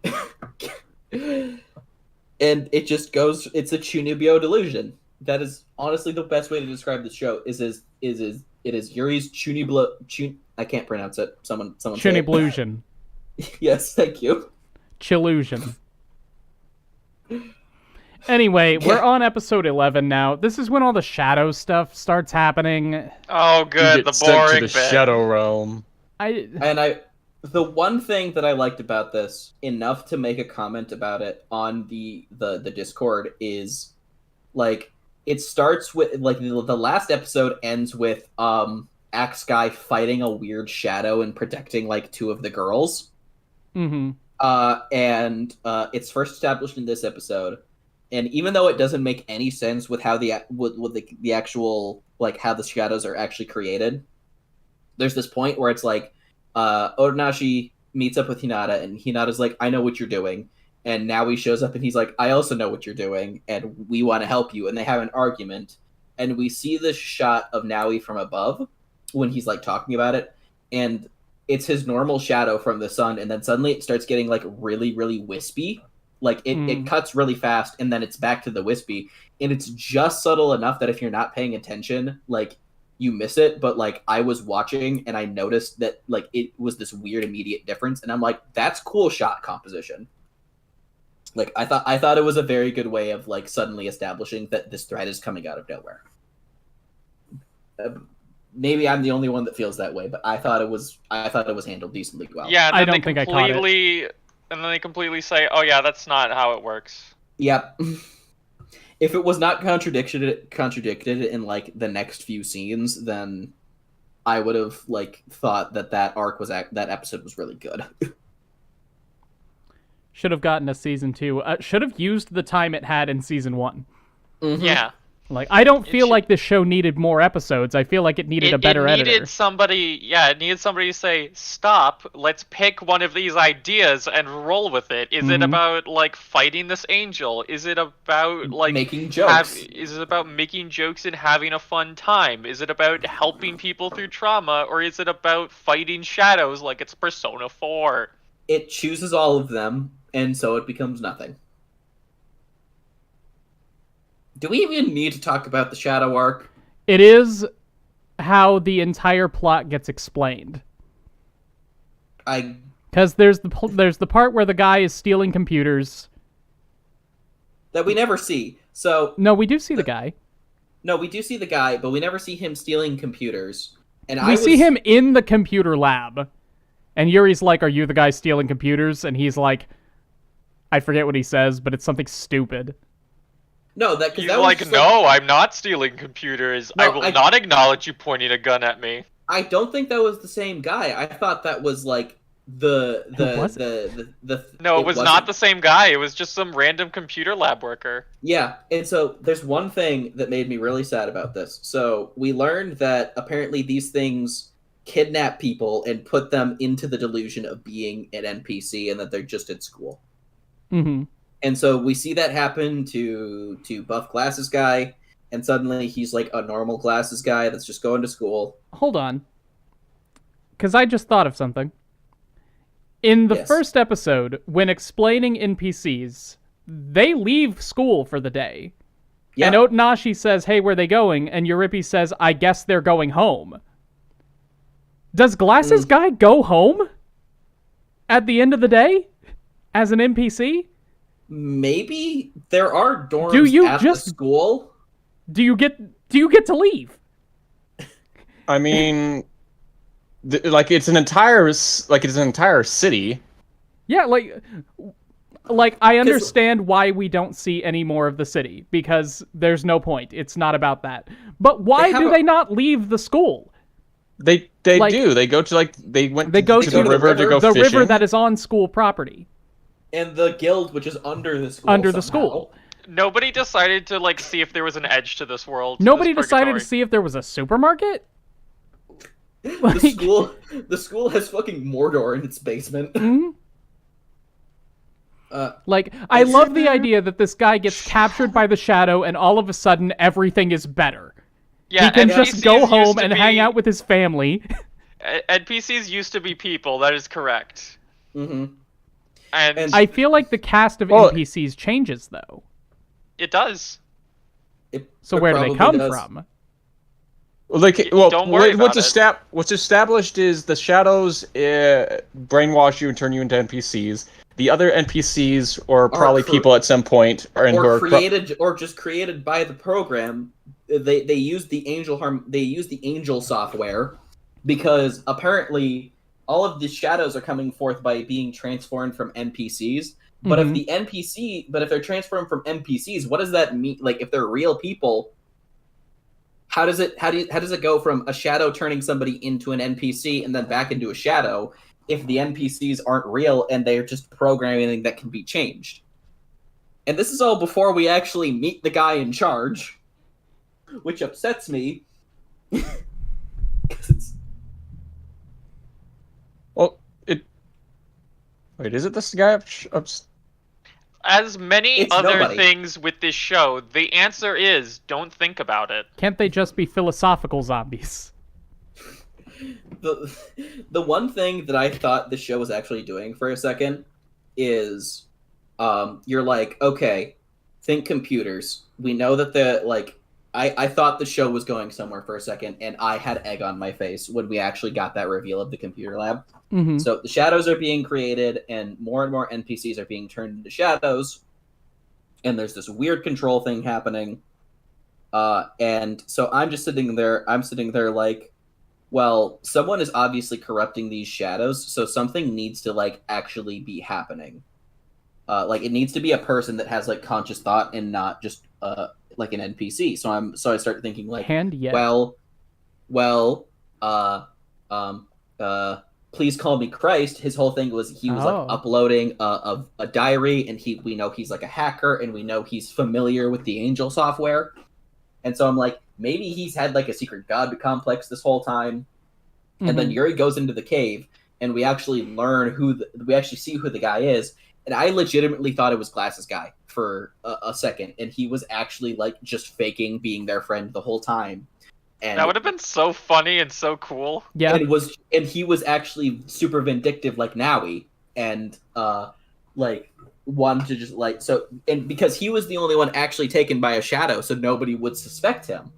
and it just goes. It's a Chunibyo delusion. That is honestly the best way to describe the show. It is Yuri's Chuniblo. I can't pronounce it. Someone say it. Chuniblusion. Yes, thank you. Chillusion. Anyway, we're on episode 11 now. This is when all the shadow stuff starts happening. Oh, You good. get The sent boring to the bit. Shadow Realm. The one thing that I liked about this, enough to make a comment about it on the Discord, is like it starts with like the last episode ends with Axe Guy fighting a weird shadow and protecting like two of the girls. Mm-hmm. And it's first established in this episode. And even though it doesn't make any sense with how the actual like how the shadows are actually created, there's this point where it's like Otonashi meets up with Hinata, and Hinata's like, I know what you're doing. And Naui shows up and he's like, I also know what you're doing, and we want to help you. And they have an argument. And we see this shot of Naui from above when he's like talking about it. And it's his normal shadow from the sun. And then suddenly it starts getting like really, really wispy. Like it cuts really fast and then it's back to the wispy. And it's just subtle enough that if you're not paying attention, like you miss it. But like I was watching and I noticed that like it was this weird immediate difference. And I'm like, that's cool shot composition. Like I thought it was a very good way of like suddenly establishing that this threat is coming out of nowhere. Maybe I'm the only one that feels that way, but I thought it was handled decently well. Yeah, and I then don't they think I caught it. completely, and then they completely say, "Oh yeah, that's not how it works." Yep. If it was not contradicted in like the next few scenes, then I would have like thought that arc was that episode was really good. Should have gotten a season 2. Should have used the time it had in season 1. Mm-hmm. Yeah. Like, I don't feel should- like this show needed more episodes. I feel like it needed a better it needed editor. somebody, it needed somebody to say, "Stop! Let's pick one of these ideas and roll with it." Is it Mhm. about like fighting this angel? Is it about like Making jokes. Is it about making jokes and having a fun time? Is it about helping people through trauma, or is it about fighting shadows like it's Persona 4? It chooses all of them, and so it becomes nothing. Do we even need to talk about the Shadow arc? It is how the entire plot gets explained. Because there's the part where the guy is stealing computers. That we never see. So No, we do see the guy. no, we do see the guy, but we never see him stealing computers. And we see him in the computer lab, and Yuri's like, "Are you the guy stealing computers?" And he's like, I forget what he says, but it's something stupid. No, He's like, no, I'm not stealing computers. No, I will not acknowledge you pointing a gun at me. I don't think that was the same guy. I thought that was like No, it was not the same guy. It was just some random computer lab worker. Yeah, and so there's one thing that made me really sad about this. So we learned that apparently these things kidnap people and put them into the delusion of being an NPC and that they're just at school. Mm-hmm. And so we see that happen to buff glasses guy, and suddenly he's like a normal glasses guy that's just going to school. Hold on. Because I just thought of something. In the first episode, when explaining NPCs, they leave school for the day. Yep. And Otanashi says, hey, where are they going? And Euripi says, I guess they're going home. Does Glasses Guy go home at the end of the day as an NPC? Maybe there are dorms at the school. Do you get to leave? I mean, it's an entire city. Yeah, like I understand why we don't see any more of the city, because there's no point. It's not about that. But why do they not leave the school? They do. They go to they go to the river to go the fishing. River that is on school property. And the guild, which is under the school. Under the school. Nobody decided to see if there was an edge to this world. Nobody decided to see if there was a supermarket. The school has fucking Mordor in its basement. Mm-hmm. I love the idea that this guy gets captured by the shadow, and all of a sudden everything is better. Yeah, he can just go home and hang out with his family. NPCs used to be people. That is correct. Mm-hmm. And I feel like the cast of NPCs changes, though. It does. So where do they come from? Don't worry about it. What's established is the shadows brainwash you and turn you into NPCs. The other NPCs, or probably people at some point, or just created by the program. They use the angel software, because apparently all of the shadows are coming forth by being transformed from NPCs. But if they're transformed from NPCs, what does that mean? Like, if they're real people, how does it go from a shadow turning somebody into an NPC and then back into a shadow if the NPCs aren't real and they're just programming that can be changed? And this is all before we actually meet the guy in charge, which upsets me. Wait, is it this guy As many other things with this show, the answer is don't think about it. Can't they just be philosophical zombies? The one thing that I thought the show was actually doing for a second is you're like, okay, think computers. We know that I thought the show was going somewhere for a second, and I had egg on my face when we actually got that reveal of the computer lab. Mm-hmm. So the shadows are being created, and more NPCs are being turned into shadows, and there's this weird control thing happening. And so I'm sitting there like, well, someone is obviously corrupting these shadows, so something needs to actually be happening. It needs to be a person that has conscious thought and not just an NPC. So I start thinking please call me Christ. His whole thing was he was uploading a diary, and we know he's a hacker, and we know he's familiar with the angel software. And so I'm like, maybe he's had a secret god complex this whole time. Mm-hmm. And then Yuri goes into the cave, and we actually learn we actually see who the guy is. And I legitimately thought it was Glasses Guy for a second, and he was actually just faking being their friend the whole time. And that would have been so funny and so cool. Yeah, and he was actually super vindictive like Naui, and wanted to just and because he was the only one actually taken by a shadow, so nobody would suspect him.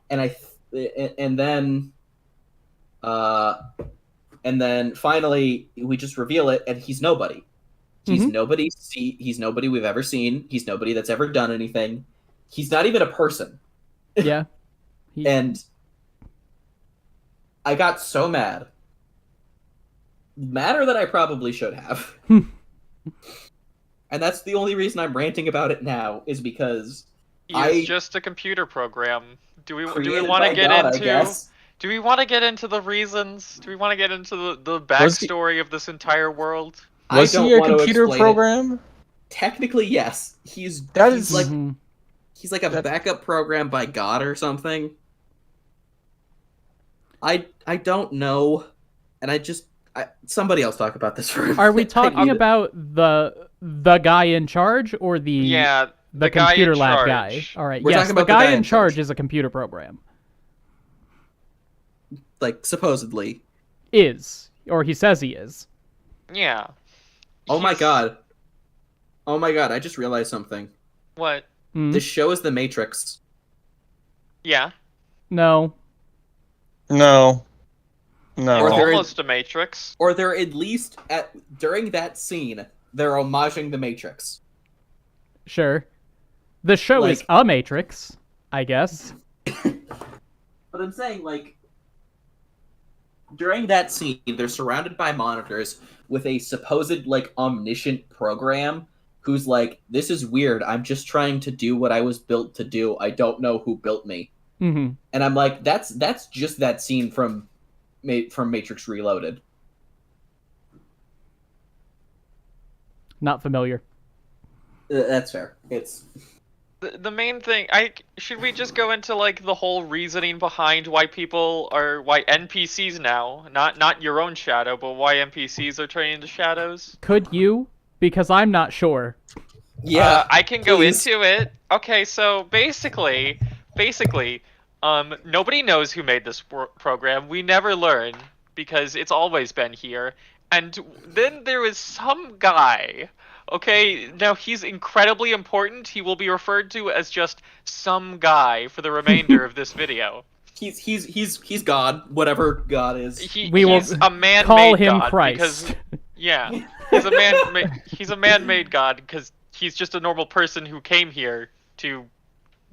And then finally we just reveal it, and he's nobody. He's nobody. He's nobody we've ever seen. He's nobody that's ever done anything. He's not even a person. Yeah. And I got so mad. Madder than I probably should have. And that's the only reason I'm ranting about it now, is because It's just a computer program. Do we created want to by get God, I into? guess. Do we want to get into the reasons? Do we want to get into the Was he- backstory of this entire world? Was I don't he a want to computer explain it. program? Technically, yes. He's That he's is- like Mhm. he's like a That- backup program by God or something. I don't know, and somebody else talk about this for a Are we minute. talking about the guy in charge or the Yeah, the guy in computer lab guy? charge. All right, We're yes, talking the about the guy guy in in charge charge. is a computer program. Like supposedly? Is, or he says he is. Yeah. Oh my He's- god! Oh my god! I just realized something. What? Hmm? This show is The Matrix. Yeah. No. No. It's Or No. there is- almost a Matrix. Or they're at least during that scene, they're homaging The Matrix. Sure. The show is Like- a Matrix, I guess. But I'm saying, like, during that scene, they're surrounded by monitors with a supposed, like, omniscient program who's like, this is weird, I'm just trying to do what I was built to do, I don't know who built me. Mm-hmm. And I'm like, that's just that scene from Matrix Reloaded. Not familiar. That's fair. It's... The main thing, should we just go into like the whole reasoning behind why NPCs now, not your own shadow, but why NPCs are turning into shadows? Could you? Because I'm not sure. Yeah, I can go please. into it. Okay, so basically, nobody knows who made this program. We never learn because it's always been here. And then there was some guy. Okay, now he's incredibly important. He will be referred to as just some guy for the remainder of this video. He's God, whatever God is. We will He's a man-made Call him god Christ. because yeah, he's a man-made god because he's just a normal person who came here to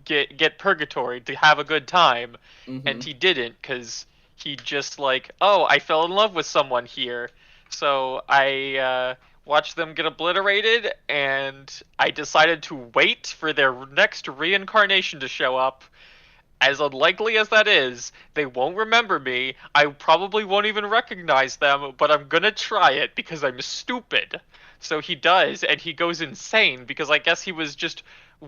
get purgatory, to have a good time, Mhm. and he didn't because he just like, oh, I fell in love with someone here, so I watched them get obliterated, and I decided to wait for their next reincarnation to show up. As unlikely as that is, they won't remember me. I probably won't even recognize them, but I'm gonna try it because I'm stupid. So he does, and he goes insane because I guess he was just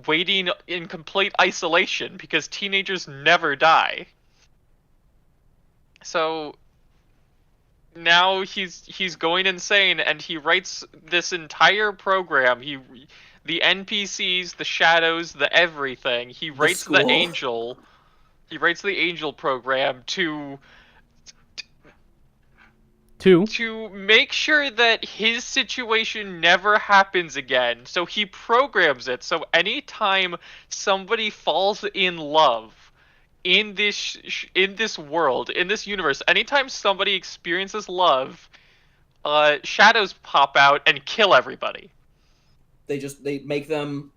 waiting in complete isolation because teenagers never die. So now he's going insane, and he writes this entire program. The NPCs, the shadows, the everything. He writes the school. angel. He writes the angel program to make sure that his situation never happens again. So he programs it so anytime somebody falls in love in this world, in this universe, anytime somebody experiences love, shadows pop out and kill everybody. They make them...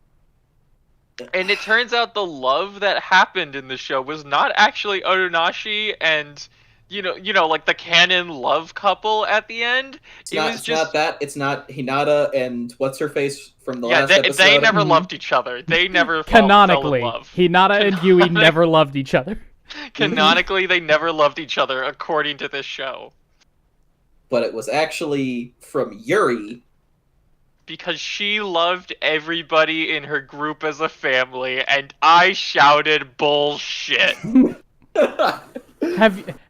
And it turns out the love that happened in the show was not actually Otonashi and you know, like the canon love couple at the end. It's not that. It's not Hinata and what's her face from the last episode. They never Mhm. loved each other. They never Canonically, fell in love. Hinata and Yui never loved each other. Canonically, they never loved each other, according to this show. But it was actually from Yuri. Because she loved everybody in her group as a family, and I shouted bullshit.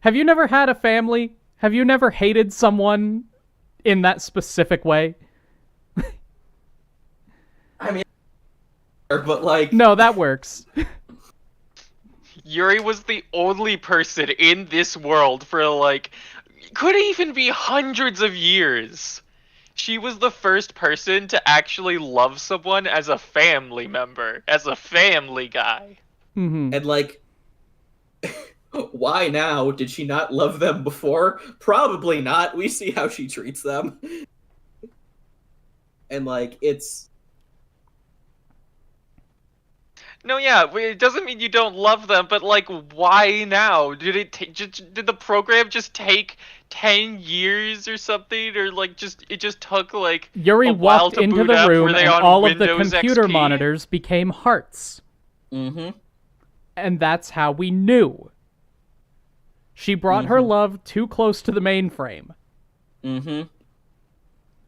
Have you never had a family? Have you never hated someone in that specific way? I mean, but like... No, that works. Yuri was the only person in this world for like, could even be hundreds of years. She was the first person to actually love someone as a family member, as a family guy. Mm-hmm. And like... Why now? Did she not love them before? Probably not. We see how she treats them. And like, it's... No, yeah, it doesn't mean you don't love them, but like, why now? Did the program just take 10 years or something, or like it just took like Yuri a while walked to into boot the up? room Were they and on all of the Windows computer XP? monitors became hearts. Mm-hmm. And that's how we knew. She brought her love too close to the mainframe. Mm-hmm.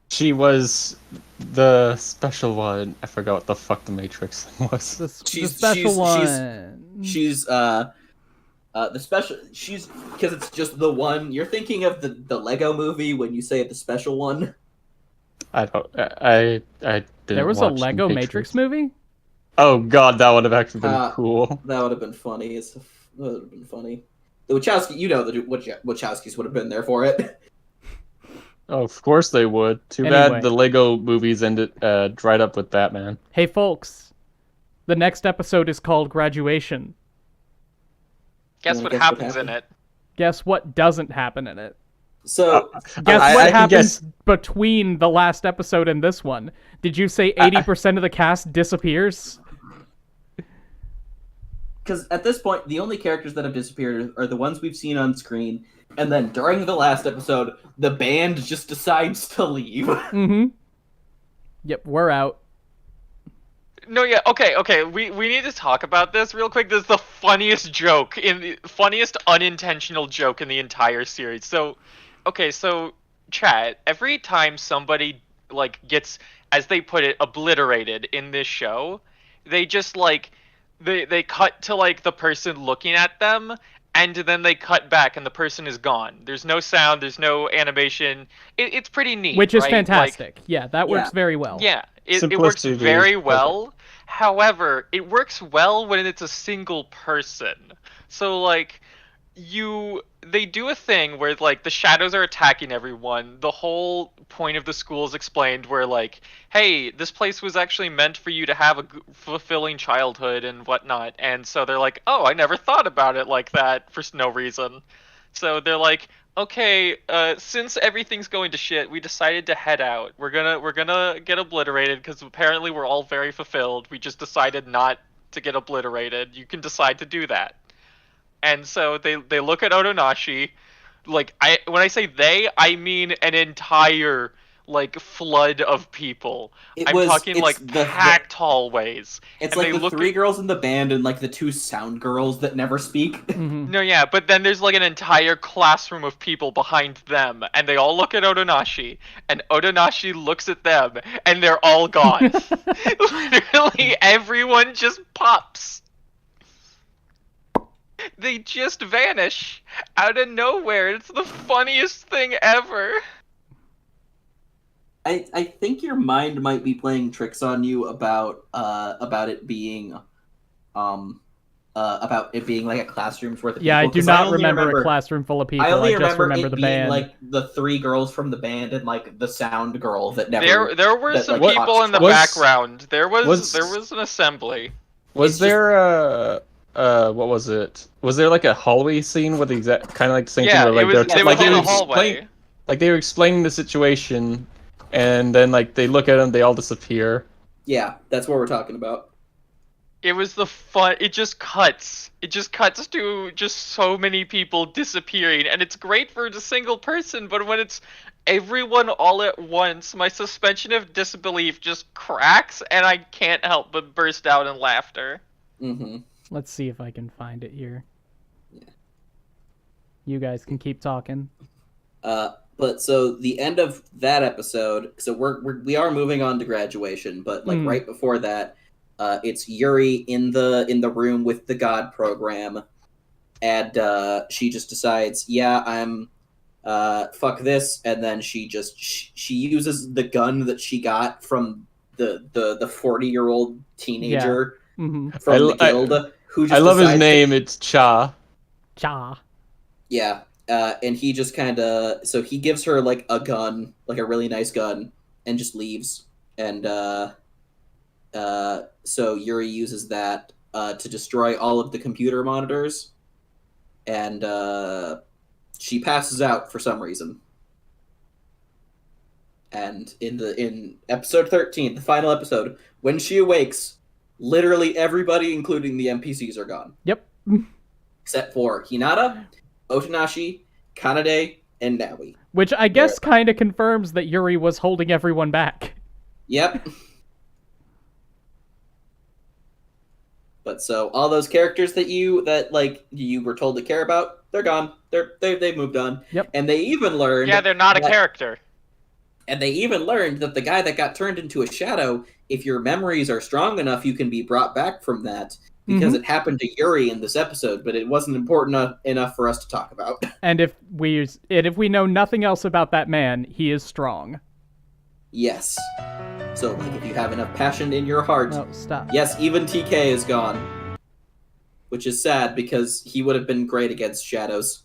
She was the special one. I forgot what the fuck the Matrix thing was. The special one. She's the special. She's because it's just the one. You're thinking of the Lego movie when you say the special one. I don't. I didn't. There was a watch Lego Matrix movie? Oh god, that would have actually been cool. That would have been funny. That would have been funny. The Wachowski, you know, the Wachowskis would have been there for it. Oh, of course they would. Too Anyway. bad the Lego movies ended dried up with Batman. Hey, folks. The next episode is called Graduation. Guess what happens in it? Guess what doesn't happen in it? So, Guess what I can happens guess. between the last episode and this one? Did you say 80% of the cast disappears? because at this point, the only characters that have disappeared are the ones we've seen on screen, and then during the last episode, the band just decides to leave. Mm-hmm. Yep, we're out. No, yeah, okay. We need to talk about this real quick. This is the funniest funniest unintentional joke in the entire series. So, okay, so chat, every time somebody like gets, as they put it, obliterated in this show, they just like they cut to like the person looking at them, and then they cut back and the person is gone. There's no sound, there's no animation. It's pretty neat, Which is right? fantastic. Yeah, that works Yeah. very well. Yeah, it works Simplicity very is well. However, it works well when it's a single person. So like they do a thing where like the shadows are attacking everyone. The whole point of the school is explained where like, hey, this place was actually meant for you to have a fulfilling childhood and whatnot. And so they're like, oh, I never thought about it like that for no reason. So they're like, okay, since everything's going to shit, we decided to head out. We're gonna get obliterated because apparently we're all very fulfilled. We just decided not to get obliterated. You can decide to do that. And so they look at Otonashi, like when I say they, I mean an entire like flood of people. I'm talking like packed hallways. It's and like they the look three girls in the band and like the two sound girls that never speak. Mm-hmm. No, yeah, but then there's like an entire classroom of people behind them, and they all look at Otonashi, and Otonashi looks at them, and they're all gone. Literally, everyone just pops. They just vanish out of nowhere. It's the funniest thing ever. I think your mind might be playing tricks on you about it being like a classroom's worth of Yeah, people. I do 'Cause not only remember a classroom full of people. I only just remember it the being band. like the three girls from the band and like the sound girl that never. There were that, some like, people in the was- background. There was- was an assembly. Was It's there what was it? Was there like a hallway scene with the exact kind of like the same Yeah, thing? Where, it like, was. they're- They like, were in they a were hallway. like they were explaining the situation, and then like they look at them, they all disappear. Yeah, that's what we're talking about. It was the fun. It just cuts. It just cuts to just so many people disappearing, and it's great for a single person. But when it's everyone all at once, my suspension of disbelief just cracks, and I can't help but burst out in laughter. Mm-hmm. Let's see if I can find it here. Yeah. You guys can keep talking. But so the end of that episode. So we are moving on to graduation, but like right before that, it's Yuri in the room with the God program, and she just decides, yeah, I'm fuck this, and then she uses the gun that she got from the 40-year-old teenager Mm-hmm. from the guild who just I love his decides name. It's Cha. Cha. Yeah, and he just kind of so he gives her like a gun, like a really nice gun, and just leaves. And so Yuri uses that to destroy all of the computer monitors, and she passes out for some reason. And in episode 13, the final episode, when she awakes, literally everybody, including the NPCs, are gone. Yep. Except for Hinata, Otonashi, Kanade, and Naui. Which I guess kind of confirms that Yuri was holding everyone back. Yep. But so all those characters that you were told to care about, they're gone. They've moved on. Yep. And they even learned. Yeah, they're not a character. And they even learned that the guy that got turned into a shadow, if your memories are strong enough, you can be brought back from that. Because it happened to Yuri in this episode, but it wasn't important enough for us to talk about. And if we know nothing else about that man, he is strong. Yes. So, like, if you have enough passion in your heart... No, stop. Yes, even TK is gone. Which is sad, because he would have been great against Shadows.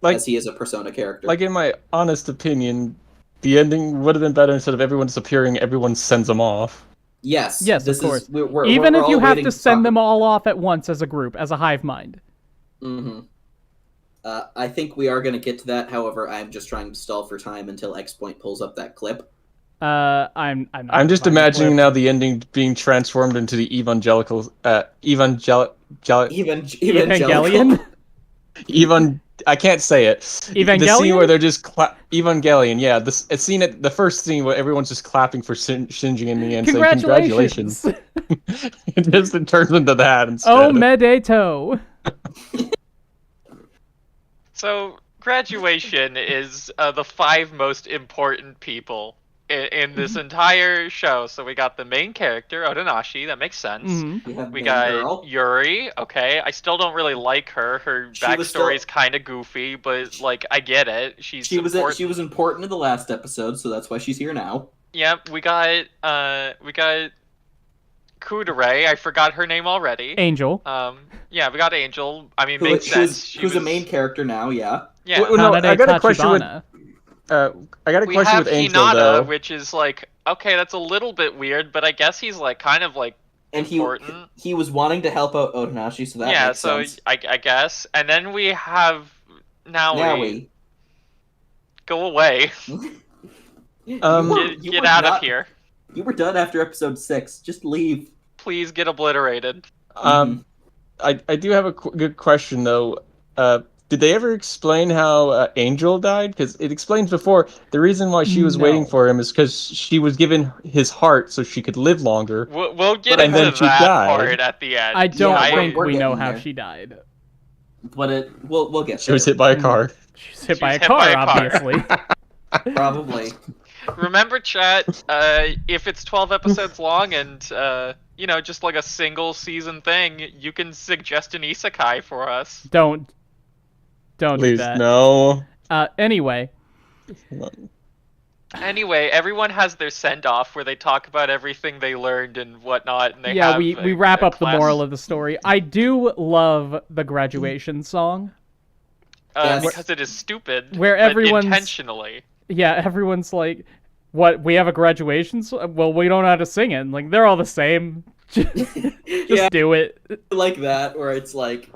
As he is a Persona character. Like, in my honest opinion, the ending would have been better instead of everyone disappearing, everyone sends them off. Yes. Yes, of course. We're Even if you have to send them talk. all off at once as a group, as a hive mind. Mm-hmm. I think we are going to get to that. However, I'm just trying to stall for time until ExPoint pulls up that clip. I'm just imagining now the ending being transformed into the evangelical Evangelion? I can't say it. Evangelion? The scene where they're just Evangelion, yeah. The first scene where everyone's just clapping for Shinji in the end, saying congratulations. It turns into that instead. Oh, Medeto. So, graduation is the 5 most important people in this entire show. So we got the main character, Otonashi, that makes sense. We got Yuri, okay. I still don't really like her. Her backstory is kind of goofy, but, like, I get it. She was important in the last episode, so that's why she's here now. Yep, we got Kudere, I forgot her name already. Angel. Yeah, we got Angel. I mean, makes sense. Who's a main character now, yeah. Yeah. No, I got a question with... we have Angel, Hinata, though. which is like, okay, that's a little bit weird, but I guess he's like kind of like important. He was wanting to help out Otonashi, so that makes sense. I guess. And then we have Naui. Go away. Get out of here. You were done after episode 6. Just leave. Please get obliterated. I do have a good question though. Did they ever explain how Angel died? Because it explains before the reason why she was waiting for him is because she was given his heart so she could live longer. We'll get into that part at the end. I don't think we know how she died. But we'll get. She was hit by a car. She was hit by a car, obviously. Probably. Remember, chat. If it's 12 episodes long and just like a single season thing, you can suggest an isekai for us. Don't Please, do that. No. Anyway, everyone has their send-off where they talk about everything they learned and whatnot. And we wrap up the moral of the story. I do love the graduation song. Because it is stupid. Where everyone's intentionally. Yeah, everyone's like, "What? We have a graduation song? Well, we don't know how to sing it." Like they're all the same. Just do it. Like that, where it's like.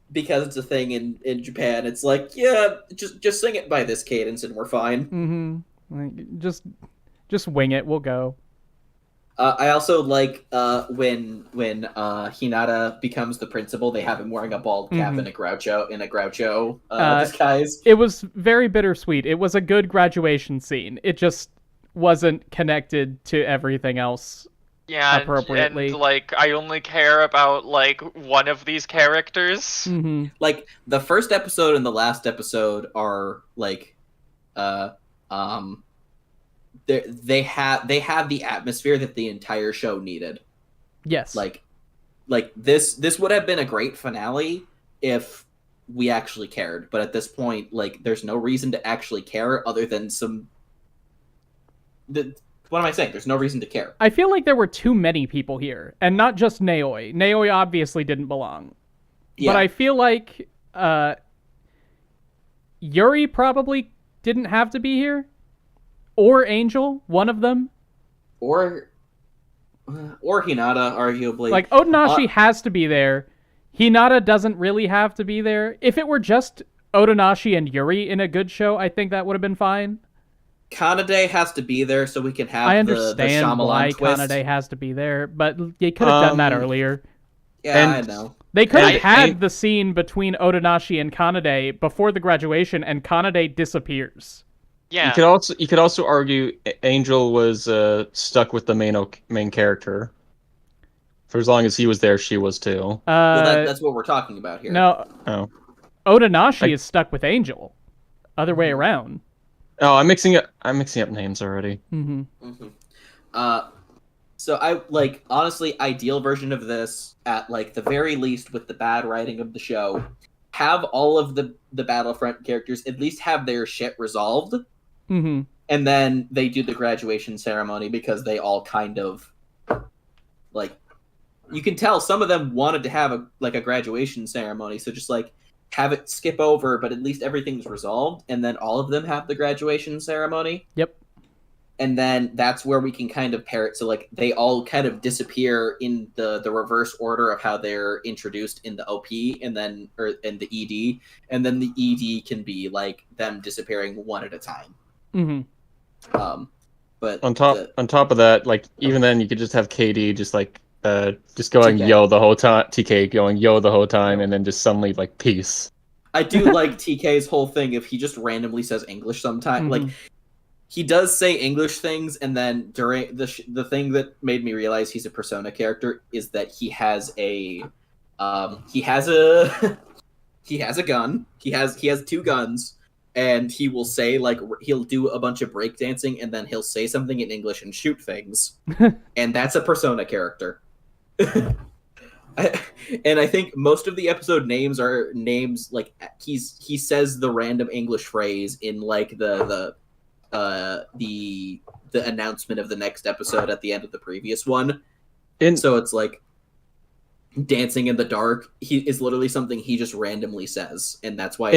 Because it's a thing in Japan, it's like, yeah, just sing it by this cadence and we're fine. Like, just wing it. We'll go. I also like when Hinata becomes the principal, they have him wearing a bald cap and a Groucho disguise. It was very bittersweet. It was a good graduation scene. It just wasn't connected to everything else. Yeah, appropriately. And like I only care about like one of these characters. Like the first episode and the last episode are like, they have the atmosphere that the entire show needed. Yes. Like this would have been a great finale if we actually cared, but at this point, like, there's no reason to actually care other than what am I saying? There's no reason to care. I feel like there were too many people here, and not just Naoi. Naoi obviously didn't belong. Yeah. But I feel like Yuri probably didn't have to be here. Or Angel, one of them. Or Hinata, arguably. Like, Otonashi has to be there. Hinata doesn't really have to be there. If it were just Otonashi and Yuri in a good show, I think that would have been fine. Kanade has to be there so we can have I the understand Shyamalan why twist. Kanade has to be there, but they could have done that earlier. Yeah, I know. They could have And- had the scene between Otonashi and Kanade before the graduation, and Kanade disappears. Yeah. You could also argue Angel was stuck with the main character. For as long as he was there, she was too. Well, that's what we're talking about here. No, Oh. Otonashi is stuck with Angel. Other way around. Oh, I'm mixing up names already. Mm-hmm. Mm-hmm. So I honestly, ideal version of this at the very least with the bad writing of the show, have all of the Battlefront characters at least have their shit resolved, Mm-hmm. and then they do the graduation ceremony because they all kind of you can tell some of them wanted to have a graduation ceremony, so just have it skip over, but at least everything's resolved, and then all of them have the graduation ceremony. Yep. And then that's where we can kind of pair it. So they all kind of disappear in the reverse order of how they're introduced in the OP and then in the ED, and then the ED can be them disappearing one at a time. Mm-hmm. But on top of that, even then you could just have KD just going TK. yo the whole time, TK going yo the whole time, and then just suddenly peace. I do like TK's whole thing if he just randomly says English sometime. Mm-hmm. He does say English things, and then during the thing that made me realize he's a Persona character is that he has a gun. He has two guns, and he will say he'll do a bunch of breakdancing, and then he'll say something in English and shoot things, and that's a Persona character. And I think most of the episode names are names he says the random English phrase in the announcement of the next episode at the end of the previous one. And so it's dancing in the dark is literally something he just randomly says, and that's why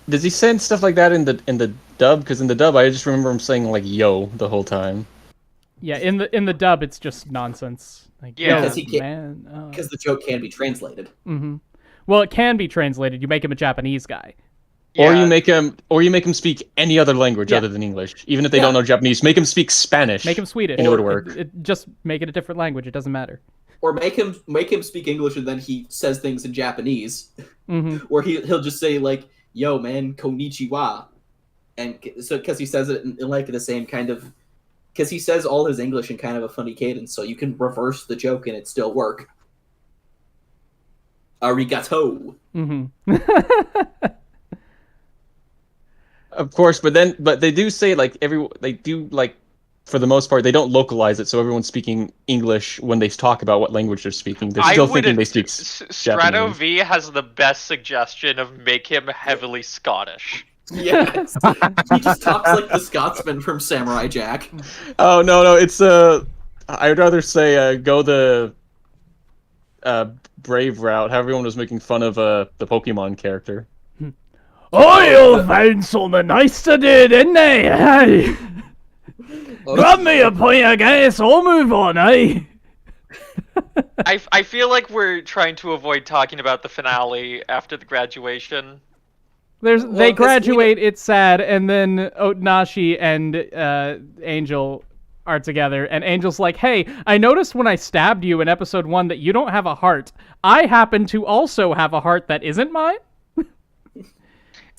does he say stuff like that in the dub? Because in the dub I just remember him saying yo the whole time. Yeah, in the dub it's just nonsense. because man, because the joke can be translated. Mm-hmm. Well, it can be translated. You make him a Japanese guy. Yeah. Or you make him speak any other language other than English, even if they don't know Japanese. Make him speak Spanish. Make him Swedish. And it would work. Just make it a different language. It doesn't matter. Or make him speak English and then he says things in Japanese. Mm-hmm. Or he'll just say "Yo, man, konnichiwa," and so because he says it in the same kind of, because he says all his English in kind of a funny cadence, so you can reverse the joke and it still work. Arigato. Mm-hmm. Of course, but they do say for the most part they don't localize it, so everyone's speaking English when they talk about what language they're speaking. They're still thinking they speak Strato Japanese. V has the best suggestion of make him heavily Scottish. Yes. He just talks like the Scotsman from Samurai Jack. Oh no, it's I'd rather say go the brave route. How everyone was making fun of the Pokemon character. Oh, you found something nice to do, didn't they? Hey, grab me a pint of gas, I'll move on, eh? I feel like we're trying to avoid talking about the finale after the graduation. They graduate, it's sad, and then Otonashi and Angel are together, and Angel's like, hey, I noticed when I stabbed you in episode 1 that you don't have a heart. I happen to also have a heart that isn't mine?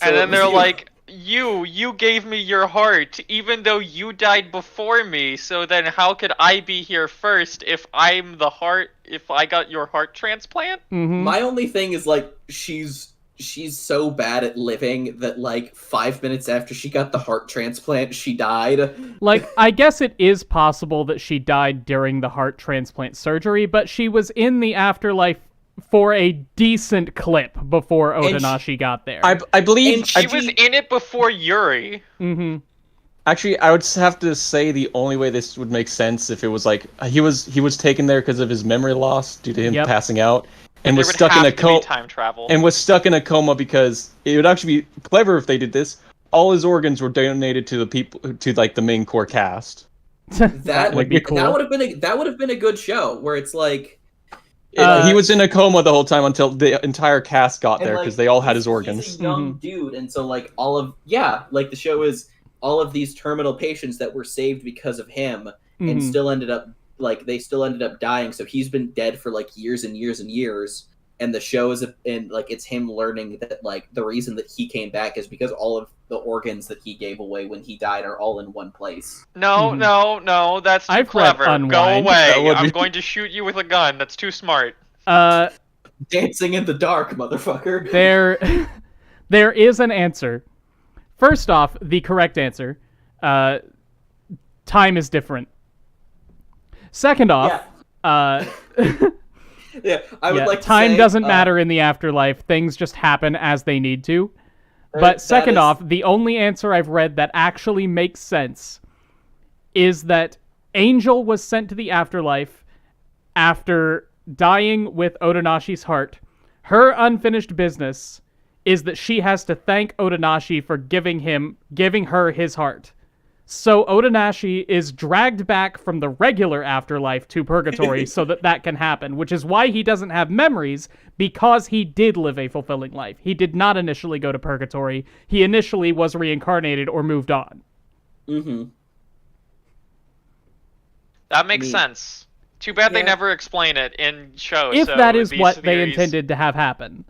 And then they're like, you gave me your heart, even though you died before me, so then how could I be here first if I'm the heart, if I got your heart transplant? Mm-hmm. My only thing is she's so bad at living that 5 minutes after she got the heart transplant, she died. I guess it is possible that she died during the heart transplant surgery, but she was in the afterlife for a decent clip before Otonashi got there. I believe She was in it before Yuri. Mm-hmm. Actually, I would have to say the only way this would make sense if it was he was taken there because of his memory loss due to him passing out, and was stuck in a coma. Time travel. And was stuck in a coma because it would actually be clever if they did this. All his organs were donated to the people, to the main core cast. That would be cool. That would have been a good show where it's he was in a coma the whole time until the entire cast got there because they all had his organs. He's a young dude, and so all of the show is all of these terminal patients that were saved because of him, and still ended up dying. So he's been dead for like years and years and years. And the show is it's him learning that like the reason that he came back is because all of the organs that he gave away when he died are all in one place. No, that's too I've clever. read Go Unwind. away. I'm going to shoot you with a gun. That's too smart. Dancing in the dark, motherfucker. There is an answer. First off, the correct answer. Time is different. Second off, yeah, I would like to time say, doesn't matter in the afterlife. Things just happen as they need to. But second off, the only answer I've read that actually makes sense is that Angel was sent to the afterlife after dying with Otonashi's heart. Her unfinished business is that she has to thank Otonashi for giving her his heart. So Otonashi is dragged back from the regular afterlife to purgatory so that can happen, which is why he doesn't have memories, because he did live a fulfilling life. He did not initially go to purgatory. He initially was reincarnated or moved on. That makes sense. Too bad they never explain it in shows. If so that is these what they theories- intended to have happen.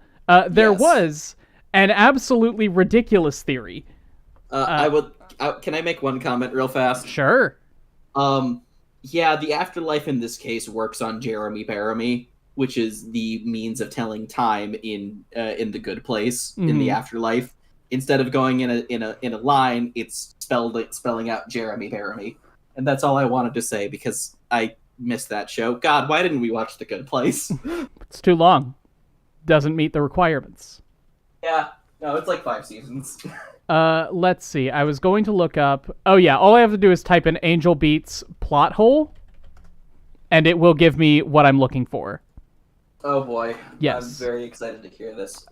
There was an absolutely ridiculous theory. Can I make one comment real fast? Sure. Yeah, the afterlife in this case works on Jeremy Baramy, which is the means of telling time in the good place in the afterlife. Instead of going in a line, it's spelling out Jeremy Baramy, and that's all I wanted to say because I missed that show. God, why didn't we watch The Good Place? It's too long. Doesn't meet the requirements. Yeah, no, it's like 5 seasons. Let's see. I was going to look up... Oh, yeah. All I have to do is type in Angel Beats plot hole, and it will give me what I'm looking for. Oh, boy. Yes. I'm very excited to hear this.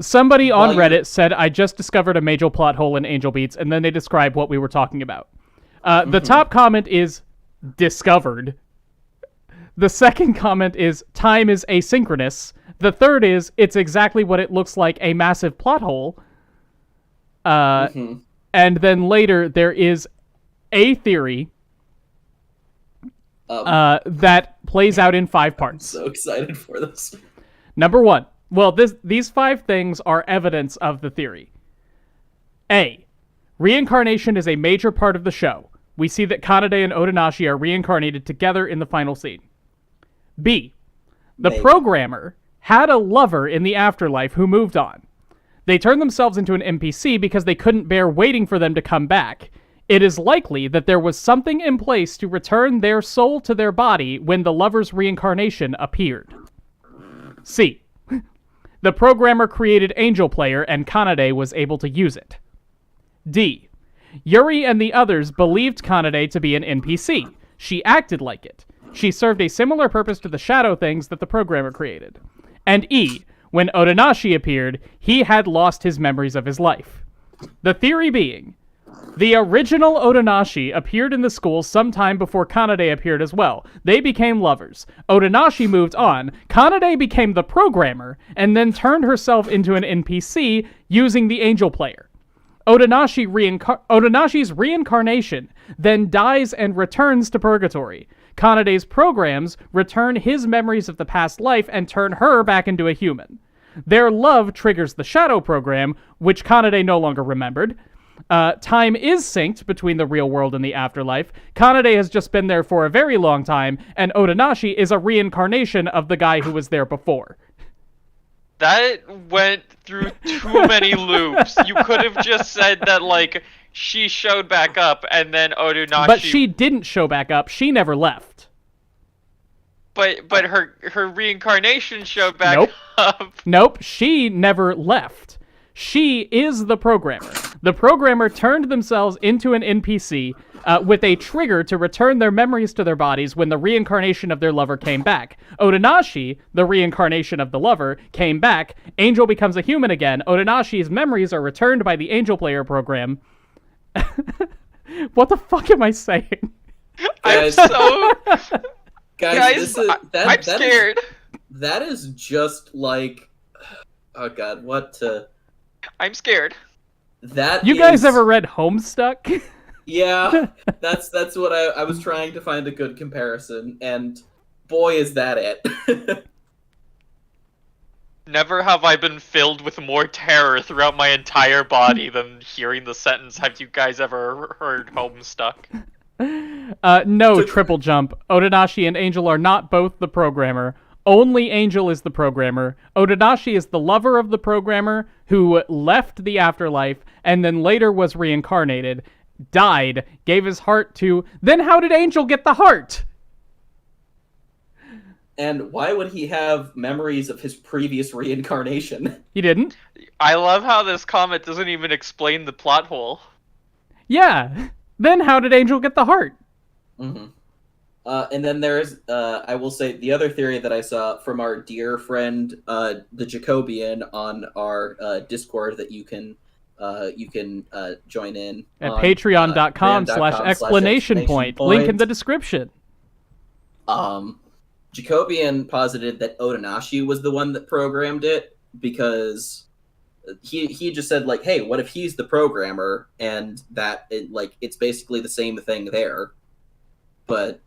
Somebody on Reddit said, I just discovered a major plot hole in Angel Beats, and then they described what we were talking about. The top comment is, discovered. The second comment is, time is asynchronous. The third is, it's exactly what it looks like, a massive plot hole. And then later, there is a theory that plays out in 5 parts. I'm so excited for this. Number 1. Well, these 5 things are evidence of the theory. A. Reincarnation is a major part of the show. We see that Kanade and Otonashi are reincarnated together in the final scene. B. The programmer had a lover in the afterlife who moved on. They turned themselves into an NPC because they couldn't bear waiting for them to come back. It is likely that there was something in place to return their soul to their body when the lover's reincarnation appeared. C. The programmer created Angel Player and Kanade was able to use it. D. Yuri and the others believed Kanade to be an NPC. She acted like it. She served a similar purpose to the shadow things that the programmer created. And E. When Otonashi appeared, he had lost his memories of his life. The theory being, the original Otonashi appeared in the school sometime before Kanade appeared as well. They became lovers. Otonashi moved on. Kanade became the programmer, and then turned herself into an NPC using the Angel Player. Otonashi's reincarnation then dies and returns to Purgatory. Kanade's programs return his memories of the past life and turn her back into a human. Their love triggers the Shadow Program, which Kanade no longer remembered. Time is synced between the real world and the afterlife. Kanade has just been there for a very long time, and Otonashi is a reincarnation of the guy who was there before. That went through too many loops. You could have just said that, like, she showed back up and then Otonashi... But she didn't show back up. She never left. But her reincarnation showed back up. Nope, she never left. She is the programmer. The programmer turned themselves into an NPC with a trigger to return their memories to their bodies when the reincarnation of their lover came back. Otonashi, the reincarnation of the lover, came back. Angel becomes a human again. Otonashi's memories are returned by the Angel Player program. What the fuck am I saying? I'm so... Guys, I'm scared. That is just like... Oh god, what to... I'm scared. That You guys ever read Homestuck? Yeah, that's what I was trying to find a good comparison, and boy, is that it. Never have I been filled with more terror throughout my entire body than hearing the sentence, "Have you guys ever heard Homestuck?" No, Triple Jump. Otonashi and Angel are not both the programmer. Only Angel is the programmer. Otonashi is the lover of the programmer who left the afterlife and then later was reincarnated, died, gave his heart to... Then how did Angel get the heart? And why would he have memories of his previous reincarnation? He didn't. I love how this comment doesn't even explain the plot hole. Yeah. Then how did Angel get the heart? Mm-hmm. And then there's, I will say, the other theory that I saw from our dear friend, the Jacobian, on our Discord that you can join in at on, patreon.com/explanation point. Link in the description. Jacobian posited that Otonashi was the one that programmed it because he just said, like, hey, what if he's the programmer, and that it's basically the same thing there, but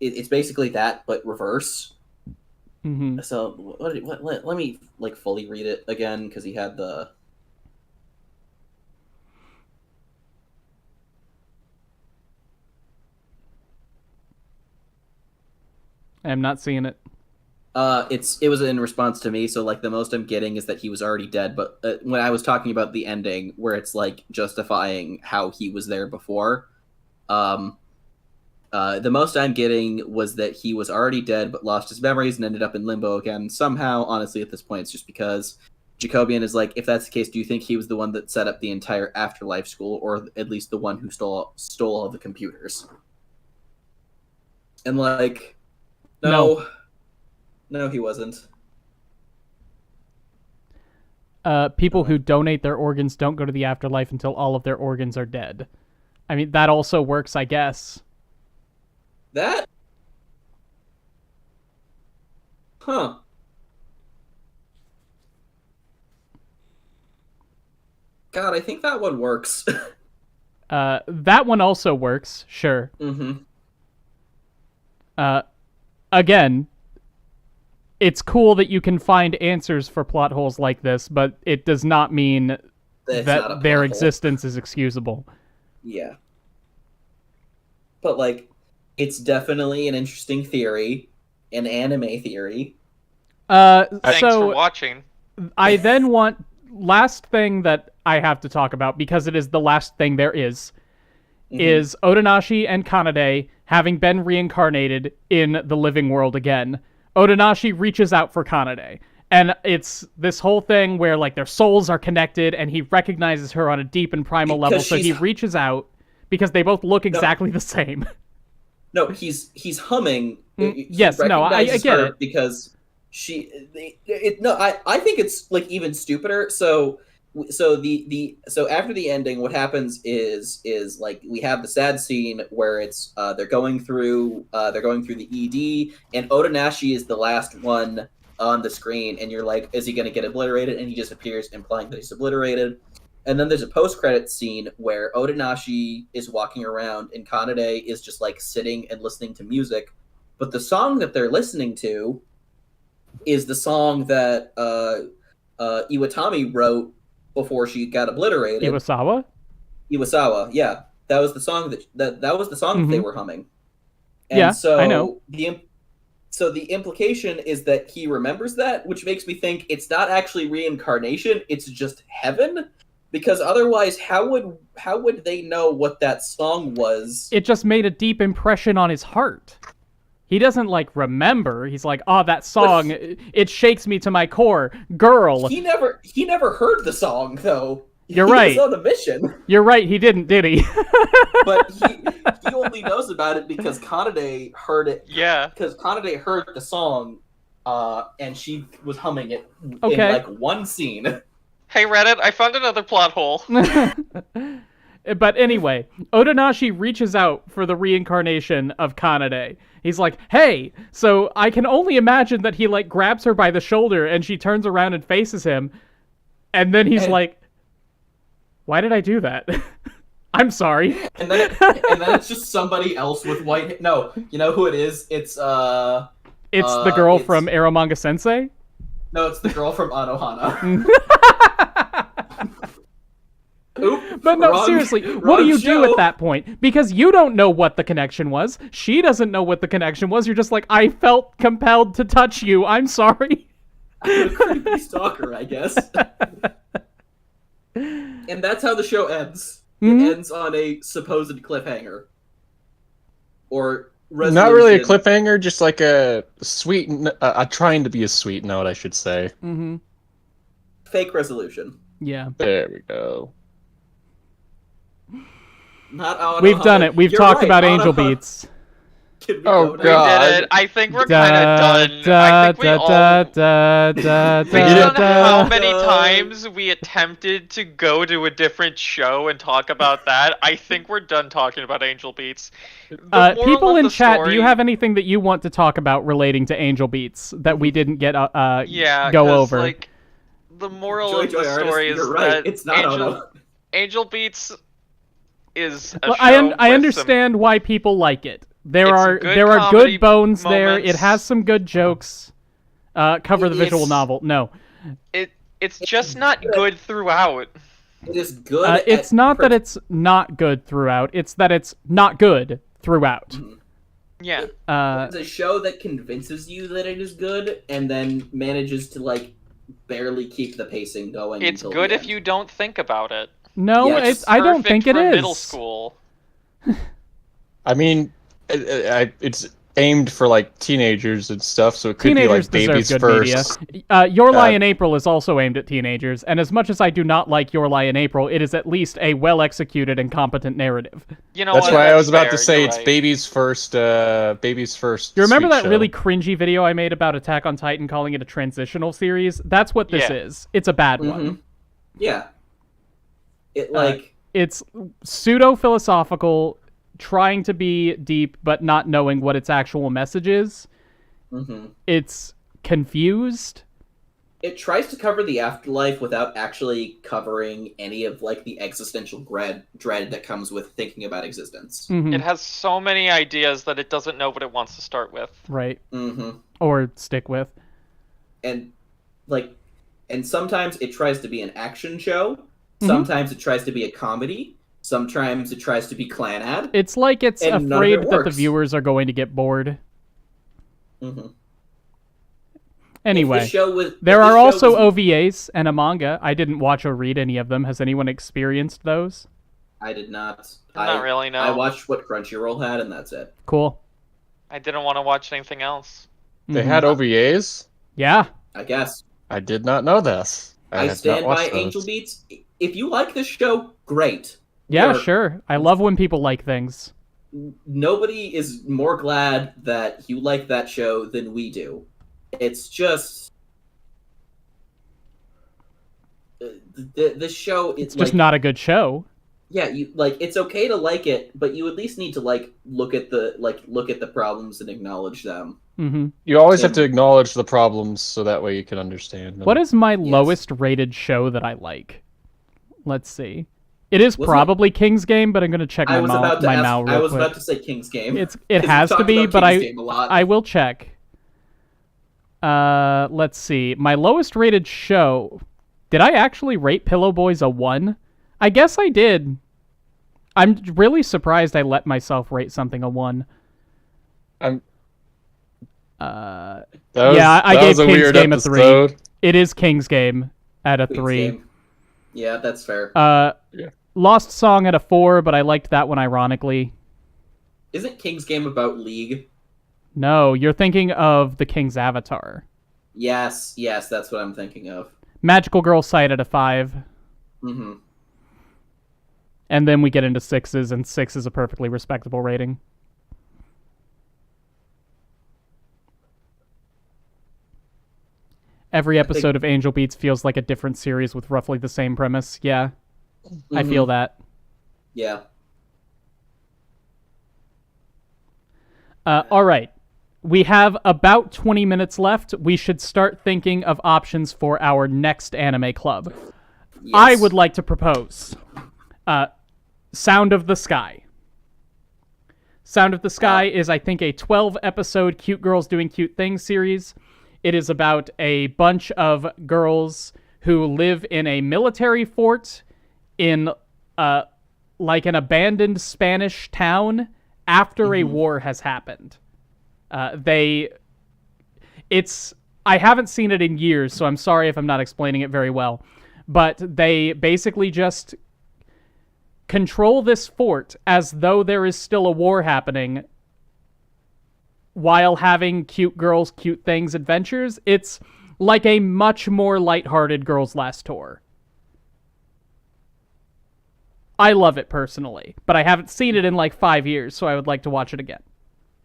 it's basically that but reverse. Mm-hmm. So let me fully read it again, because he had the... I am not seeing it. It was in response to me, so the most I'm getting is that he was already dead. But when I was talking about the ending, where it's justifying how he was there before, the most I'm getting was that he was already dead, but lost his memories and ended up in limbo again somehow. Honestly, at this point, it's just because Jacobian is if that's the case, do you think he was the one that set up the entire afterlife school, or at least the one who stole all the computers? And No, he wasn't. People who donate their organs don't go to the afterlife until all of their organs are dead. I mean, that also works, I guess. That? Huh. God, I think that one works. That one also works, sure. Mm-hmm. Again, it's cool that you can find answers for plot holes like this, but it does not mean that their existence is excusable. Yeah. But, it's definitely an interesting theory, an anime theory. Thanks for watching. I then want... Last thing that I have to talk about, because it is the last thing there is Otonashi and Kanade having been reincarnated in the living world again. Otonashi reaches out for Kanade. And it's this whole thing where, their souls are connected, and he recognizes her on a deep and primal level, so he reaches out, because they both look exactly the same. No, he's humming. Yes, no, I get it. Because I think it's, even stupider. So after the ending, what happens is we have the sad scene where it's they're going through the ED, and Otonashi is the last one on the screen, and you're like, is he going to get obliterated? And he just appears, implying that he's obliterated. And then there's a post-credit scene where Otonashi is walking around, and Kanade is just sitting and listening to music, but the song that they're listening to is the song that Iwatani wrote before she got obliterated. Iwasawa, yeah. That was the song that was the song that they were humming. And yeah, so I know. So the implication is that he remembers that, which makes me think it's not actually reincarnation, it's just heaven. Because otherwise, how would they know what that song was? It just made a deep impression on his heart. He doesn't remember. He's like, oh, that song, it shakes me to my core. Girl. He never heard the song, though. You're right. He was on a mission. You're right, he didn't, did he? But he only knows about it because Kanade heard it. Yeah. Because Kanade heard the song, and she was humming it in one scene. Hey Reddit, I found another plot hole. But anyway, Otonashi reaches out for the reincarnation of Kanade. He's like, hey! So I can only imagine that he grabs her by the shoulder and she turns around and faces him. And then he's like, Why did I do that? I'm sorry. And then it's just somebody else with white hair. No, you know who it is? It's the girl from Eromanga Sensei? No, it's the girl from Anohana. Oop, but no, seriously, what do you do at that point? Because you don't know what the connection was. She doesn't know what the connection was. You're just like, I felt compelled to touch you. I'm sorry. I'm a creepy stalker, I guess. And that's how the show ends. Mm-hmm. It ends on a supposed cliffhanger. Or resolution. Not really a cliffhanger, just like a sweet, trying to be a sweet note, I should say. Mm-hmm. Fake resolution. Yeah. There we go. Not Anohana. We've done it. We've talked about Angel Beats. Oh, We God. did it. I think we're kind of done. I think we all... Based on how many times we attempted to go to a different show and talk about that, I think we're done talking about Angel Beats. People in chat, do you have anything that you want to talk about relating to Angel Beats that we didn't get go over? Like, the moral of the story is that it's not Angel Beats is a show I understand why people like it. There are good bones there. It has some good jokes. Cover the visual novel. No. It's just not good throughout. It is good. It's not that it's not good throughout. It's that it's not good throughout. Mm-hmm. Yeah. It's a show that convinces you that it is good and then manages to like barely keep the pacing going. It's good if you don't think about it. No, I don't think it is. Middle school. I mean, it's aimed for like teenagers and stuff, so it could teenagers be like babies first. Media. Your Lie in April is also aimed at teenagers, and as much as I do not like Your Lie in April, it is at least a well-executed and competent narrative. You know That's why I was about fair. to say You're it's right. babies first. Babies first. You remember that show. really cringy video I made about Attack on Titan, calling it a transitional series? That's what this is. It's a bad one. Yeah. It's pseudo-philosophical, trying to be deep, but not knowing what its actual message is. Mm-hmm. It's confused. It tries to cover the afterlife without actually covering any of like the existential dread that comes with thinking about existence. Mm-hmm. It has so many ideas that it doesn't know what it wants to start with. Right. Mm-hmm. Or stick with. And sometimes it tries to be an action show. Sometimes it tries to be a comedy. Sometimes it tries to be clan ad. It's like it's and afraid that the viewers are going to get bored. Mm-hmm. Anyway, there are also OVAs and a manga. I didn't watch or read any of them. Has anyone experienced those? I did not. Not really, no. I watched what Crunchyroll had, and that's it. Cool. I didn't want to watch anything else. They had OVAs? Yeah. I guess. I did not know this. I stand by Angel Beats. If you like this show, great. Yeah, sure. I love when people like things. Nobody is more glad that you like that show than we do. It's just the show. It's just not a good show. Yeah, it's okay to like it, but you at least need to look at the problems and acknowledge them. Mm-hmm. You always have to acknowledge the problems so that way you can understand them. What is my lowest rated show that I like? Let's see. It is probably King's Game, but I'm going to check my Mal real quick. I was about to say King's Game. It has to be, but I will check. Let's see. My lowest rated show. Did I actually rate Pillow Boys a 1? I guess I did. I'm really surprised I let myself rate something a 1. I gave King's Game a 3. It is King's Game at a 3. Yeah, that's fair. Lost Song at a 4, but I liked that one ironically. Isn't King's Game about League? No, you're thinking of the King's Avatar. Yes, that's what I'm thinking of. Magical Girl Sight at a 5. Mm-hmm. And then we get into 6s, and 6 is a perfectly respectable rating. Every episode of Angel Beats feels like a different series with roughly the same premise. Yeah, I feel that. Yeah. All right. We have about 20 minutes left. We should start thinking of options for our next anime club. I would like to propose Sound of the Sky. Sound of the Sky is, I think, a 12-episode Cute Girls Doing Cute Things series. It is about a bunch of girls who live in a military fort in, like, an abandoned Spanish town after a war has happened. I haven't seen it in years, so I'm sorry if I'm not explaining it very well. But they basically just control this fort as though there is still a war happening while having cute girls, cute things adventures. It's like a much more lighthearted Girls Last Tour. I love it personally, but I haven't seen it in like 5 years, so I would like to watch it again.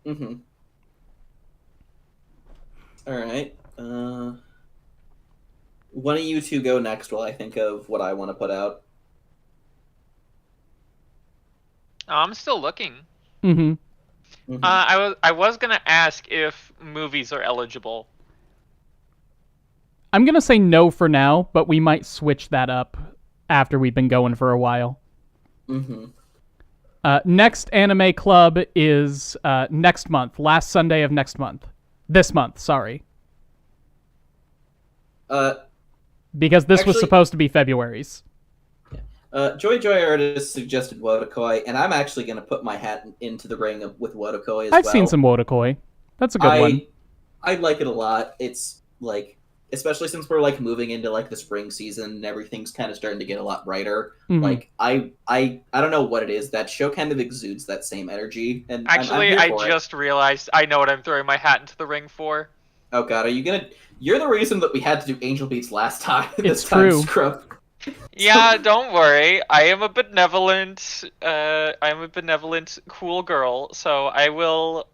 Mm-hmm. All right. Why don't you two go next while I think of what I want to put out? I'm still looking. Mm-hmm. Mm-hmm. I was gonna ask if movies are eligible. I'm going to say no for now, but we might switch that up after we've been going for a while. Mm-hmm. Next anime club is next month, last Sunday of next month. This month, sorry. Because this was supposed to be February's. Joy Artist suggested Wodokoi, and I'm actually going to put my hat into the ring with Wodokoi as I've well. seen some Wodokoi. That's a good one. I like it a lot. It's like, especially since we're like moving into like the spring season and everything's kind of starting to get a lot brighter. Mm-hmm. Like I don't know what it is. That show kind of exudes that same energy. And actually, I just realized I know what I'm throwing my hat into the ring for. Oh God, you're the reason that we had to do Angel Beats last time. It's true. Scrub. Yeah, don't worry. I am a benevolent cool girl, so I will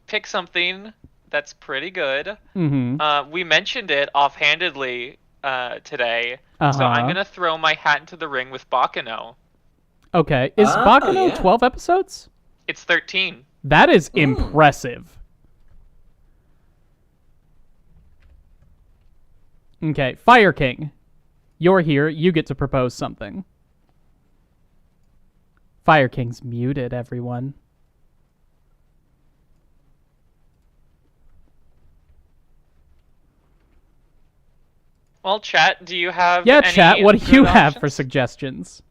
pick something that's pretty good. Mm-hmm. We mentioned it offhandedly today, Uh-huh. so I'm gonna throw my hat into the ring with Bakano. Okay. Is Bakano 12 episodes? It's 13. That is impressive. Okay, Fire King. You're here. You get to propose something. Fire King's muted, everyone. Well, chat, do you have Yeah, any chat, what do you good have for options? suggestions?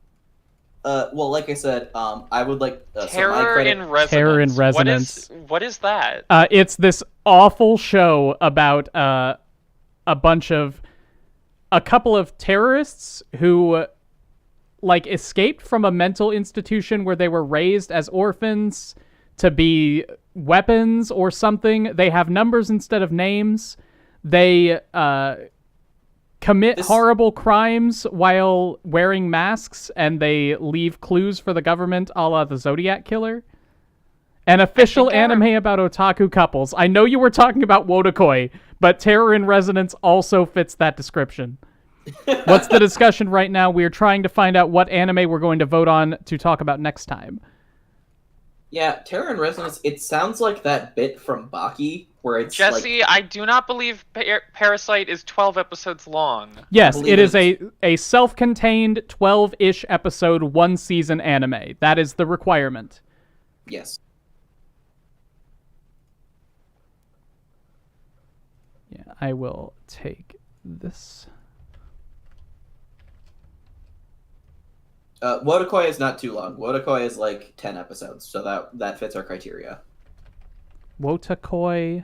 Well, like I said, I would like Terror in Resonance. Terror in Resonance. What is that? It's this awful show about a couple of terrorists who like escaped from a mental institution where they were raised as orphans to be weapons or something. They have numbers instead of names. They commit horrible crimes while wearing masks, and they leave clues for the government, a la the Zodiac Killer. An official anime about otaku couples. I know you were talking about Wodokoi, but Terror in Resonance also fits that description. What's the discussion right now? We're trying to find out what anime we're going to vote on to talk about next time. Yeah, Terror in Resonance, it sounds like that bit from Baki, where it's Jesse, I do not believe Parasite is 12 episodes long. Yes, it is a self-contained 12-ish episode, one-season anime. That is the requirement. Yes. Yeah, I will take this. Wodokoi is not too long. Wodokoi is like 10 episodes, so that fits our criteria. Wodokoi.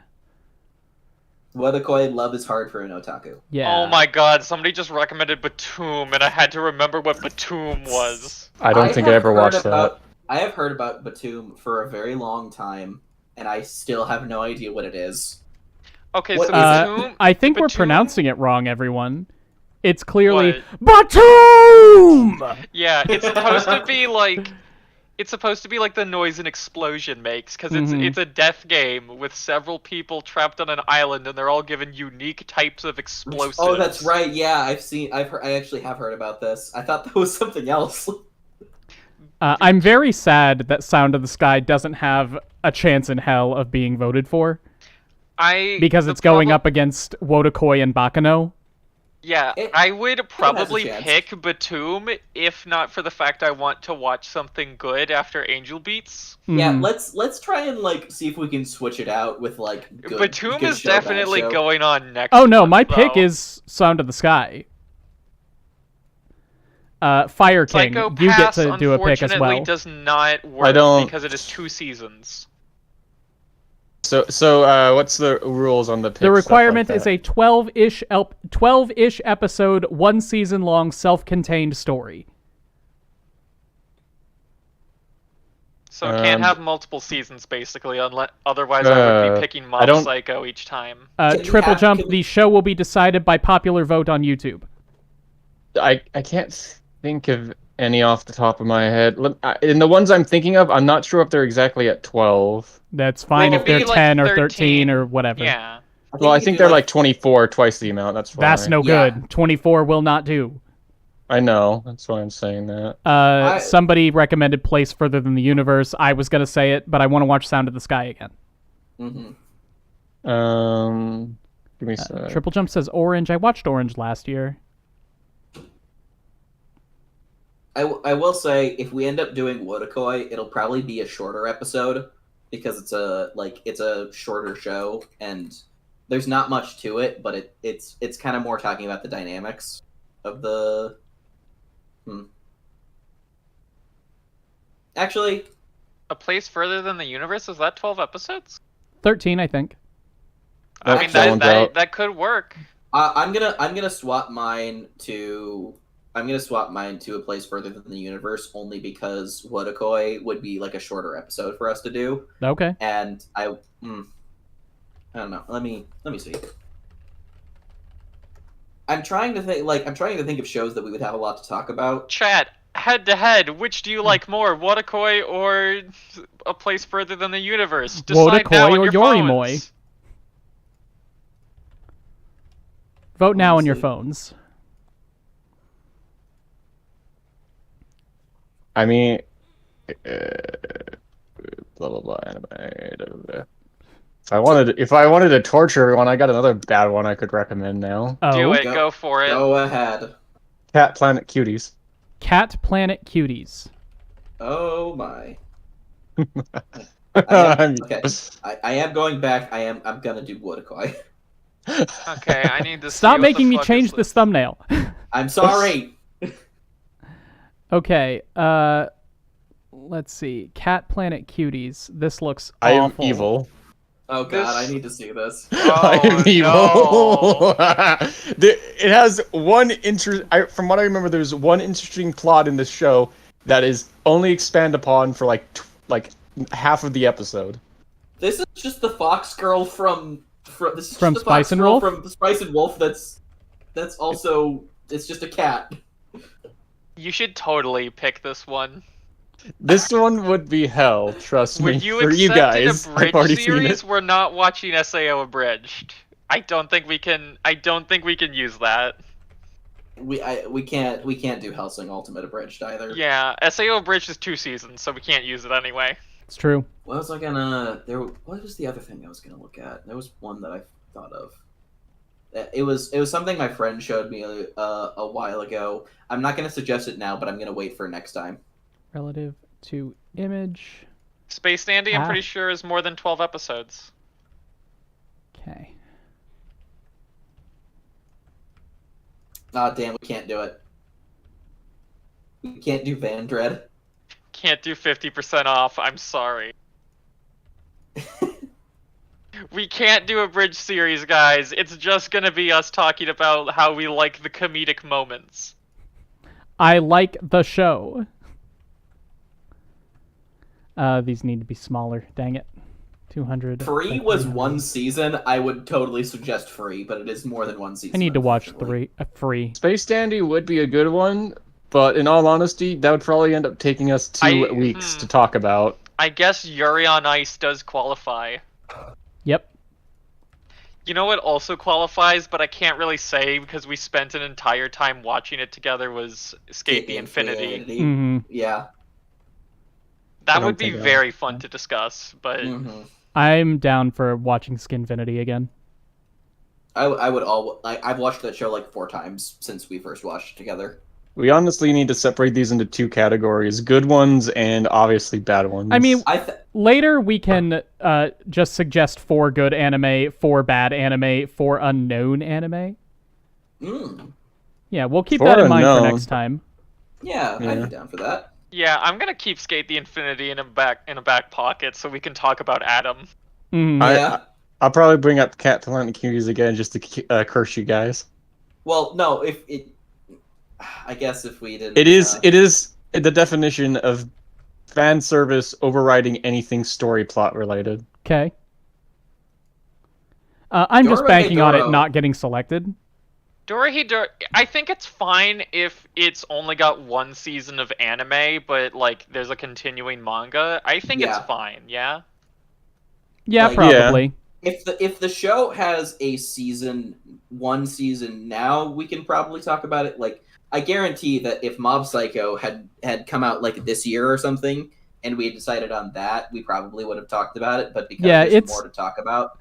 Wodokoi, love is hard for an otaku. Yeah. Oh my god, somebody just recommended Batum, and I had to remember what Batum was. I don't think I ever watched that. I have heard about Batum for a very long time, and I still have no idea what it is. Okay, What so is Batum... I think Batum, we're pronouncing it wrong, everyone. It's clearly What? Batum! Yeah, it's supposed to be like... It's supposed to be like the noise an explosion makes, because it's a death game with several people trapped on an island, and they're all given unique types of explosives. Oh, that's right. Yeah, I actually have heard about this. I thought that was something else. I'm very sad that Sound of the Sky doesn't have a chance in hell of being voted for. Because it's going up against Wodokoi and Bakano. Yeah, It- I would has a probably chance. pick Batum if not for the fact I want to watch something good after Angel Beats. Yeah, Mhm. let's try and like see if we can switch it out with like Batum good is show, bad definitely show. going on next. Oh no, month, my pick though. is Sound of the Sky. Fire King, Psycho you get Pass, to do a pick as unfortunately, well. does not work don't- because it is 2 seasons. So what's the rules on the pick? The requirement stuff like is a 12-ish episode, 1 season long, self-contained story. So it can't Um, have multiple seasons, basically, otherwise I would be picking I Mob don't- Psycho each time. Can we Triple have- Jump, can we- the show will be decided by popular vote on YouTube. I can't think of any off the top of my head. In the ones I'm thinking of, I'm not sure if they're exactly at 12. That's fine They if could they're be, like, 10 or 13 13 or whatever. Yeah. Well, I we think could they're do, like 24, twice the amount. That's why. That's no Yeah. good. 24 will not do. I know. That's why I'm saying that. Somebody recommended Place Further Than the Universe. I was going to say it, but I want to watch Sound of the Sky again. Give me a sec. Triple Jump says Orange. I watched Orange last year. I will say if we end up doing Wotakoi, it'll probably be a shorter episode because it's a shorter show and there's not much to it, but it's kind of more talking about the dynamics of the. Actually, A Place Further Than the Universe, is that 12 episodes? 13, I think. I Nope, mean, that one's out. that could work. I'm gonna swap mine to. I'm gonna swap mine to A Place Further Than the Universe only because Wotakoi would be like a shorter episode for us to do. Okay. And I don't know. Let me see. I'm trying to think of shows that we would have a lot to talk about. Chat, head to head, which do you like more, Wotakoi or A Place Further Than the Universe? Decide now Wotakoi on or your Yorimoi? phones. Vote now me on your see. phones. I mean, blah blah blah. Anime. Blah, blah, blah. If I wanted to torture everyone, I got another bad one I could recommend now. Oh, Do it, go for it. Go ahead. Cat Planet Cuties. Cat Planet Cuties. Oh my. I mean- Okay. I am going back. I'm gonna do Wotakoi. Okay, I need to see Stop what making the me fuck change is this thumbnail. I'm sorry. Okay, let's see. Cat Planet Cuties. This looks I am awful. evil. Oh god, I This- need to see this. I am Oh, evil. It has one from what I remember, there's one interesting plot in this show that is only expanded upon for like half of the episode. This is just the fox girl from this is From just the Spice fox and girl Wolf? from Spice and Wolf. That's also it's just a cat. You should totally pick this one. This one would be hell, trust me. Would you For accept you guys, an I've already abridged seen series? it. We're not watching SAO abridged. I don't think we can use that. We can't do Hellsing Ultimate abridged either. Yeah, SAO abridged is 2 seasons, so we can't use it anyway. It's true. What was the other thing I was gonna look at? There was one that I thought of. It was something my friend showed me a while ago. I'm not gonna suggest it now, but I'm gonna wait for next time. Relative to image. Space Dandy, I'm Ah. pretty sure, is more than 12 episodes. Okay. Ah, damn, we can't do it. We can't do Van Dread. Can't do 50% off, I'm sorry. We can't do a bridge series, guys. It's just gonna be us talking about how we like the comedic moments. I like the show. These need to be smaller. Dang it. 200. Free was one season. I would totally suggest Free, but it is more than one season. I need to watch unfortunately. Free. Space Dandy would be a good one, but in all honesty, that would probably end up taking us 2 weeks to talk about. I guess Yuri on Ice does qualify. Yep. You know what also qualifies, but I can't really say because we spent an entire time watching it together, was Escape the Infinity. hmm Yeah. That I would don't be think I- very fun to discuss, but Mm-hmm. I'm down for watching Skinfinity again. I would I've watched that show like 4 times since we first watched it together. We honestly need to separate these into 2 categories: good ones and obviously bad ones. I mean, later we can just suggest 4 good anime, 4 bad anime, 4 unknown anime. Yeah, we'll keep that in mind for next time. Yeah, I'd be down for that. Yeah, I'm gonna keep Skate the Infinity in a back pocket so we can talk about Adam. Yeah. I'll probably bring up Cat Planet Cuties again just to curse you guys. Well, no, I guess if we didn't... It is the definition of fan service overriding anything story plot related. Okay. I'm just banking on it not getting selected. I think it's fine if it's only got 1 season of anime, but like there's a continuing manga. I think it's fine, yeah? Yeah, probably. If the show has a one season now, we can probably talk about it. Like, I guarantee that if Mob Psycho had come out like this year or something, and we had decided on that, we probably would have talked about it. But because there's more to talk about,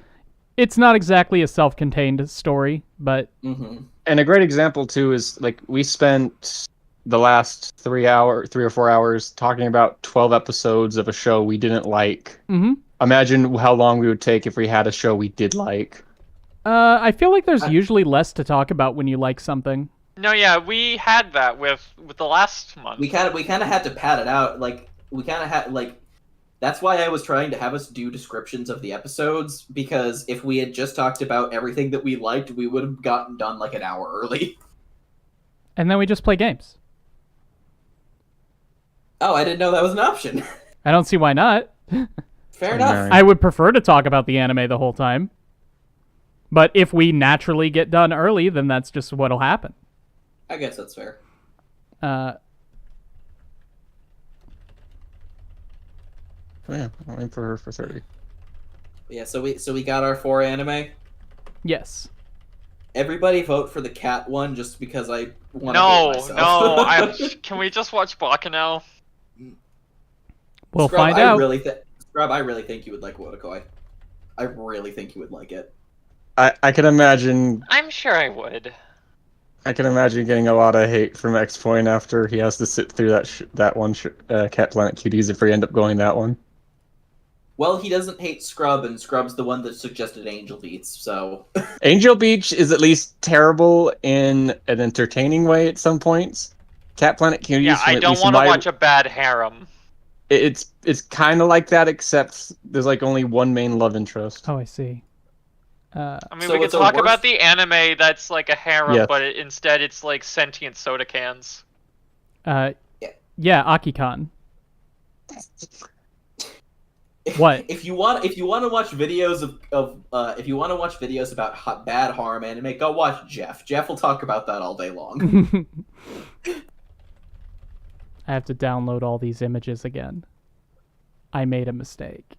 it's not exactly a self-contained story, but and a great example too is like we spent the last 3 or 4 hours talking about 12 episodes of a show we didn't like. Imagine how long we would take if we had a show we did like. I feel like there's usually less to talk about when you like something. No, yeah, we had that with the last month. We kind of had to pad it out. Like, we kind of had, like, that's why I was trying to have us do descriptions of the episodes, because if we had just talked about everything that we liked, we would have gotten done like an hour early. And then we just play games. Oh, I didn't know that was an option. I don't see why not. Fair enough. I would prefer to talk about the anime the whole time. But if we naturally get done early, then that's just what'll happen. I guess that's fair. Yeah, I'm waiting for her for 30. Yeah, so we got our 4 anime. Yes. Everybody vote for the cat one, just because I want to vote myself. Can we just watch Baccano? We'll Scrub, find out. Scrub, I really think you would like Wotakoi. I really think you would like it. I can imagine. I'm sure I would. I can imagine getting a lot of hate from ExPoint after he has to sit through that one Cat Planet Cuties if we end up going that one. Well, he doesn't hate Scrub, and Scrub's the one that suggested Angel Beats, so... Angel Beach is at least terrible in an entertaining way at some points. Cat Planet Cuties... Yeah, I don't want to watch a bad harem. It's kind of like that, except there's like only one main love interest. Oh, I see. I mean, we could talk about the anime that's like a harem, but instead it's like sentient soda cans. Yeah, Aki-kan. What? If you want to watch videos if you want to watch videos about bad harem anime, go watch Jeff. Jeff will talk about that all day long. I have to download all these images again. I made a mistake.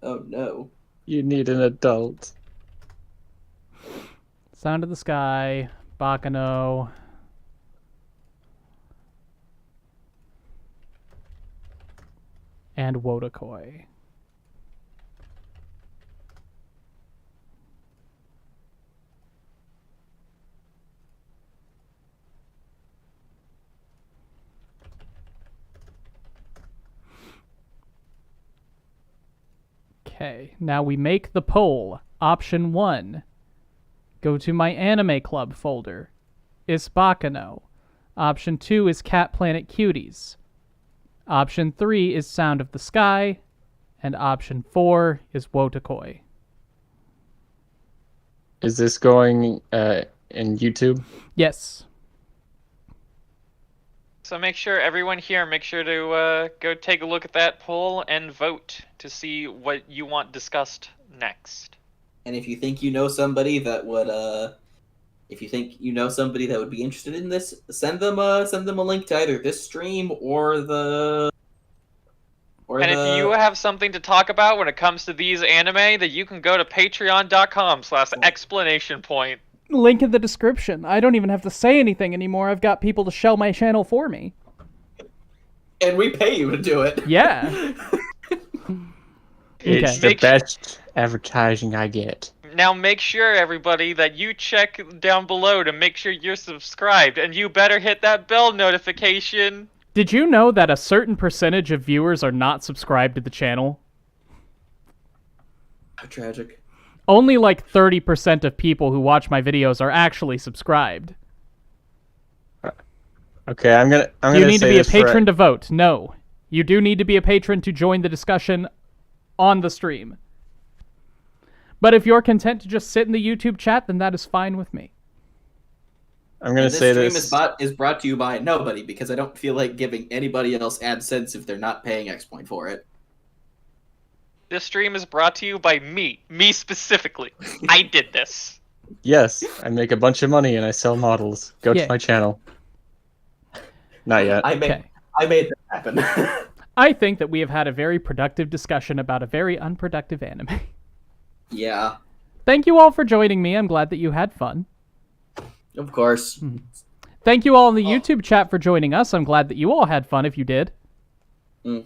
Oh no. You need an adult. Sound of the Sky, Baccano. And Wotakoi. Okay, now we make the poll. Option 1. Go to my Anime Club folder. Is Baccano. Option 2 is Cat Planet Cuties. Option 3 is Sound of the Sky. And option 4 is Wotakoi. Is this going in YouTube? Yes. So make sure everyone here, make sure to go take a look at that poll and vote to see what you want discussed next. And if you think you know somebody that would, be interested in this, send them a link to either this stream or the. If you have something to talk about when it comes to these anime, that you can go to patreon.com/explanationpoint. Link in the description. I don't even have to say anything anymore. I've got people to shell my channel for me. And we pay you to do it. Yeah. It's the best advertising I get. Now make sure, everybody, that you check down below to make sure you're subscribed, and you better hit that bell notification. Did you know that a certain percentage of viewers are not subscribed to the channel? How tragic. Only like 30% of people who watch my videos are actually subscribed. Okay, I'm gonna You need to say be a this for- patron to vote. No. You do need to be a patron to join the discussion on the stream. But if you're content to just sit in the YouTube chat, then that is fine with me. I'm gonna And say this this. stream is brought to you by nobody, because I don't feel like giving anybody else AdSense if they're not paying ExPoint for it. This stream is brought to you by me specifically. I did this. Yes, I make a bunch of money and I sell models. Go Yeah. to my channel. Not yet. I made that happen. I think that we have had a very productive discussion about a very unproductive anime. Yeah, Thank you all for joining me. I'm glad that you had fun. of course. Thank you all in the YouTube chat for joining us. I'm glad that you all had fun if you did. Mm.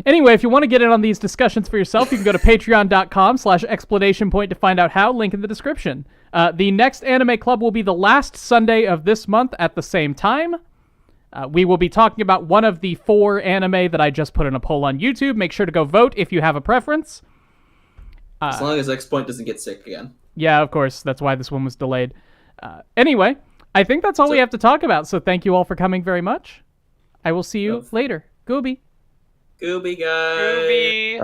Anyway, if you want to get in on these discussions for yourself, you can go to patreon.com/explanationpoint to find out how, link in the description. The next anime club will be the last Sunday of this month at the same time. We will be talking about one of the 4 anime that I just put in a poll on YouTube. Make sure to go vote if you have a preference. As long as ExPoint doesn't get sick again. Yeah, of course. That's why this one was delayed. Anyway, I think that's all we have to talk about, so thank you all for coming very much. I will see you later. Gooby. Gooby guys. Ruby.